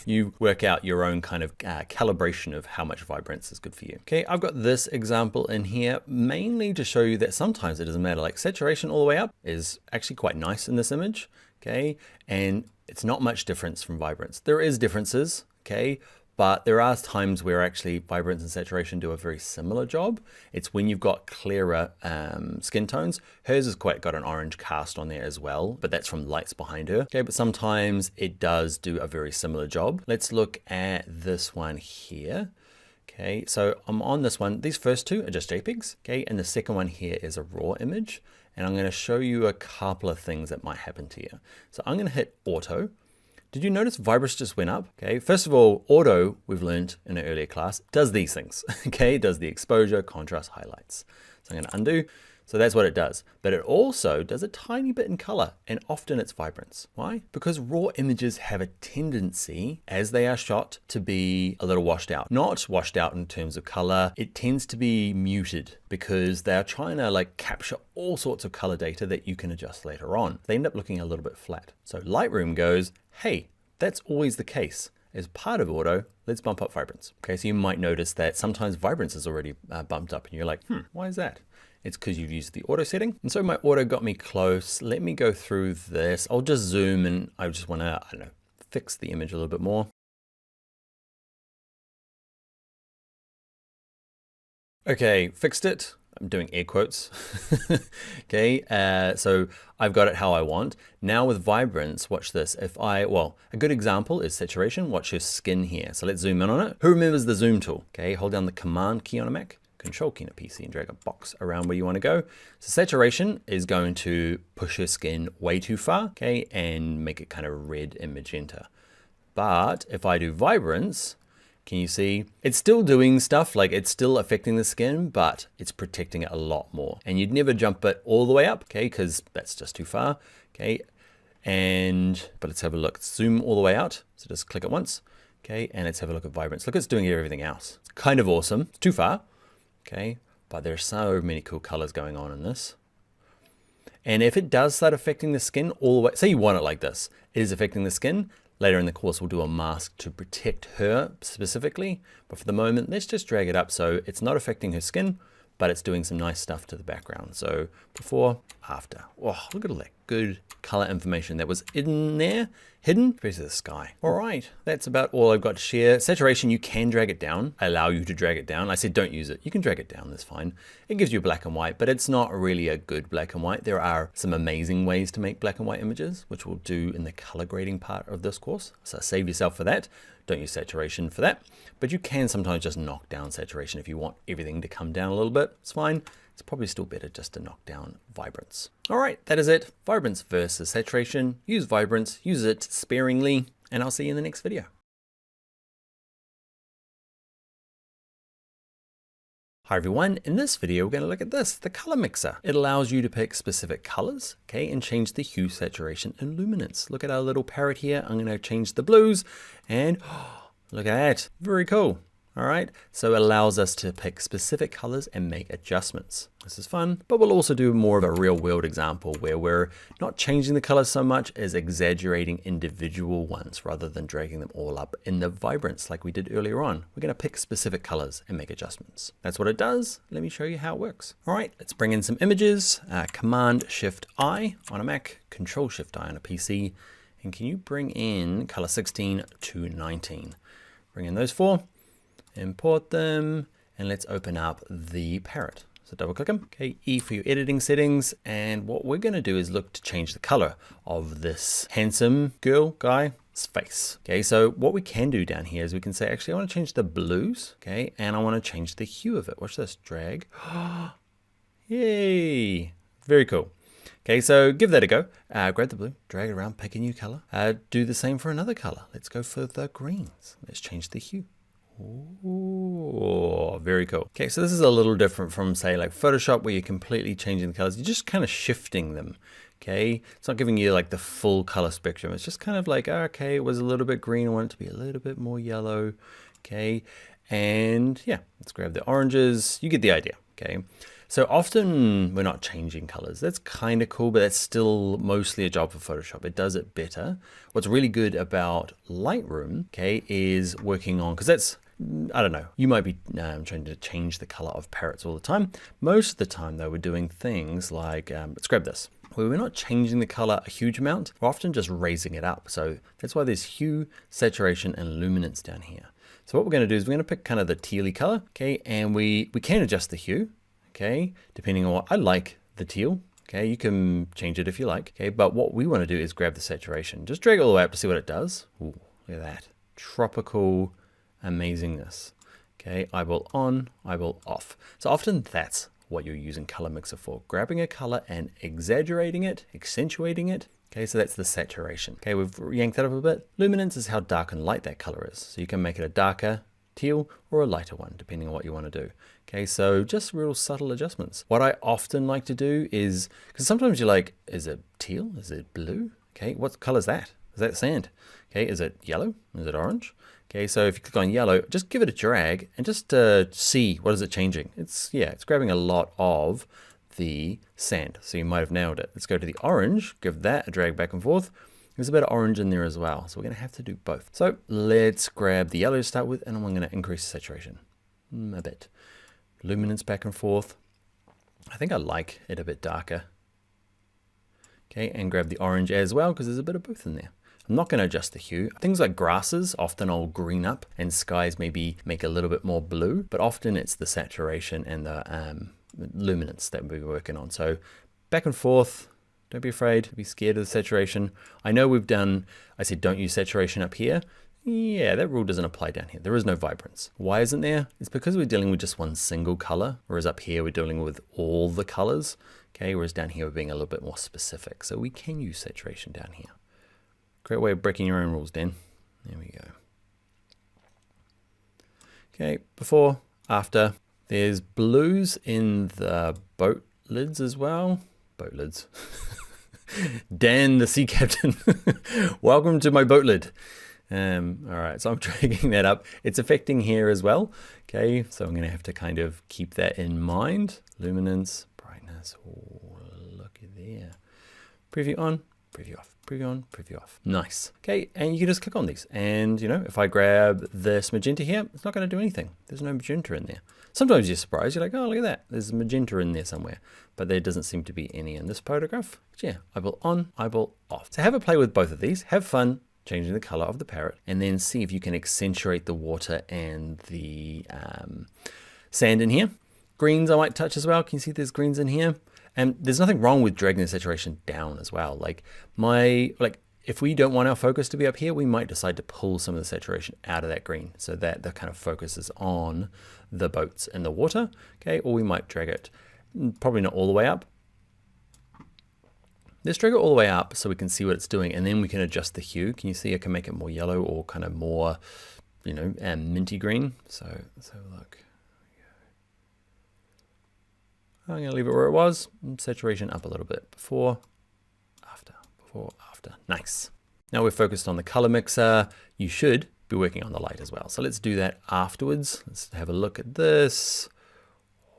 Speaker 1: you work out your own kind of calibration of how much vibrance is good for you. Okay, I've got this example in here mainly to show you that sometimes it doesn't matter. Like saturation all the way up is actually quite nice in this image. Okay, and it's not much difference from vibrance. There is differences. Okay. But there are times where actually vibrance and saturation do a very similar job. It's when you've got clearer skin tones. Hers has quite got an orange cast on there as well, but that's from lights behind her. Okay, but sometimes it does do a very similar job. Let's look at this one here. Okay, so I'm on this one. These first two are just JPEGs, okay? And the second one here is a raw image. And I'm gonna show you a couple of things that might happen to you. So I'm gonna hit auto. Did you notice Vibrance just went up? Okay, first of all, auto, we've learned in an earlier class, does these things, okay? It does the exposure, contrast, highlights. So I'm gonna undo. So that's what it does. But it also does a tiny bit in color, and often it's vibrance. Why? Because raw images have a tendency, as they are shot, to be a little washed out. Not washed out in terms of color, it tends to be muted because they're trying to like capture all sorts of color data that you can adjust later on. They end up looking a little bit flat. So Lightroom goes, hey, that's always the case. As part of auto, let's bump up vibrance. Okay, so you might notice that sometimes vibrance is already bumped up and you're like, why is that? It's because you've used the auto setting. And so my auto got me close. Let me go through this. I'll just zoom and I just want to, I don't know, fix the image a little bit more. Okay, fixed it. I'm doing air quotes. Okay, so I've got it how I want. Now with vibrance, watch this. Well, a good example is saturation. Watch your skin here. So let's zoom in on it. Who remembers the zoom tool? Okay, hold down the command key on a Mac, control key on a PC and drag a box around where you want to go. So saturation is going to push your skin way too far, okay, and make it kind of red and magenta. But if I do vibrance, can you see? It's still doing stuff, like it's still affecting the skin, but it's protecting it a lot more. And you'd never jump it all the way up, okay, because that's just too far, okay. But let's have a look. Zoom all the way out. So just click it once, okay, and let's have a look at vibrance. Look, it's doing everything else. It's kind of awesome. It's too far, okay, but there's so many cool colors going on in this. And if it does start affecting the skin all the way, say you want it like this, it is affecting the skin. Later in the course, we'll do a mask to protect her specifically. But for the moment, let's just drag it up so it's not affecting her skin, but it's doing some nice stuff to the background. So before, after. Oh, look at all that good color information that was in there, hidden, especially the sky. All right, that's about all I've got to share. Saturation, you can drag it down. I allow you to drag it down. I said don't use it. You can drag it down, that's fine. It gives you black and white, but it's not really a good black and white. There are some amazing ways to make black and white images, which we'll do in the color grading part of this course. So save yourself for that. Don't use saturation for that, but you can sometimes just knock down saturation if you want everything to come down a little bit. It's fine. It's probably still better just to knock down vibrance. All right, that is it. Vibrance versus saturation. Use vibrance, use it sparingly, and I'll see you in the next video. Hi everyone, in this video we're going to look at this, the color mixer. It allows you to pick specific colors, okay, and change the hue, saturation, and luminance. Look at our little parrot here. I'm going to change the blues, and look at that, very cool. All right, so it allows us to pick specific colors and make adjustments. This is fun, but we'll also do more of a real world example where we're not changing the colors so much as exaggerating individual ones rather than dragging them all up in the vibrance like we did earlier on. We're gonna pick specific colors and make adjustments. That's what it does. Let me show you how it works. All right, let's bring in some images. Command-Shift-I on a Mac, Control-Shift-I on a PC. And can you bring in color 16 to 19? bring in those 4, import them, and let's open up the parrot. So double click them, okay, E for your editing settings. And what we're gonna do is look to change the color of this handsome guy's face. Okay, so what we can do down here is we can say, actually, I wanna change the blues, okay, and I wanna change the hue of it. Watch this, drag. Yay, very cool. Okay, so give that a go. Grab the blue, drag it around, pick a new color. Do the same for another color. Let's go for the greens. Let's change the hue. Ooh, very cool. Okay, so this is a little different from, say, like Photoshop, where you're completely changing the colors. You're just kind of shifting them. Okay, it's not giving you like the full color spectrum. It's just kind of like, okay, it was a little bit green. I want it to be a little bit more yellow. Okay, and yeah, let's grab the oranges. You get the idea. Okay. So often we're not changing colors. That's kind of cool, but that's still mostly a job for Photoshop. It does it better. What's really good about Lightroom, okay, is working on, because that's, I don't know, you might be trying to change the color of parrots all the time. Most of the time though, we're doing things like, let's grab this, where we're not changing the color a huge amount. We're often just raising it up. So that's why there's hue, saturation, and luminance down here. So what we're gonna do is we're gonna pick kind of the tealy color, okay, and we can adjust the hue. Okay, depending on what I like the teal. Okay, you can change it if you like. Okay, but what we want to do is grab the saturation. Just drag it all the way up to see what it does. Ooh, look at that. Tropical amazingness. Okay, eyeball on, eyeball off. So often that's what you're using color mixer for. Grabbing a color and exaggerating it, accentuating it. Okay, so that's the saturation. Okay, we've yanked that up a bit. Luminance is how dark and light that color is. So you can make it a darker teal or a lighter one, depending on what you want to do. Okay, so just real subtle adjustments. What I often like to do is, because sometimes you're like, is it teal? Is it blue? Okay, what color is that? Is that sand? Okay, is it yellow? Is it orange? Okay, so if you click on yellow, just give it a drag and just see what is it changing. It's grabbing a lot of the sand, so you might have nailed it. Let's go to the orange, give that a drag back and forth. There's a bit of orange in there as well, so we're gonna have to do both. So let's grab the yellow to start with, and I'm gonna increase the saturation a bit. Luminance back and forth. I think I like it a bit darker. Okay, and grab the orange as well, because there's a bit of both in there. I'm not gonna adjust the hue. Things like grasses, often I'll green up, and skies maybe make a little bit more blue, but often it's the saturation and the luminance that we're working on. So back and forth. Don't be afraid, be scared of the saturation. I know we've done, I said don't use saturation up here. Yeah, that rule doesn't apply down here. There is no vibrance. Why isn't there? It's because we're dealing with just one single color, whereas up here we're dealing with all the colors. Okay, whereas down here we're being a little bit more specific. So we can use saturation down here. Great way of breaking your own rules, Dan. There we go. Okay, before, after. There's blues in the boat lids as well. Boat lids. Dan, the sea captain. Welcome to my boat lid. All right, so I'm dragging that up. It's affecting here as well. Okay, so I'm gonna have to kind of keep that in mind. Luminance, brightness, oh, look at there. Preview on, preview off, preview on, preview off. Nice. Okay, and you can just click on these. And you know, if I grab this magenta here, it's not gonna do anything. There's no magenta in there. Sometimes you're surprised, you're like, oh, look at that. There's a magenta in there somewhere, but there doesn't seem to be any in this photograph. But yeah, eyeball on, eyeball off. So have a play with both of these, have fun changing the color of the parrot, and then see if you can accentuate the water and the sand in here. Greens I might touch as well. Can you see there's greens in here? And there's nothing wrong with dragging the saturation down as well. If we don't want our focus to be up here, we might decide to pull some of the saturation out of that green so that the kind of focus is on the boats and the water, okay? Or we might drag it, probably not all the way up. Let's drag it all the way up so we can see what it's doing, and then we can adjust the hue. Can you see I can make it more yellow or kind of more, you know, minty green? So let's have a look. I'm gonna leave it where it was. Saturation up a little bit. Before, after. Nice. Now we're focused on the color mixer. You should be working on the light as well. So let's do that afterwards. Let's have a look at this.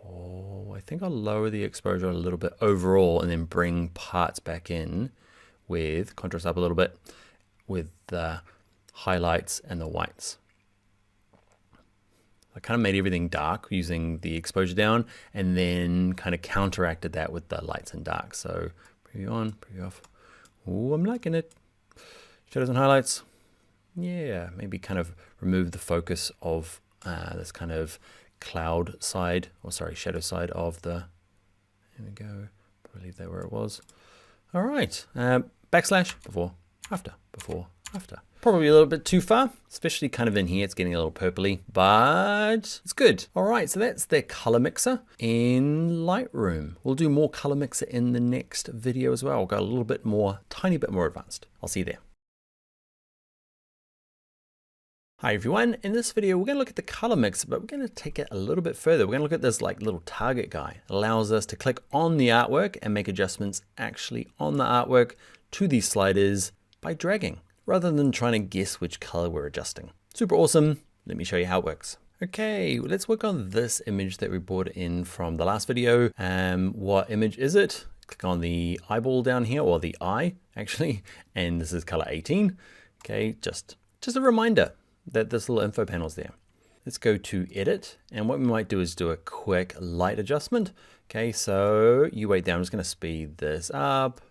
Speaker 1: Oh, I think I'll lower the exposure a little bit overall and then bring parts back in with contrast up a little bit with the highlights and the whites. I kind of made everything dark using the exposure down and then kind of counteracted that with the lights and darks. So preview on, preview off. Oh, I'm liking it. Shadows and highlights. Yeah, maybe kind of remove the focus of this kind of cloud side, or sorry, shadow side of the, there we go, probably leave that where it was. All right, backslash, before, after, before, after. Probably a little bit too far, especially kind of in here, it's getting a little purpley, but it's good. All right, so that's the color mixer in Lightroom. We'll do more color mixer in the next video as well. We'll go a little bit more, tiny bit more advanced. I'll see you there. Hi everyone, in this video we're going to look at the color mixer, but we're going to take it a little bit further. We're going to look at this like little target guy. It allows us to click on the artwork and make adjustments actually on the artwork to these sliders by dragging, rather than trying to guess which color we're adjusting. Super awesome. Let me show you how it works. Okay, let's work on this image that we brought in from the last video. What image is it? Click on the eyeball down here, or the eye actually, and this is color 18. Okay, just a reminder that this little info panel is there. Let's go to edit, and what we might do is do a quick light adjustment. Okay, so you wait there, I'm just going to speed this up.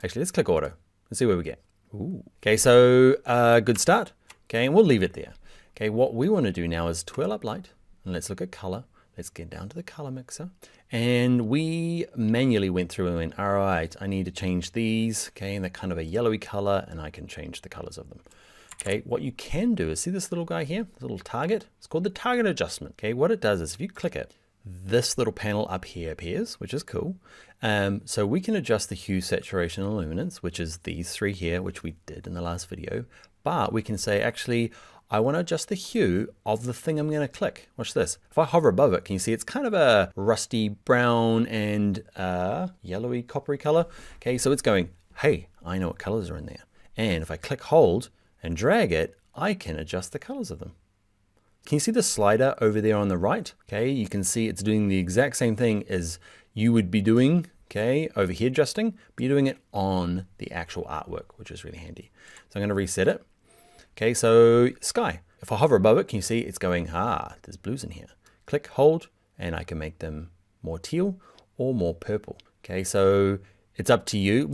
Speaker 1: Actually, let's click auto. Let's see where we get. Ooh. Okay, so good start. Okay, and we'll leave it there. Okay, what we want to do now is twirl up light, and let's look at color. Let's get down to the color mixer, and we manually went through and went, all right, I need to change these. Okay, and they're kind of a yellowy color, and I can change the colors of them. Okay, what you can do is see this little guy here, this little target. It's called the target adjustment. Okay, what it does is if you click it, this little panel up here appears, which is cool. So we can adjust the hue, saturation, and luminance, which is these three here, which we did in the last video. But we can say, actually, I want to adjust the hue of the thing I'm going to click. Watch this. If I hover above it, can you see it's kind of a rusty brown and yellowy, coppery color? Okay, so it's going, hey, I know what colors are in there. And if I click hold and drag it, I can adjust the colors of them. Can you see the slider over there on the right? Okay, you can see it's doing the exact same thing as you would be doing, okay, over here adjusting, but you're doing it on the actual artwork, which is really handy. So I'm going to reset it. Okay, so sky. If I hover above it, can you see it's going, there's blues in here. Click, hold, and I can make them more teal or more purple. Okay, so it's up to you.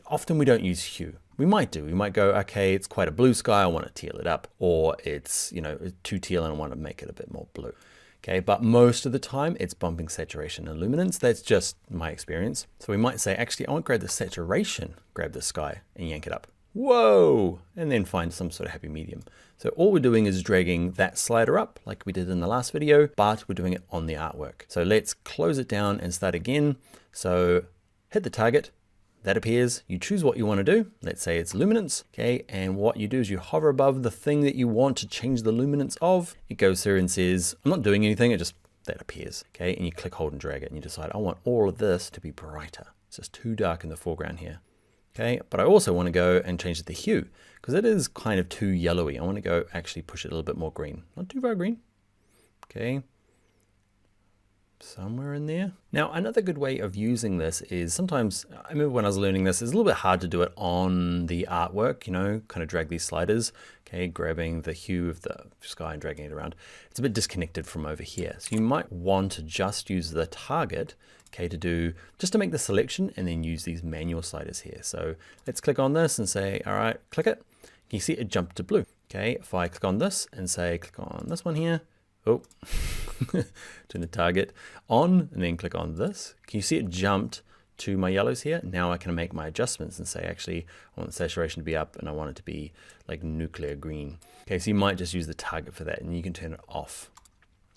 Speaker 1: Often we don't use hue. We might do. We might go, okay, it's quite a blue sky, I want to teal it up, or it's, you know, too teal and I want to make it a bit more blue. Okay, but most of the time it's bumping saturation and luminance. That's just my experience. So we might say, actually, I want to grab the saturation, grab the sky and yank it up. Whoa, and then find some sort of happy medium. So all we're doing is dragging that slider up like we did in the last video, but we're doing it on the artwork. So let's close it down and start again. So hit the target. That appears, you choose what you want to do. Let's say it's luminance, okay? And what you do is you hover above the thing that you want to change the luminance of. It goes through and says, I'm not doing anything, that appears, okay? And you click, hold, and drag it, and you decide, I want all of this to be brighter. It's just too dark in the foreground here, okay? But I also want to go and change the hue, because it is kind of too yellowy. I want to go actually push it a little bit more green. Not too far green, okay? Somewhere in there. Now, another good way of using this is sometimes, I remember when I was learning this, it's a little bit hard to do it on the artwork, you know, kind of drag these sliders, okay, grabbing the hue of the sky and dragging it around. It's a bit disconnected from over here. So you might want to just use the target, okay, just to make the selection and then use these manual sliders here. So let's click on this and say, all right, click it. You see it jumped to blue, okay? If I click on this and say, click on this one here, oh, turn the target on and then click on this. Can you see it jumped to my yellows here? Now I can make my adjustments and say, actually, I want the saturation to be up and I want it to be like nuclear green. Okay, so you might just use the target for that and you can turn it off.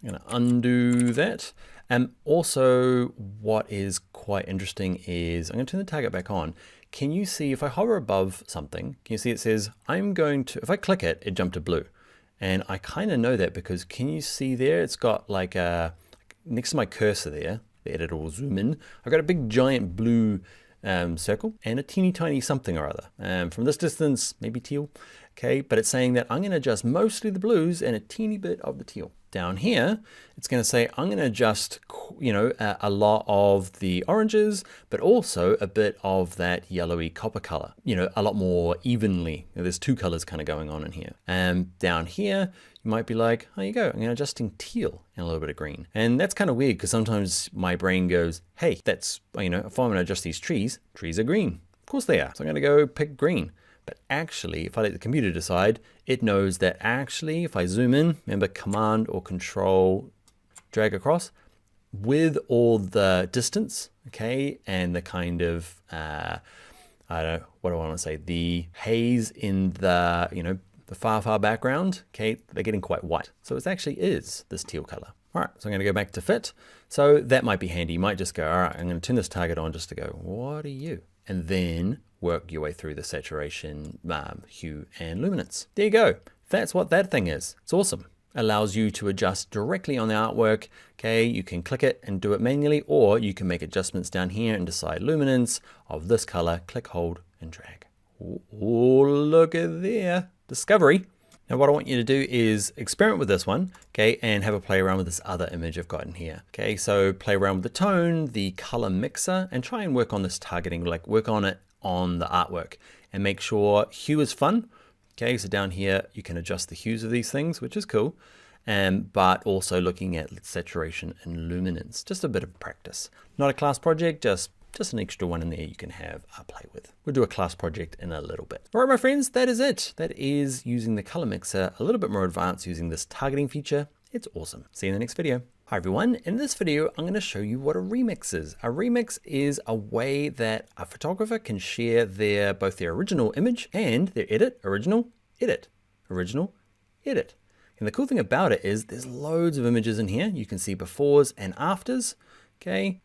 Speaker 1: I'm gonna undo that. And also what is quite interesting is I'm gonna turn the target back on. Can you see if I hover above something, can you see it says, if I click it, it jumped to blue. And I kind of know that because can you see there? It's got like next to my cursor there, the editor will zoom in. I've got a big giant blue circle and a teeny tiny something or other. From this distance, maybe teal. Okay, but it's saying that I'm going to adjust mostly the blues and a teeny bit of the teal. Down here, it's going to say I'm going to adjust, you know, a lot of the oranges, but also a bit of that yellowy copper color, you know, a lot more evenly. There's two colors kind of going on in here. And down here, you might be like, there you go, I'm adjusting teal and a little bit of green. And that's kind of weird because sometimes my brain goes, hey, that's, you know, if I'm going to adjust these trees are green. Of course they are. So I'm going to go pick green. But actually, if I let the computer decide, it knows that actually, if I zoom in, remember Command or Control, drag across, with all the distance, okay, and the kind of, I don't know, what do I want to say, the haze in the, the far background, okay, they're getting quite white. So it actually is this teal color. All right, so I'm going to go back to fit. So that might be handy. You might just go, all right, I'm going to turn this target on just to go, what are you? And then work your way through the saturation, hue, and luminance. There you go. That's what that thing is. It's awesome. Allows you to adjust directly on the artwork. Okay, you can click it and do it manually, or you can make adjustments down here and decide luminance of this color, click, hold, and drag. Oh, look at there. Discovery. Now what I want you to do is experiment with this one, okay, and have a play around with this other image I've got in here. Okay, so play around with the tone, the color mixer, and try and work on this targeting, like work on it on the artwork, and make sure hue is fun. Okay, so down here you can adjust the hues of these things, which is cool, but also looking at saturation and luminance, just a bit of practice. Not a class project, just an extra one in there you can have a play with. We'll do a class project in a little bit. All right, my friends, that is it. That is using the color mixer a little bit more advanced using this targeting feature. It's awesome. See you in the next video. Hi everyone, in this video I'm going to show you what a remix is. A remix is a way that a photographer can share both their original image and their edit, original, edit, original, edit. And the cool thing about it is there's loads of images in here. You can see befores and afters, okay?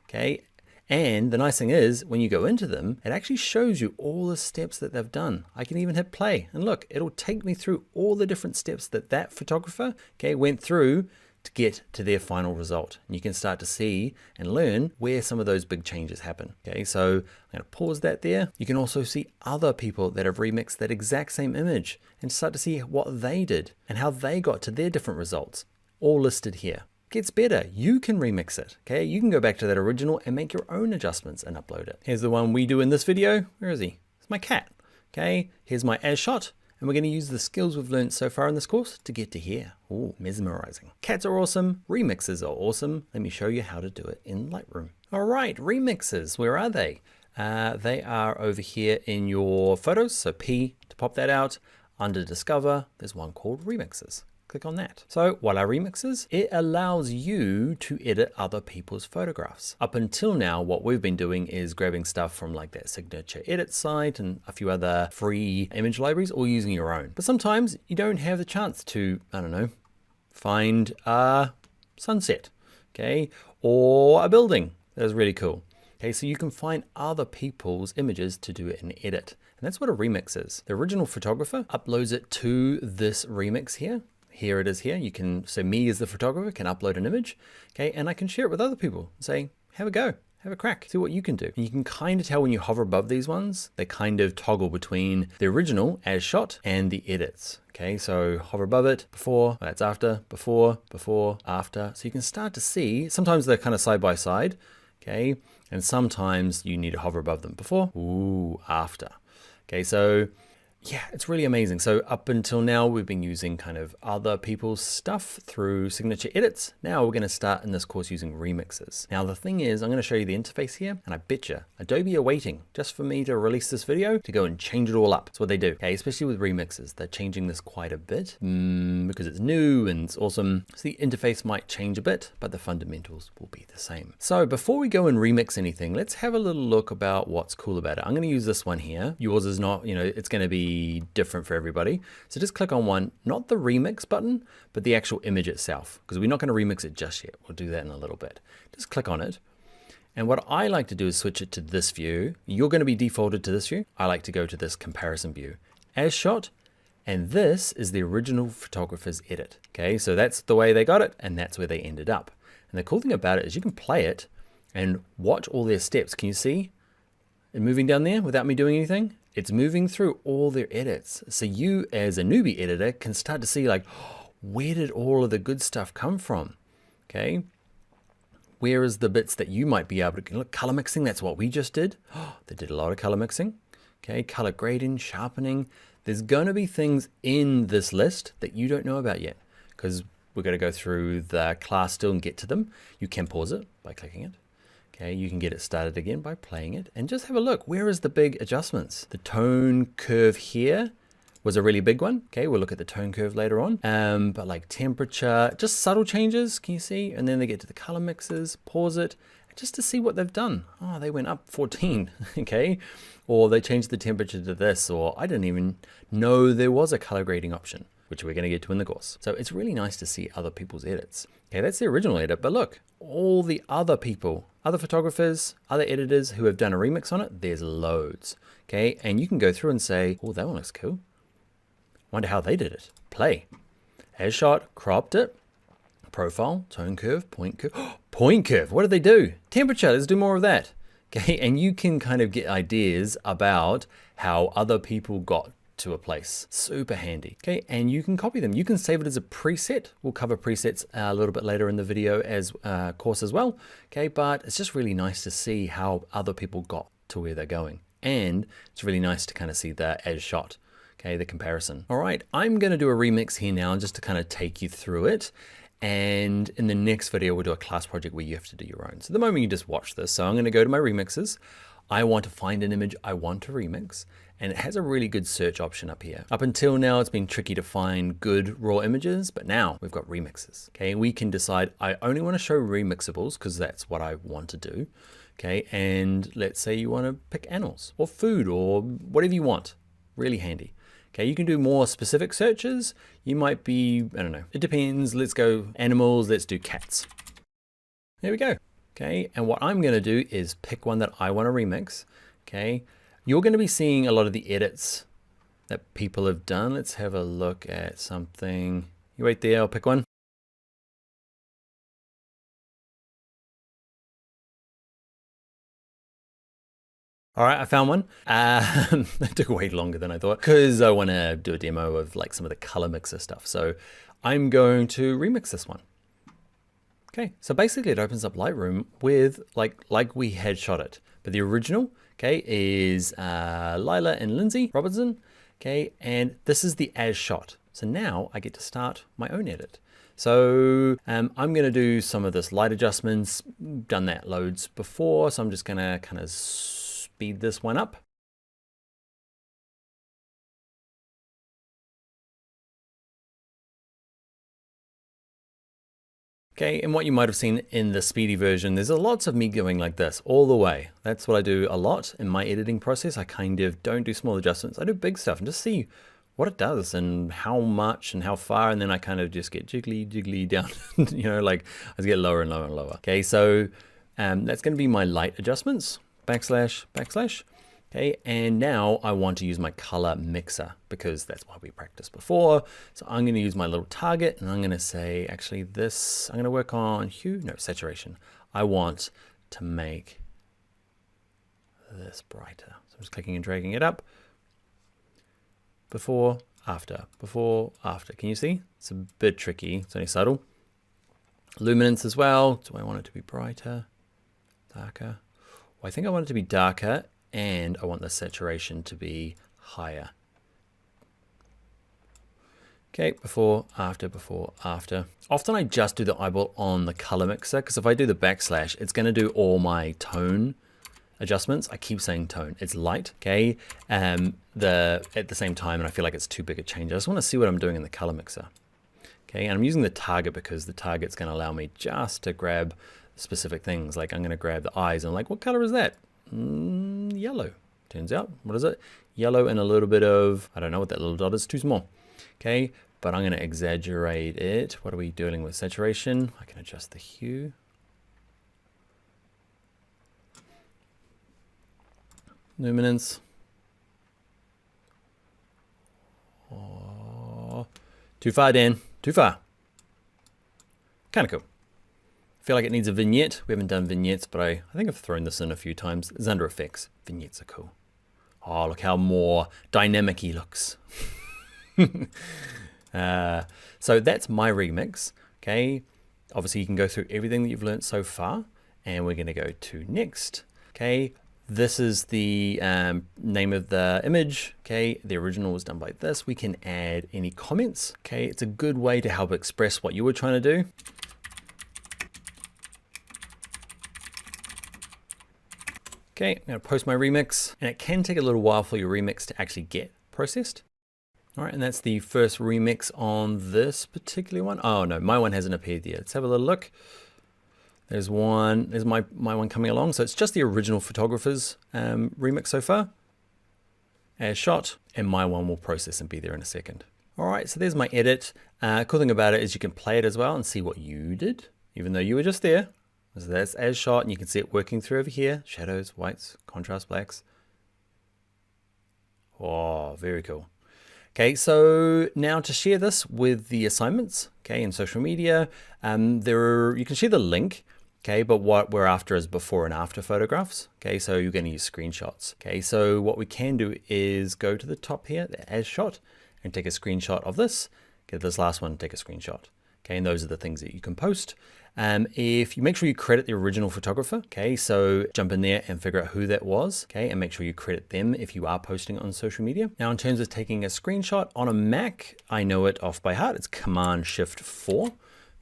Speaker 1: Okay, and the nice thing is when you go into them, it actually shows you all the steps that they've done. I can even hit play and look, it'll take me through all the different steps that photographer, okay, went through to get to their final result. And you can start to see and learn where some of those big changes happen. Okay, so I'm going to pause that there. You can also see other people that have remixed that exact same image and start to see what they did and how they got to their different results, all listed here. Gets better. You can remix it. Okay, you can go back to that original and make your own adjustments and upload it. Here's the one we do in this video. Where is he? It's my cat. Okay, here's my as shot, and we're going to use the skills we've learned so far in this course to get to here. Oh, mesmerizing. Cats are awesome. Remixes are awesome. Let me show you how to do it in Lightroom. All right, remixes. Where are they? They are over here in your photos. So P to pop that out. Under Discover, there's one called Remixes. Click on that. So what are remixes? It allows you to edit other people's photographs. Up until now, what we've been doing is grabbing stuff from like that signature edit site and a few other free image libraries, or using your own. But sometimes you don't have the chance to, I don't know, find a sunset, okay, or a building that is really cool. Okay, so you can find other people's images to do an edit. And that's what a remix is. The original photographer uploads it to this remix here. Here it is here. You can, so me as the photographer can upload an image, okay, and I can share it with other people and say, have a go, have a crack, see what you can do. And you can kind of tell when you hover above these ones, they kind of toggle between the original as shot and the edits. Okay, so hover above it, before, that's after, before, after. So you can start to see, sometimes they're kind of side by side, okay, and sometimes you need to hover above them, before, ooh, after. Okay, so yeah, it's really amazing. So up until now, we've been using kind of other people's stuff through signature edits. Now we're going to start in this course using remixes. Now the thing is, I'm going to show you the interface here, and I bet you Adobe are waiting just for me to release this video to go and change it all up. That's what they do. Okay, especially with remixes, they're changing this quite a bit because it's new and it's awesome. So the interface might change a bit, but the fundamentals will be the same. So before we go and remix anything, let's have a little look about what's cool about it. I'm going to use this one here. Yours is not, it's going to be different for everybody. So just click on one, not the remix button, but the actual image itself, because we're not going to remix it just yet. We'll do that in a little bit. Just click on it. And what I like to do is switch it to this view. You're going to be defaulted to this view. I like to go to this comparison view as shot. And this is the original photographer's edit. Okay, so that's the way they got it, and that's where they ended up. And the cool thing about it is you can play it and watch all their steps. Can you see it moving down there without me doing anything? It's moving through all their edits. So you as a newbie editor can start to see like, where did all of the good stuff come from? Okay. Where is the bits that you might be able to look? Color mixing, that's what we just did. They did a lot of color mixing. Okay. Color grading, sharpening. There's going to be things in this list that you don't know about yet, because we're going to go through the class still and get to them. You can pause it by clicking it. Okay, you can get it started again by playing it and just have a look. Where is the big adjustments? The tone curve here was a really big one. Okay, we'll look at the tone curve later on. But like temperature, just subtle changes, can you see? And then they get to the color mixes, pause it, just to see what they've done. Oh, they went up 14, okay? Or they changed the temperature to this, or I didn't even know there was a color grading option, which we're gonna get to in the course. So it's really nice to see other people's edits. Okay, that's the original edit, but look, all the other people, other photographers, other editors who have done a remix on it, there's loads, okay? And you can go through and say, oh, that one looks cool. Wonder how they did it. Play. As shot, cropped it, profile, tone curve, point curve. Point curve, what did they do? Temperature, let's do more of that. Okay, and you can kind of get ideas about how other people got to a place. Super handy. Okay, and you can copy them. You can save it as a preset. We'll cover presets a little bit later in the video as course as well. Okay, but it's just really nice to see how other people got to where they're going. And it's really nice to kind of see the as shot. Okay, the comparison. All right, I'm gonna do a remix here now just to kind of take you through it. And in the next video, we'll do a class project where you have to do your own. So at the moment you just watch this. So I'm gonna go to my remixes. I want to find an image I want to remix, and it has a really good search option up here. Up until now, it's been tricky to find good raw images, but now we've got remixes. Okay, we can decide I only want to show remixables because that's what I want to do. Okay, and let's say you want to pick animals or food or whatever you want. Really handy. Okay, you can do more specific searches. You might be, I don't know, it depends. Let's go animals, let's do cats. There we go. Okay, and what I'm gonna do is pick one that I wanna remix. Okay, you're gonna be seeing a lot of the edits that people have done. Let's have a look at something. You wait there, I'll pick one. All right, I found one. That took way longer than I thought because I want to do a demo of like some of the color mixer stuff. So I'm going to remix this one. Okay, so basically it opens up Lightroom with like we had shot it. But the original, okay, is Lila and Lindsay Robertson. Okay, and this is the as shot. So now I get to start my own edit. So I'm going to do some of this light adjustments. Done that loads before, so I'm just going to kind of speed this one up. Okay, and what you might have seen in the speedy version, there's lots of me going like this all the way. That's what I do a lot in my editing process. I kind of don't do small adjustments. I do big stuff and just see what it does and how much and how far, and then I kind of just get jiggly down, you know, like I just get lower and lower and lower. Okay, so that's going to be my light adjustments, backslash, backslash. Okay, and now I want to use my color mixer because that's what we practiced before. So I'm going to use my little target and I'm going to say, actually this, I'm going to work on hue, no, saturation. I want to make this brighter. So I'm just clicking and dragging it up. Before, after, before, after. Can you see? It's a bit tricky, it's only subtle. Luminance as well. Do I want it to be brighter, darker? Well, I think I want it to be darker. And I want the saturation to be higher. Okay, before, after, before, after. Often I just do the eyeball on the color mixer because if I do the backslash, it's going to do all my tone adjustments. I keep saying tone, it's light, okay? At the same time, and I feel like it's too big a change. I just want to see what I'm doing in the color mixer. Okay, and I'm using the target because the target's going to allow me just to grab specific things. Like I'm going to grab the eyes and I'm like, what color is that? Yellow. Turns out, what is it? Yellow and a little bit of, I don't know what that little dot is, too small. Okay, but I'm going to exaggerate it. What are we dealing with? Saturation. I can adjust the hue. Luminance. Oh, too far, Dan. Too far. Kind of cool. I feel like it needs a vignette. We haven't done vignettes, but I think I've thrown this in a few times. It's under effects. Vignettes are cool. Oh, look how more dynamic he looks. So that's my remix. Okay. Obviously you can go through everything that you've learned so far, and we're going to go to next. Okay. This is the name of the image. Okay. The original was done by this. We can add any comments. Okay. It's a good way to help express what you were trying to do. Okay, I'm gonna post my remix, and it can take a little while for your remix to actually get processed. All right, and that's the first remix on this particular one. Oh no, my one hasn't appeared yet. Let's have a little look. There's one, there's my one coming along. So it's just the original photographer's remix so far, as shot, and my one will process and be there in a second. All right, so there's my edit. Cool thing about it is you can play it as well and see what you did, even though you were just there. So that's as shot, and you can see it working through over here. Shadows, whites, contrast, blacks. Oh, very cool. Okay, so now to share this with the assignments, okay, in social media, you can share the link, okay, but what we're after is before and after photographs, okay, so you're going to use screenshots, okay, so what we can do is go to the top here, the as shot, and take a screenshot of this, get this last one, take a screenshot, okay, and those are the things that you can post. If you make sure you credit the original photographer, okay, so jump in there and figure out who that was, okay, and make sure you credit them if you are posting on social media. Now, in terms of taking a screenshot on a Mac, I know it off by heart. It's Command-Shift-4,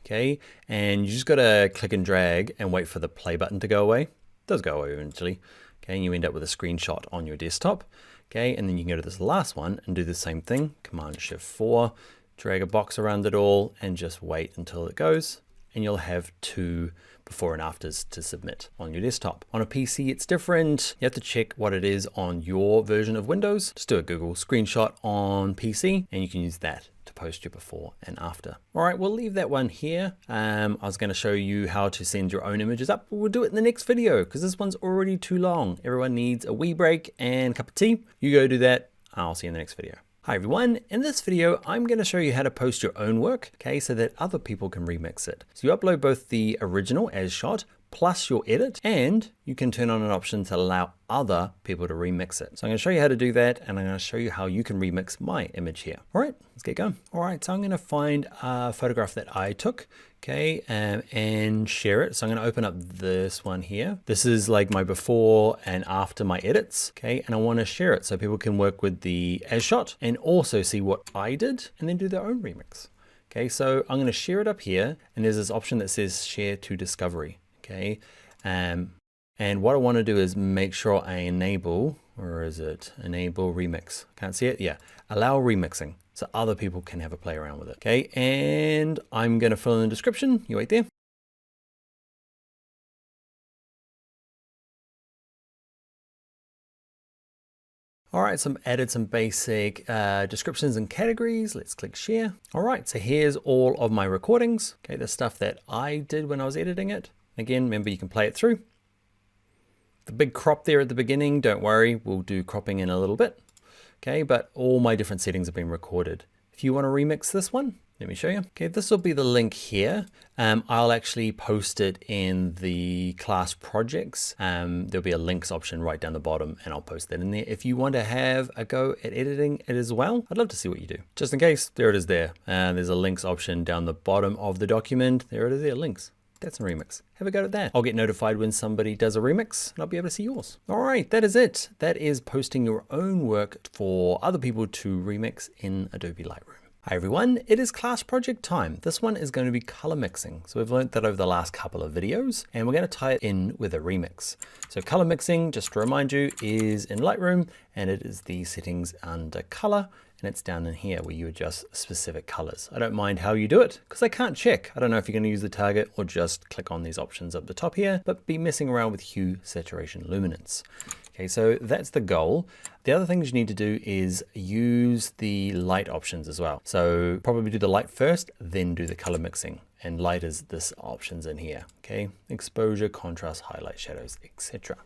Speaker 1: okay, and you just got to click and drag and wait for the play button to go away. It does go away eventually, okay, and you end up with a screenshot on your desktop, okay, and then you can go to this last one and do the same thing, Command-Shift-4, drag a box around it all, and just wait until it goes. And you'll have 2 before and afters to submit on your desktop. On a PC, it's different. You have to check what it is on your version of Windows. Just do a Google screenshot on PC, and you can use that to post your before and after. All right, we'll leave that one here. I was going to show you how to send your own images up. We'll do it in the next video because this one's already too long. Everyone needs a wee break and a cup of tea. You go do that. I'll see you in the next video. Hi everyone, in this video I'm going to show you how to post your own work, okay, so that other people can remix it. So you upload both the original as shot plus your edit, and you can turn on an option to allow other people to remix it. So I'm going to show you how to do that, and I'm going to show you how you can remix my image here. All right, let's get going. All right, so I'm going to find a photograph that I took, okay, and share it. So I'm going to open up this one here. This is like my before and after my edits, okay, and I want to share it so people can work with the as shot and also see what I did and then do their own remix. Okay, so I'm going to share it up here, and there's this option that says share to discovery. Okay, and what I want to do is make sure I enable, or is it enable remix? Can't see it? Yeah, allow remixing so other people can have a play around with it. Okay, and I'm going to fill in the description. You wait there. All right, so I've added some basic descriptions and categories. Let's click share. All right, so here's all of my recordings. Okay, the stuff that I did when I was editing it. Again, remember you can play it through. The big crop there at the beginning, don't worry, we'll do cropping in a little bit. Okay, but all my different settings have been recorded. If you want to remix this one, let me show you. Okay, this will be the link here. I'll actually post it in the class projects. There'll be a links option right down the bottom, and I'll post that in there. If you want to have a go at editing it as well, I'd love to see what you do. Just in case, there it is there. There's a links option down the bottom of the document. There it is there, links. That's a remix. Have a go at that. I'll get notified when somebody does a remix, and I'll be able to see yours. All right, that is it. That is posting your own work for other people to remix in Adobe Lightroom. Hi everyone, it is class project time. This one is going to be color mixing. So we've learned that over the last couple of videos, and we're going to tie it in with a remix. So color mixing, just to remind you, is in Lightroom, and it is the settings under color. And it's down in here where you adjust specific colors. I don't mind how you do it because I can't check. I don't know if you're going to use the target or just click on these options up the top here, but be messing around with hue, saturation, luminance. Okay, so that's the goal. The other things you need to do is use the light options as well. So probably do the light first, then do the color mixing. And light is this options in here, okay? Exposure, contrast, highlight, shadows, etc.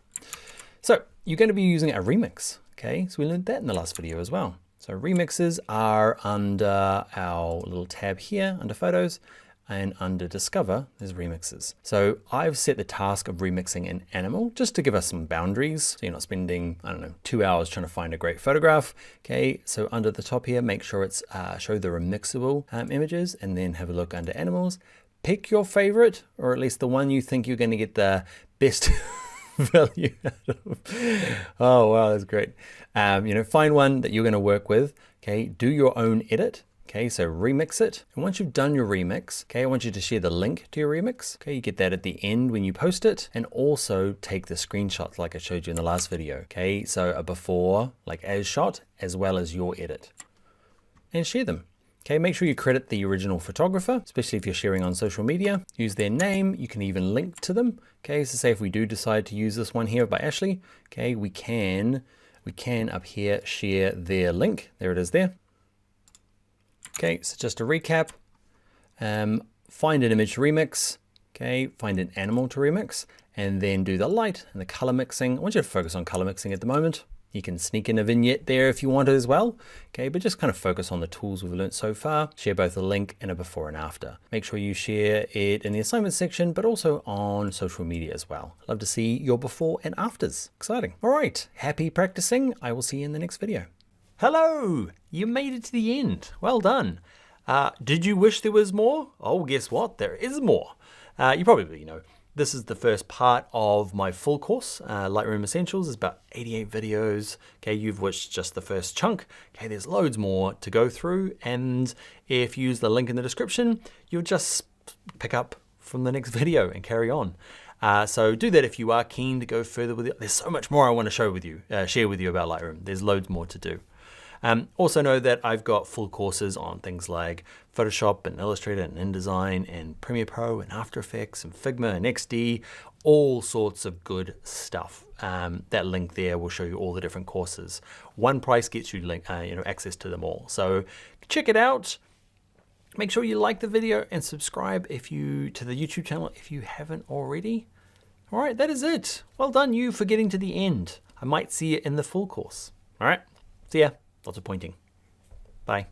Speaker 1: So you're going to be using a remix, okay? So we learned that in the last video as well. So remixes are under our little tab here under photos, and under discover there's remixes. So I've set the task of remixing an animal just to give us some boundaries. So you're not spending, I don't know, 2 hours trying to find a great photograph. Okay, so under the top here, make sure it's show the remixable images, and then have a look under animals. Pick your favorite, or at least the one you think you're going to get the best value out of. Oh wow, that's great. Find one that you're going to work with. Okay, do your own edit. Okay, so remix it. And once you've done your remix, okay, I want you to share the link to your remix. Okay, you get that at the end when you post it, and also take the screenshots like I showed you in the last video. Okay, so a before, like as shot, as well as your edit, and share them. Okay, make sure you credit the original photographer, especially if you're sharing on social media. Use their name. You can even link to them. Okay, so say if we do decide to use this one here by Ashley, okay, we can up here share their link. There it is there. Okay, so just to recap, find an image to remix, okay, find an animal to remix, and then do the light and the color mixing. I want you to focus on color mixing at the moment. You can sneak in a vignette there if you want to as well, okay, but just kind of focus on the tools we've learned so far. Share both a link and a before and after. Make sure you share it in the assignment section, but also on social media as well. Love to see your before and afters. Exciting. All right, happy practicing. I will see you in the next video. Hello, you made it to the end. Well done. Did you wish there was more? Oh, guess what? There is more. You probably know. This is the first part of my full course, Lightroom Essentials. It's about 88 videos. Okay, you've watched just the first chunk. Okay, there's loads more to go through. And if you use the link in the description, you'll just pick up from the next video and carry on. So do that if you are keen to go further with it. There's so much more I want to share with you about Lightroom. There's loads more to do. Also know that I've got full courses on things like Photoshop and Illustrator and InDesign and Premiere Pro and After Effects and Figma and XD, all sorts of good stuff. That link there will show you all the different courses. One price gets you access to them all. So check it out. Make sure you like the video and subscribe to the YouTube channel if you haven't already. All right, that is it. Well done you for getting to the end. I might see you in the full course. All right, see ya. Lots of pointing. Bye.